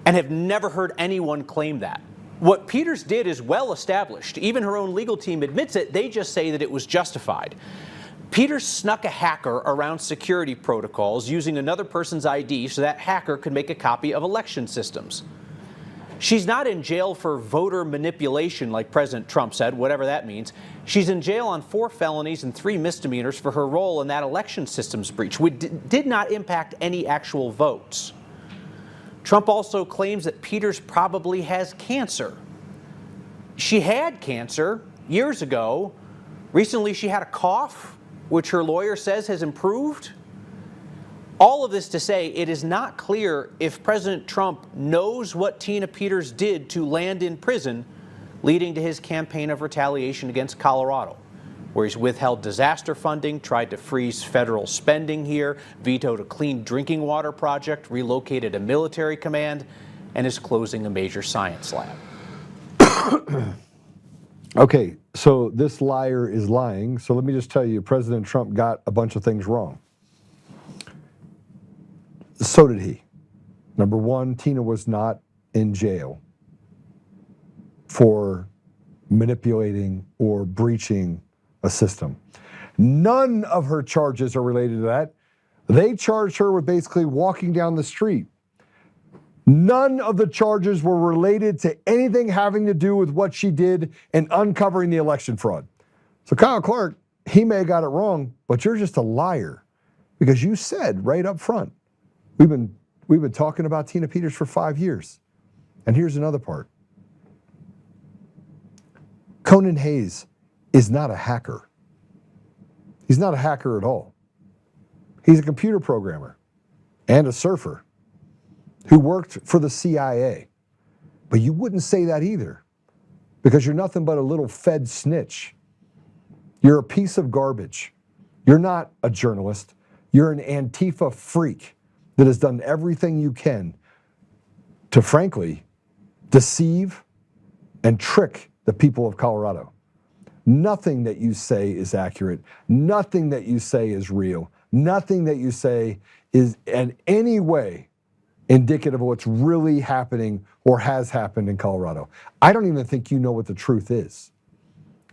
and have never heard anyone claim that. What Peters did is well established. Even her own legal team admits it. They just say that it was justified. Peters snuck a hacker around security protocols using another person's ID so that hacker could make a copy of election systems. She's not in jail for voter manipulation like President Trump said, whatever that means. She's in jail on 4 felonies and 3 misdemeanors for her role in that election systems breach, which did not impact any actual votes. Trump also claims that Peters probably has cancer. She had cancer years ago. Recently, she had a cough, which her lawyer says has improved. All of this to say, it is not clear if President Trump knows what Tina Peters did to land in prison, leading to his campaign of retaliation against Colorado, where he's withheld disaster funding, tried to freeze federal spending here, vetoed a clean drinking water project, relocated a military command, and is closing a major science lab. Okay, so this liar is lying. So let me just tell you, President Trump got a bunch of things wrong. So did he. Number one, Tina was not in jail for manipulating or breaching a system. None of her charges are related to that. They charged her with basically walking down the street. None of the charges were related to anything having to do with what she did in uncovering the election fraud. So Kyle Clark, he may have got it wrong, but you're just a liar because you said right up front, we've been talking about Tina Peters for 5 years. And here's another part. Conan Hayes is not a hacker. He's not a hacker at all. He's a computer programmer and a surfer who worked for the CIA. But you wouldn't say that either because you're nothing but a little Fed snitch. You're a piece of garbage. You're not a journalist. You're an Antifa freak that has done everything you can to, frankly, deceive and trick the people of Colorado. Nothing that you say is accurate. Nothing that you say is real. Nothing that you say is in any way indicative of what's really happening or has happened in Colorado. I don't even think you know what the truth is.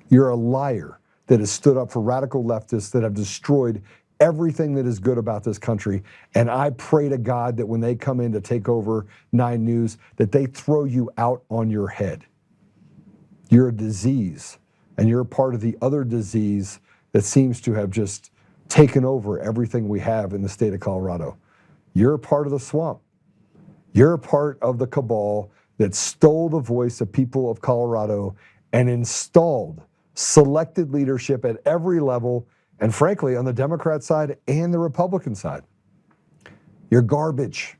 You're a liar that has stood up for radical leftists that have destroyed everything that is good about this country. And I pray to God that when they come in to take over 9 News, that they throw you out on your head. You're a disease, and you're a part of the other disease that seems to have just taken over everything we have in the state of Colorado. You're a part of the swamp. You're a part of the cabal that stole the voice of people of Colorado and installed selected leadership at every level, and frankly, on the Democrat side and the Republican side. You're garbage.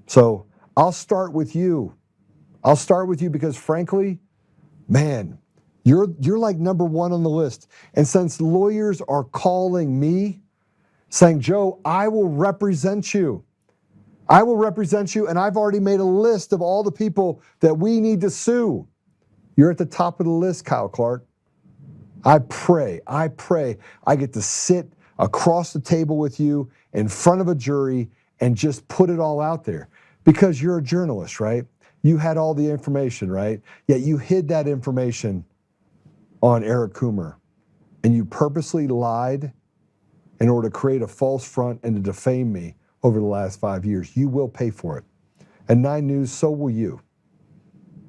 So I'll start with you. I'll start with you because frankly, man, you're like number 1 on the list. And since lawyers are calling me saying, Joe, I will represent you. I will represent you, and I've already made a list of all the people that we need to sue. You're at the top of the list, Kyle Clark. I pray I get to sit across the table with you in front of a jury and just put it all out there because you're a journalist, right? You had all the information, right? Yet you hid that information on Eric Coomer and you purposely lied in order to create a false front and to defame me over the last 5 years. You will pay for it. And 9 News, so will you.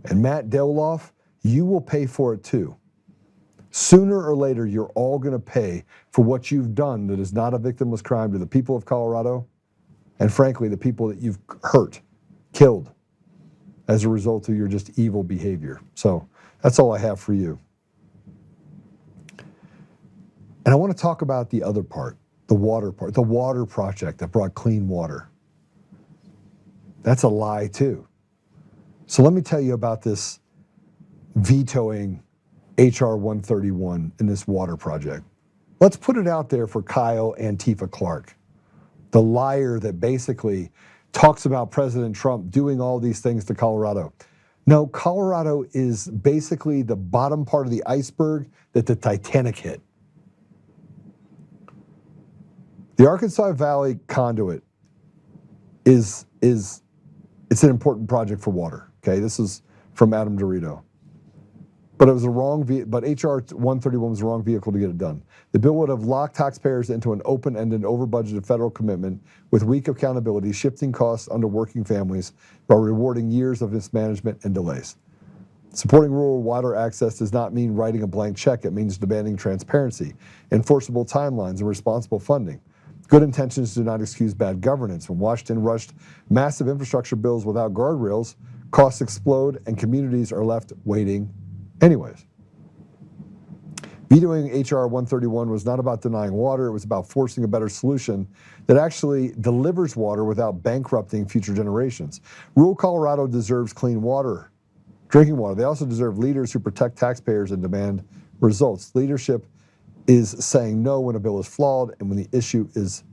And Matt Doloff, you will pay for it too. Sooner or later, you're all going to pay for what you've done that is not a victimless crime to the people of Colorado and frankly, the people that you've hurt, killed, as a result of your just evil behavior. So that's all I have for you. And I want to talk about the other part, the water part, the water project that brought clean water. That's a lie too. So let me tell you about this vetoing HR 131 in this water project. Let's put it out there for Kyle Antifa Clark, the liar that basically talks about President Trump doing all these things to Colorado. No, Colorado is basically the bottom part of the iceberg that the Titanic hit. The Arkansas Valley conduit it's an important project for water. Okay, this is from Adam Dorito. But it was but HR 131 was the wrong vehicle to get it done. The bill would have locked taxpayers into an open-ended, over-budgeted federal commitment with weak accountability, shifting costs onto working families while rewarding years of mismanagement and delays. Supporting rural water access does not mean writing a blank check. It means demanding transparency, enforceable timelines, and responsible funding. Good intentions do not excuse bad governance. When Washington rushed massive infrastructure bills without guardrails, costs explode and communities are left waiting anyways. Vetoing HR 131 was not about denying water. It was about forcing a better solution that actually delivers water without bankrupting future generations. Rural Colorado deserves clean water, drinking water. They also deserve leaders who protect taxpayers and demand results. Leadership is saying no when a bill is flawed and when the issue is,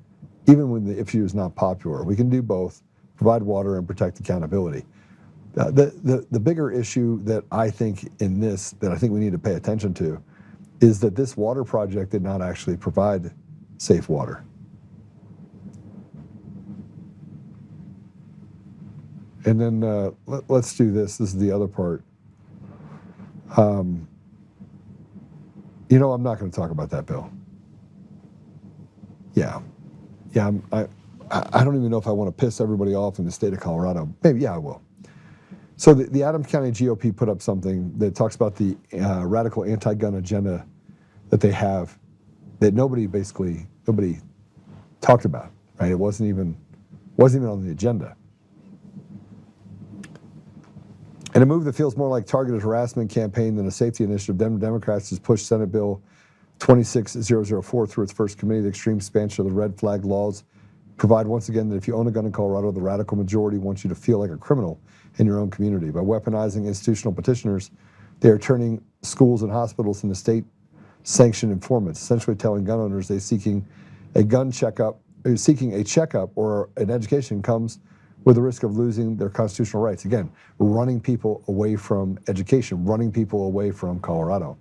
even when the issue is not popular. We can do both, provide water and protect accountability. The bigger issue that I think in this, that I think we need to pay attention to, is that this water project did not actually provide safe water. And then let's do this. This is the other part. You know, I'm not going to talk about that bill. Yeah. I don't even know if I want to piss everybody off in the state of Colorado. Maybe, yeah, I will. So the Adams County GOP put up something that talks about the radical anti-gun agenda that they have, that nobody talked about, right? It wasn't even on the agenda. In a move that feels more like targeted harassment campaign than a safety initiative, Democrats has pushed Senate Bill 26004 through its first committee. The extreme expansion of the red flag laws provide once again that if you own a gun in Colorado, the radical majority wants you to feel like a criminal in your own community. By weaponizing institutional petitioners, they are turning schools and hospitals into state-sanctioned informants, essentially telling gun owners they're seeking a checkup or an education comes with the risk of losing their constitutional rights. Again, running people away from education, running people away from Colorado.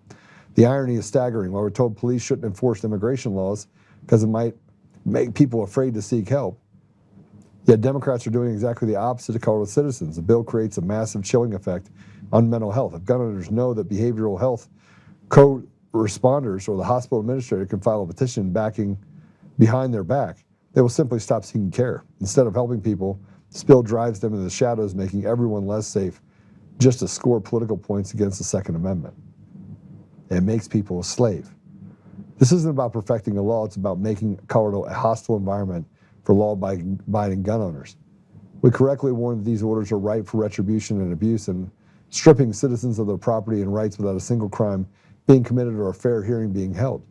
The irony is staggering. While we're told police shouldn't enforce immigration laws because it might make people afraid to seek help, yet Democrats are doing exactly the opposite to Colorado citizens. The bill creates a massive chilling effect on mental health. If gun owners know that behavioral health co-responders or the hospital administrator can file a petition behind their back, they will simply stop seeking care. Instead of helping people, this bill drives them into the shadows, making everyone less safe just to score political points against the Second Amendment. It makes people a slave. This isn't about perfecting the law, it's about making Colorado a hostile environment for law-abiding gun owners. We correctly warn that these orders are ripe for retribution and abuse and stripping citizens of their property and rights without a single crime being committed or a fair hearing being held.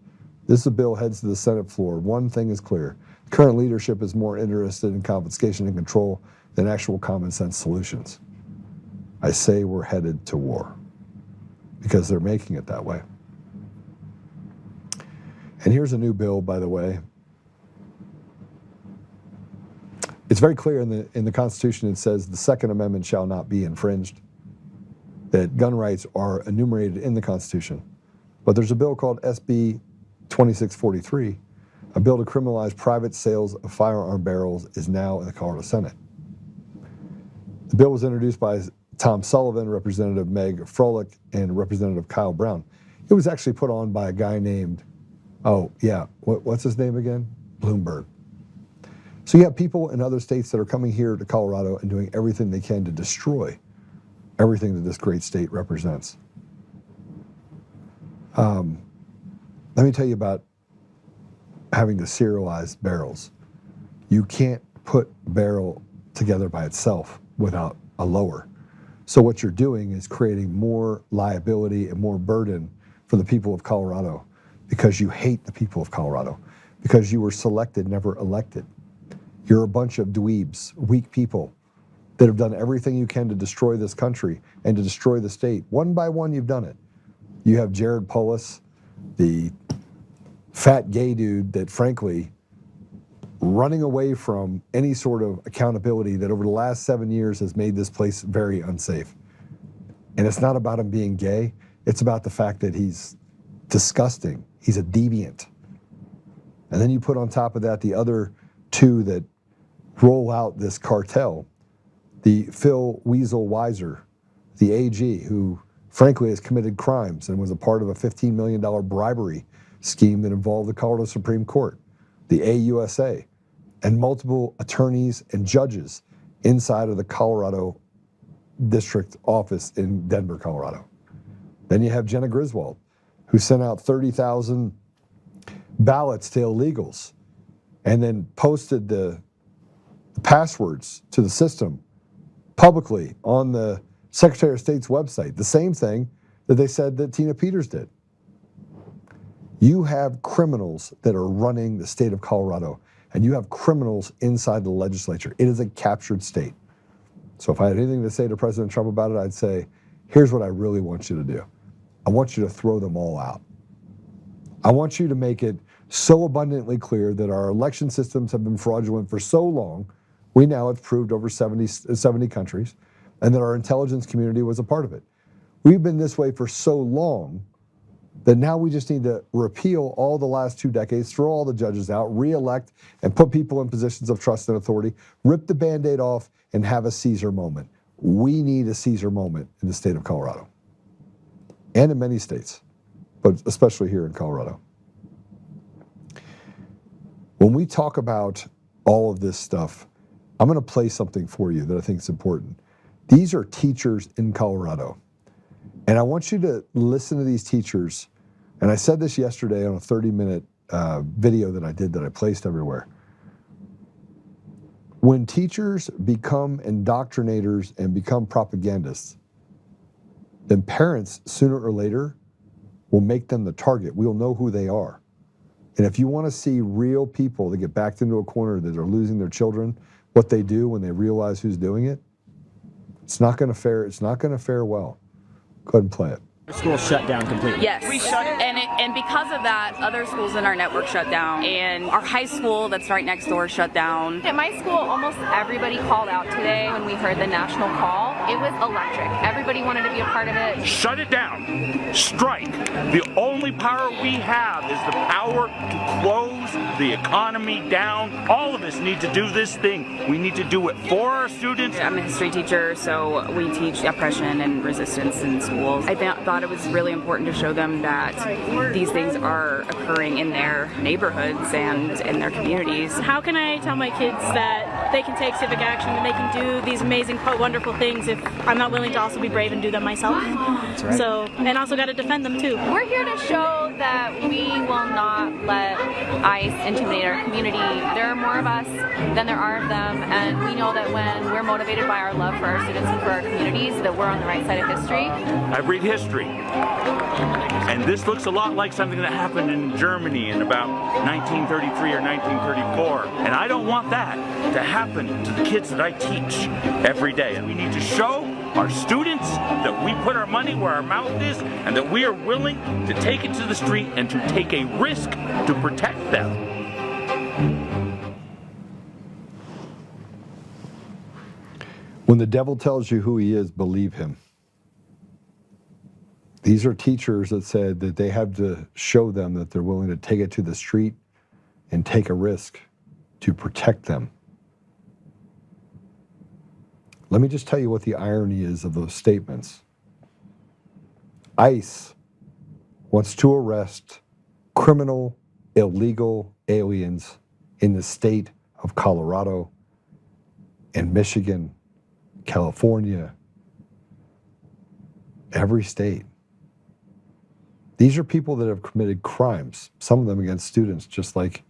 This bill heads to the Senate floor. One thing is clear. Current leadership is more interested in confiscation and control than actual common sense solutions. I say we're headed to war because they're making it that way. And here's a new bill, by the way. It's very clear in the Constitution. It says the Second Amendment shall not be infringed, that gun rights are enumerated in the Constitution. But there's a bill called SB 2643, a bill to criminalize private sales of firearm barrels, is now in the Colorado Senate. The bill was introduced by Tom Sullivan, Representative Meg Froelich, and Representative Kyle Brown. It was actually put on by a guy named, what's his name again? Bloomberg. So you have people in other states that are coming here to Colorado and doing everything they can to destroy everything that this great state represents. Let me tell you about having to serialize barrels. You can't put a barrel together by itself without a lower. So what you're doing is creating more liability and more burden for the people of Colorado because you hate the people of Colorado, because you were selected, never elected. You're a bunch of dweebs, weak people that have done everything you can to destroy this country and to destroy the state. One by one, you've done it. You have Jared Polis, the fat gay dude that, frankly, running away from any sort of accountability that over the last 7 years has made this place very unsafe. And it's not about him being gay. It's about the fact that he's disgusting. He's a deviant. And then you put on top of that the other two that roll out this cartel, the Phil Weasel Weiser, the AG, who frankly has committed crimes and was a part of a $15 million bribery scheme that involved the Colorado Supreme Court, the AUSA, and multiple attorneys and judges inside of the Colorado District Office in Denver, Colorado. Then you have Jenna Griswold, who sent out 30,000 ballots to illegals and then posted the passwords to the system publicly on the Secretary of State's website, the same thing that they said that Tina Peters did. You have criminals that are running the state of Colorado, and you have criminals inside the legislature. It is a captured state. So if I had anything to say to President Trump about it, I'd say, here's what I really want you to do. I want you to throw them all out. I want you to make it so abundantly clear that our election systems have been fraudulent for so long, we now have proved over 70 countries, and that our intelligence community was a part of it. We've been this way for so long that now we just need to repeal all the last 2 decades, throw all the judges out, re-elect, and put people in positions of trust and authority, rip the Band-Aid off, and have a Caesar moment. We need a Caesar moment in the state of Colorado, and in many states, but especially here in Colorado. When we talk about all of this stuff, I'm going to play something for you that I think is important. These are teachers in Colorado. And I want you to listen to these teachers. And I said this yesterday on a 30-minute video that I did that I placed everywhere. When teachers become indoctrinators and become propagandists, then parents, sooner or later, will make them the target. We'll know who they are. And if you want to see real people that get backed into a corner that are losing their children, what they do when they realize who's doing it, it's not going to fare well. Go ahead and play it. School shut down completely. Yes, and because of that, other schools in our network shut down, and our high school that's right next door shut down. At my school, almost everybody called out today when we heard the national call. It was electric. Everybody wanted to be a part of it. Shut it down. Strike. The only power we have is the power to close the economy down. All of us need to do this thing. We need to do it for our students. I'm a history teacher, so we teach oppression and resistance in schools. I thought it was really important to show them that these things are occurring in their neighborhoods and in their communities. How can I tell my kids that they can take civic action and they can do these amazing, wonderful things if I'm not willing to also be brave and do them myself? That's right. So, and also got to defend them too. We're here to show that we will not let ICE intimidate our community. There are more of us than there are of them, and we know that when we're motivated by our love for our students and for our communities, that we're on the right side of history. I read history. And this looks a lot like something that happened in Germany in about 1933 or 1934. And I don't want that to happen to the kids that I teach every day. And we need to show our students that we put our money where our mouth is and that we are willing to take it to the street and to take a risk to protect them. When the devil tells you who he is, believe him. These are teachers that said that they have to show them that they're willing to take it to the street and take a risk to protect them. Let me just tell you what the irony is of those statements. ICE wants to arrest criminal, illegal aliens in the state of Colorado and Michigan, California, every state. These are people that have committed crimes, some of them against students, just like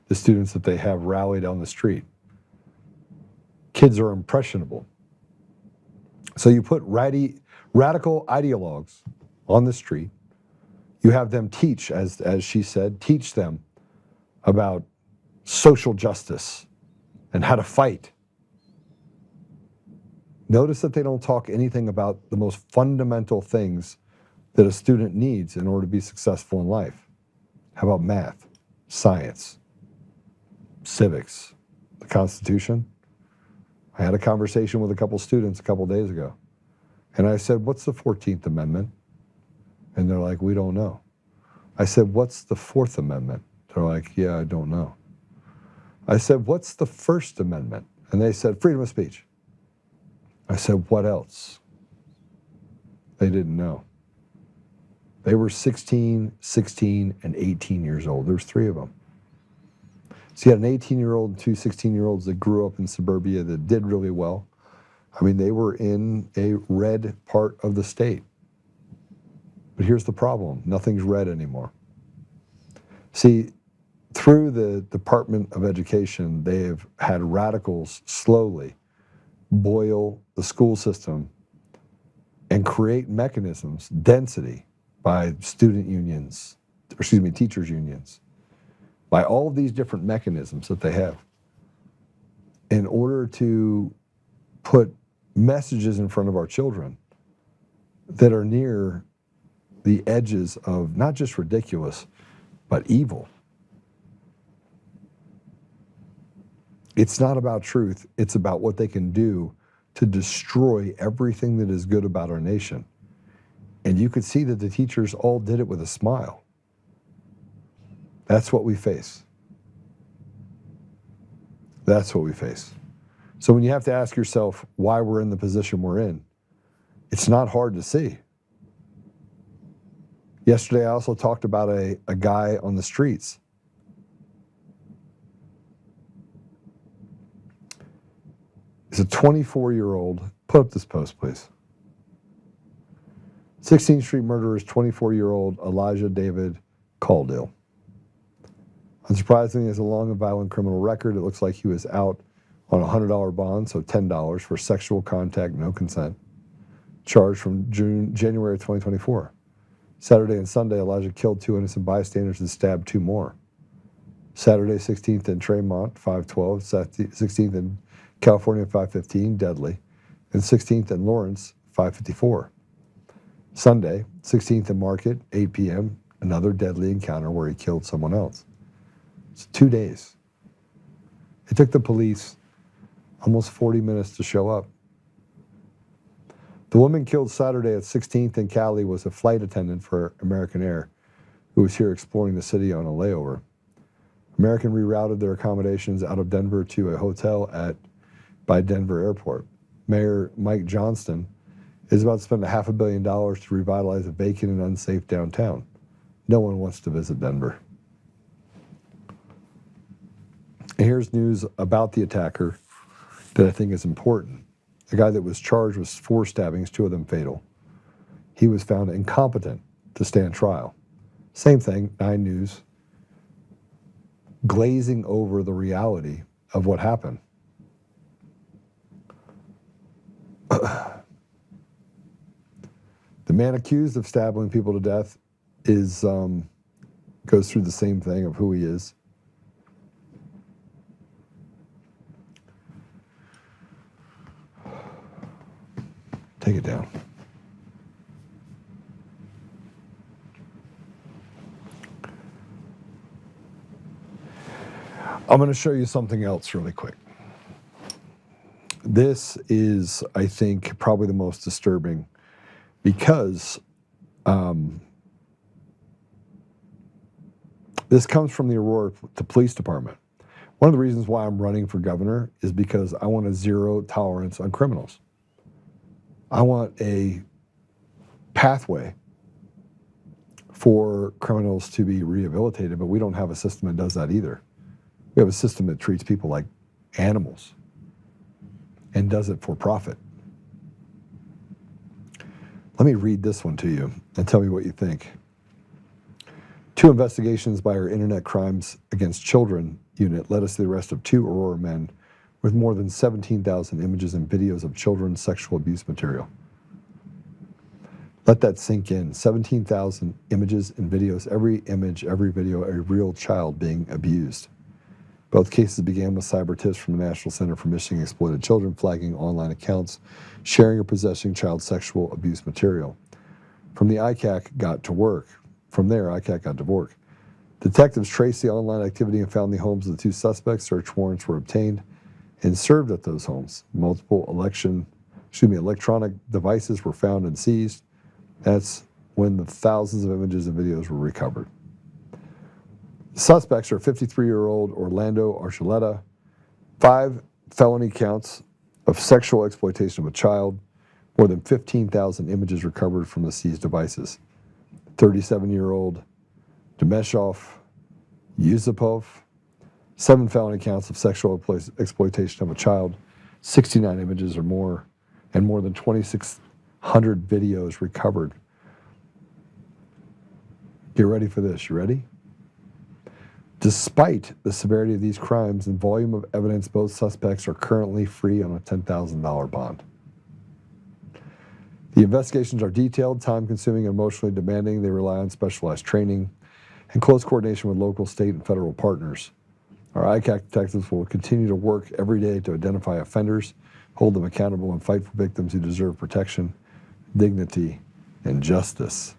the students that they have rallied on the street. Kids are impressionable. So you put radical ideologues on the street. You have them teach, as she said, teach them about social justice and how to fight. Notice that they don't talk anything about the most fundamental things that a student needs in order to be successful in life. How about math, science, civics, the Constitution? I had a conversation with a couple students a couple days ago, and I said, what's the 14th Amendment? And they're like, we don't know. I said, what's the 4th Amendment? They're like, yeah, I don't know. I said, what's the First Amendment? And they said, freedom of speech. I said, what else? They didn't know. They were 16, 16, and 18 years old. There's 3 of them. So you had an 18-year-old and 2 16-year-olds that grew up in suburbia that did really well. I mean, they were in a red part of the state. But here's the problem. Nothing's red anymore. See, through the Department of Education, they have had radicals slowly boil the school system and create mechanisms, density, by student unions, teachers unions, by all of these different mechanisms that they have in order to put messages in front of our children that are near the edges of not just ridiculous, but evil. It's not about truth. It's about what they can do to destroy everything that is good about our nation. And you could see that the teachers all did it with a smile. That's what we face. That's what we face. So when you have to ask yourself why we're in the position we're in, it's not hard to see. Yesterday, I also talked about a guy on the streets. He's a 24-year-old. Put up this post, please. 16th Street murderers, 24-year-old Elijah David Caudill. Unsurprisingly, he has a long and violent criminal record. It looks like he was out on a $100 bond, so $10 for sexual contact, no consent. Charged from January of 2024. Saturday and Sunday, Elijah killed 2 innocent bystanders and stabbed 2 more. Saturday, 16th in Tremont, 512. 16th in California, 515, deadly. And 16th in Lawrence, 554. Sunday, 16th in Market, 8 p.m., another deadly encounter where he killed someone else. It's 2 days. It took the police almost 40 minutes to show up. The woman killed Saturday at 16th in Cali was a flight attendant for American Air who was here exploring the city on a layover. American rerouted their accommodations out of Denver to a hotel by Denver Airport. Mayor Mike Johnston is about to spend $500 million to revitalize a vacant and unsafe downtown. No one wants to visit Denver. And here's news about the attacker that I think is important. The guy that was charged with 4 stabbings, 2 of them fatal. He was found incompetent to stand trial. Same thing, 9 News, glazing over the reality of what happened. The man accused of stabbing people to death goes through the same thing of who he is. Take it down. I'm going to show you something else really quick. This is, I think, probably the most disturbing because this comes from the Aurora Police Department. One of the reasons why I'm running for governor is because I want a zero tolerance on criminals. I want a pathway for criminals to be rehabilitated, but we don't have a system that does that either. We have a system that treats people like animals and does it for profit. Let me read this one to you and tell me what you think. 2 investigations by our Internet Crimes Against Children unit led us to the arrest of 2 Aurora men with more than 17,000 images and videos of children's sexual abuse material. Let that sink in. 17,000 images and videos, every image, every video, a real child being abused. Both cases began with cyber tips from the National Center for Missing Exploited Children, flagging online accounts, sharing or possessing child sexual abuse material. From there, ICAC got to work. Detectives traced the online activity and found the homes of the two suspects. Search warrants were obtained and served at those homes. Multiple electronic devices were found and seized. That's when the thousands of images and videos were recovered. The suspects are 53-year-old Orlando Archuleta, 5 felony counts of sexual exploitation of a child, more than 15,000 images recovered from the seized devices. 37-year-old Demeshov Yusupov, 7 felony counts of sexual exploitation of a child, 69 images or more, and more than 2,600 videos recovered. Get ready for this. You ready? Despite the severity of these crimes and volume of evidence, both suspects are currently free on a $10,000 bond. The investigations are detailed, time-consuming, and emotionally demanding. They rely on specialized training and close coordination with local, state, and federal partners. Our ICAC detectives will continue to work every day to identify offenders, hold them accountable, and fight for victims who deserve protection, dignity, and justice.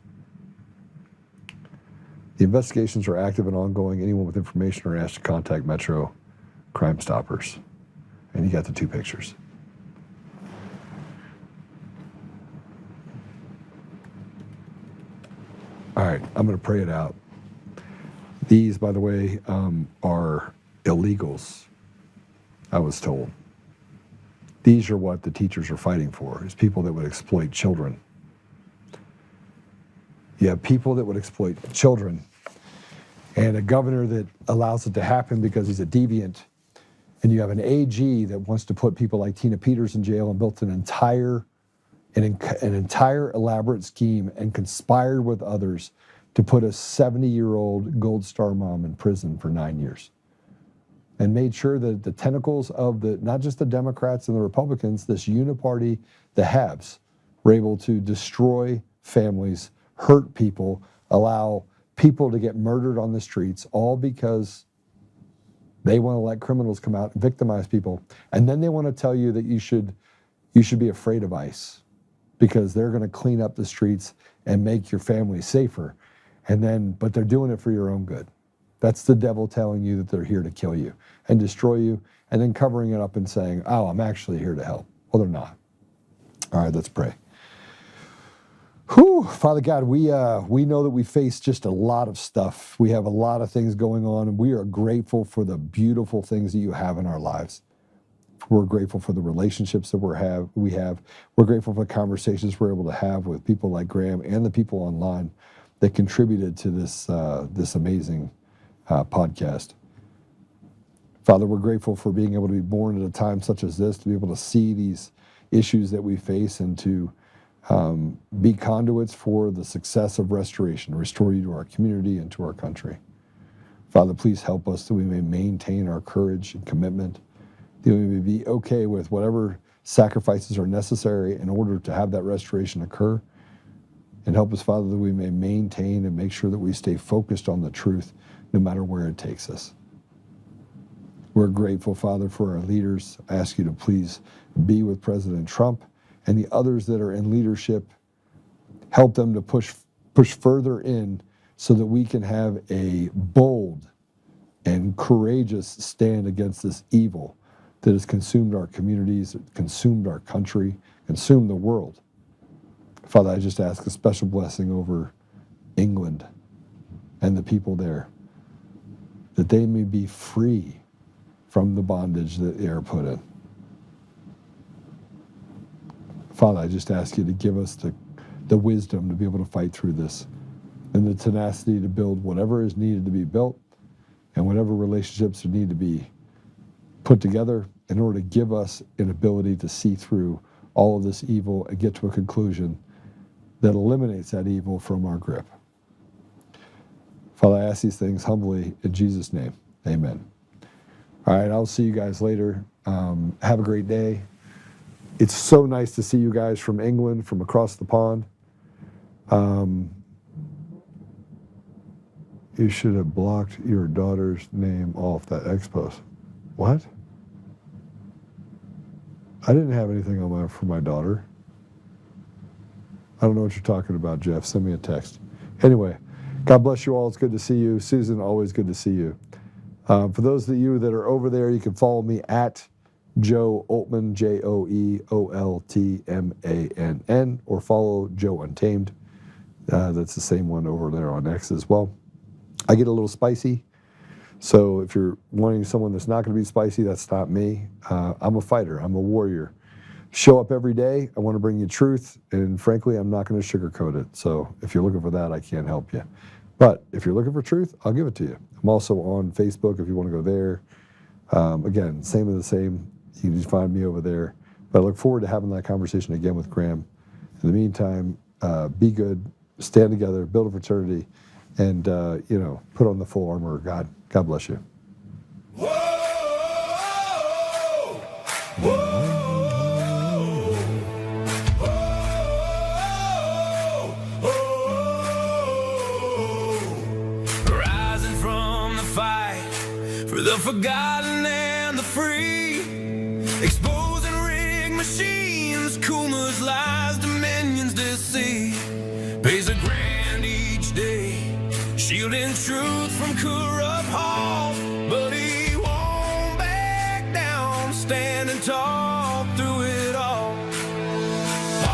The investigations are active and ongoing. Anyone with information are asked to contact Metro Crime Stoppers. And you got the 2 pictures. All right, I'm going to pray it out. These, by the way, are illegals, I was told. These are what the teachers are fighting for, is people that would exploit children. You have people that would exploit children, and a governor that allows it to happen because he's a deviant, and you have an AG that wants to put people like Tina Peters in jail and built an entire elaborate scheme and conspired with others to put a 70-year-old Gold Star mom in prison for 9 years, and made sure that the tentacles of not just the Democrats and the Republicans, this uniparty, the haves, were able to destroy families, hurt people, allow people to get murdered on the streets, all because they want to let criminals come out and victimize people. And then they want to tell you that you should be afraid of ICE because they're going to clean up the streets and make your family safer. But they're doing it for your own good. That's the devil telling you that they're here to kill you and destroy you, and then covering it up and saying, oh, I'm actually here to help. Well, they're not. All right, let's pray. Whew, Father God, we know that we face just a lot of stuff. We have a lot of things going on, and we are grateful for the beautiful things that you have in our lives. We're grateful for the relationships that we have. We're grateful for the conversations we're able to have with people like Graham and the people online that contributed to this amazing podcast. Father, we're grateful for being able to be born at a time such as this, to be able to see these issues that we face and to be conduits for the success of restoration, restore you to our community and to our country. Father, please help us that we may maintain our courage and commitment, that we may be okay with whatever sacrifices are necessary in order to have that restoration occur. And help us, Father, that we may maintain and make sure that we stay focused on the truth no matter where it takes us. We're grateful, Father, for our leaders. I ask you to please be with President Trump and the others that are in leadership. Help them to push further in so that we can have a bold and courageous stand against this evil that has consumed our communities, consumed our country, consumed the world. Father, I just ask a special blessing over England and the people there, that they may be free from the bondage that they are put in. Father, I just ask you to give us the wisdom to be able to fight through this, and the tenacity to build whatever is needed to be built and whatever relationships need to be put together in order to give us an ability to see through all of this evil and get to a conclusion that eliminates that evil from our grip. Father, I ask these things humbly in Jesus' name. Amen. All right, I'll see you guys later. Have a great day. It's so nice to see you guys from England, from across the pond. You should have blocked your daughter's name off that X post. What? I didn't have anything on for my daughter. I don't know what you're talking about, Jeff. Send me a text. Anyway, God bless you all. It's good to see you. Susan, always good to see you. For those of you that are over there, you can follow me at Joe Oltmann, JoeOltmann, or follow Joe Untamed. That's the same one over there on X as well. I get a little spicy, so if you're wanting someone that's not going to be spicy, that's not me. I'm a fighter. I'm a warrior. Show up every day. I want to bring you truth, and frankly, I'm not going to sugarcoat it. So if you're looking for that, I can't help you. But if you're looking for truth, I'll give it to you. I'm also on Facebook if you want to go there. Again, same of the same. You can just find me over there. But I look forward to having that conversation again with Graham. In the meantime, be good, stand together, build a fraternity, and put on the full armor of God. God bless you. Rising from the fight for the forgotten and the free, exposing rigged machines, Kuma's lies, Dominion's deceit, pays a grand each day, shielding truth from corrupt halls, but he won't back down, standing tall through it all.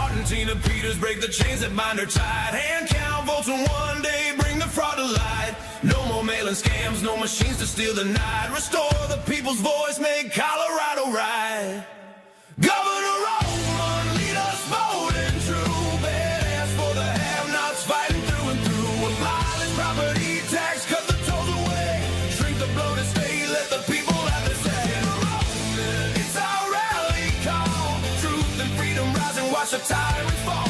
Argentina Peters break the chains that bind her tight, hand count votes and one day bring the fraud to light. No more mailing scams, no machines to steal the night, restore the people's voice, make Colorado right. Governor Oltmann, lead us bold and true, badass for the have-nots, fighting through and through. Abolish property tax, cut the tolls away, shrink the bloated state, let the people have their say. It's our rally call, truth and freedom rise and watch the tyrants fall.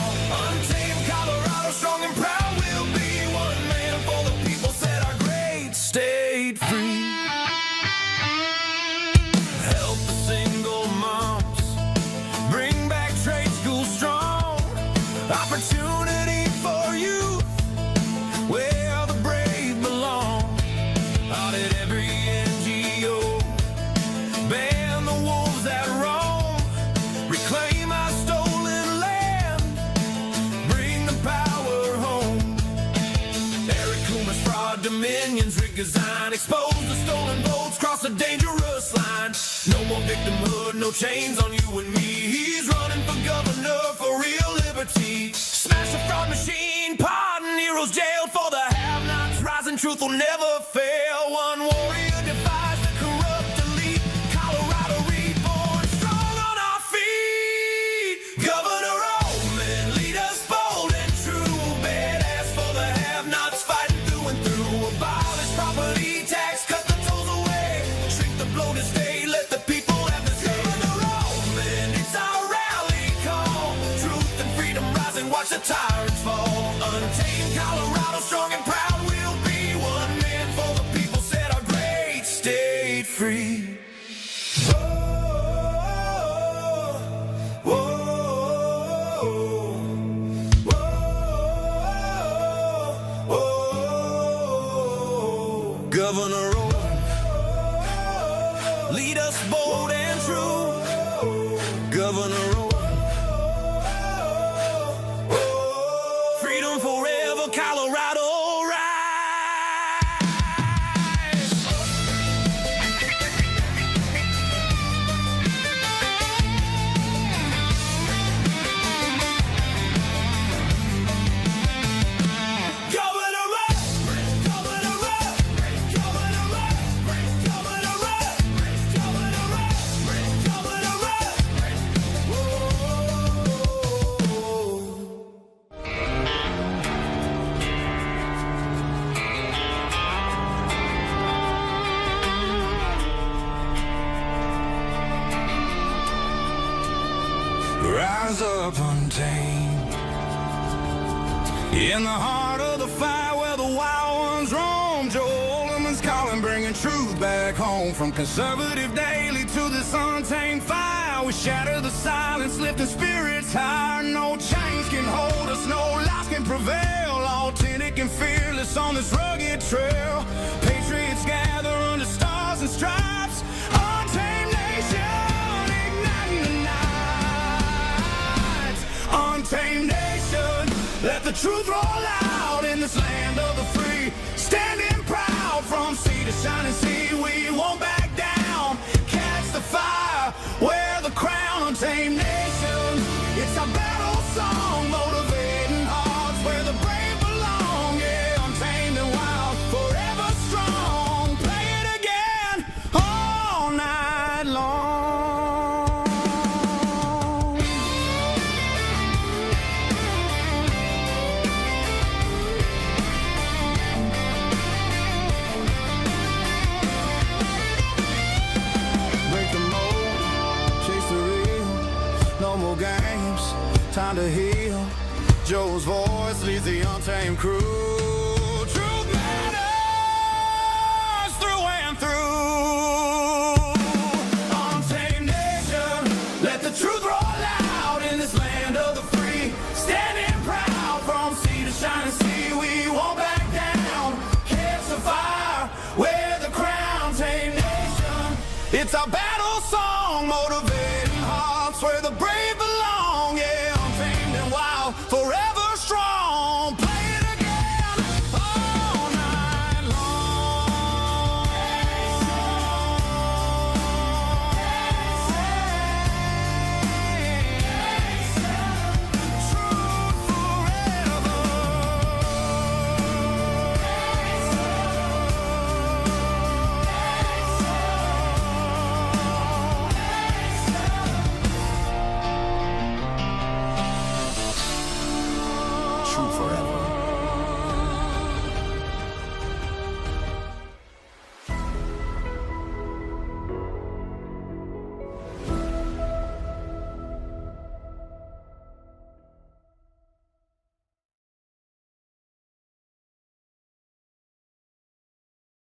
Untamed Colorado, strong and proud, we'll be one man for the people, set our great state free. Help the single moms, bring back trade school strong, opportunity for youth, where the brave belong. Audit every NGO, ban the wolves that roam, reclaim our stolen land, bring the power home. Eric Kuma's fraud, Dominion's rigged design, expose the stolen votes, cross a dangerous line. No more victimhood, no chains on you and me. He's running for governor for real liberty. Smash the fraud machine, pardon heroes jailed for the have-nots. Rising truth will never fail. One warrior defies the corrupt elite. Colorado reborn, strong on our feet. Governor Oltmann, lead us bold and true. Badass for the have-nots, fighting through and through. Abolish property tax, cut the tolls away, shrink the bloated state, let the people have the say. Governor Oltmann, it's our rally call, truth and freedom rise and watch the tyrants fall. Untamed Colorado, strong and proud, we'll be one man for the people, set our great state free. Governor Oltmann, lead us bold and true. Governor Oltmann, freedom forever, Colorado rise. Rise up untamed, in the heart of the fight where the wild ones roam. Joe Oltmann's calling, bringing truth back home. From conservative daily to this untamed fire, we shatter the silence, lifting spirits higher. No chains can hold us, no lies can prevail. Authentic and fearless on this rugged trail. Patriots gather under stars and stripes. Untamed nation, igniting the night. Untamed nation, let the truth roll out in this land of the free. Standing proud from sea to shining sea, we won't back down. Catch the fire, wear the crown. Untamed nation, it's our battle song, motivating hearts where the brave belong. Yeah, untamed and wild, forever strong. Play it again all night long. Break the mold, chase the real, no more games, time to heal. Joe's voice leads the untamed crew. Truth matters through and through. Untamed nation, let the truth roll out in this land of the free. Standing proud from sea to shining sea, we won't back down. Catch the fire, wear the crown. Untamed nation, it's our battle song, motivating hearts where the brave belong. Yeah, untamed and wild, forever strong. Play it again all night long. Truth forever. True forever.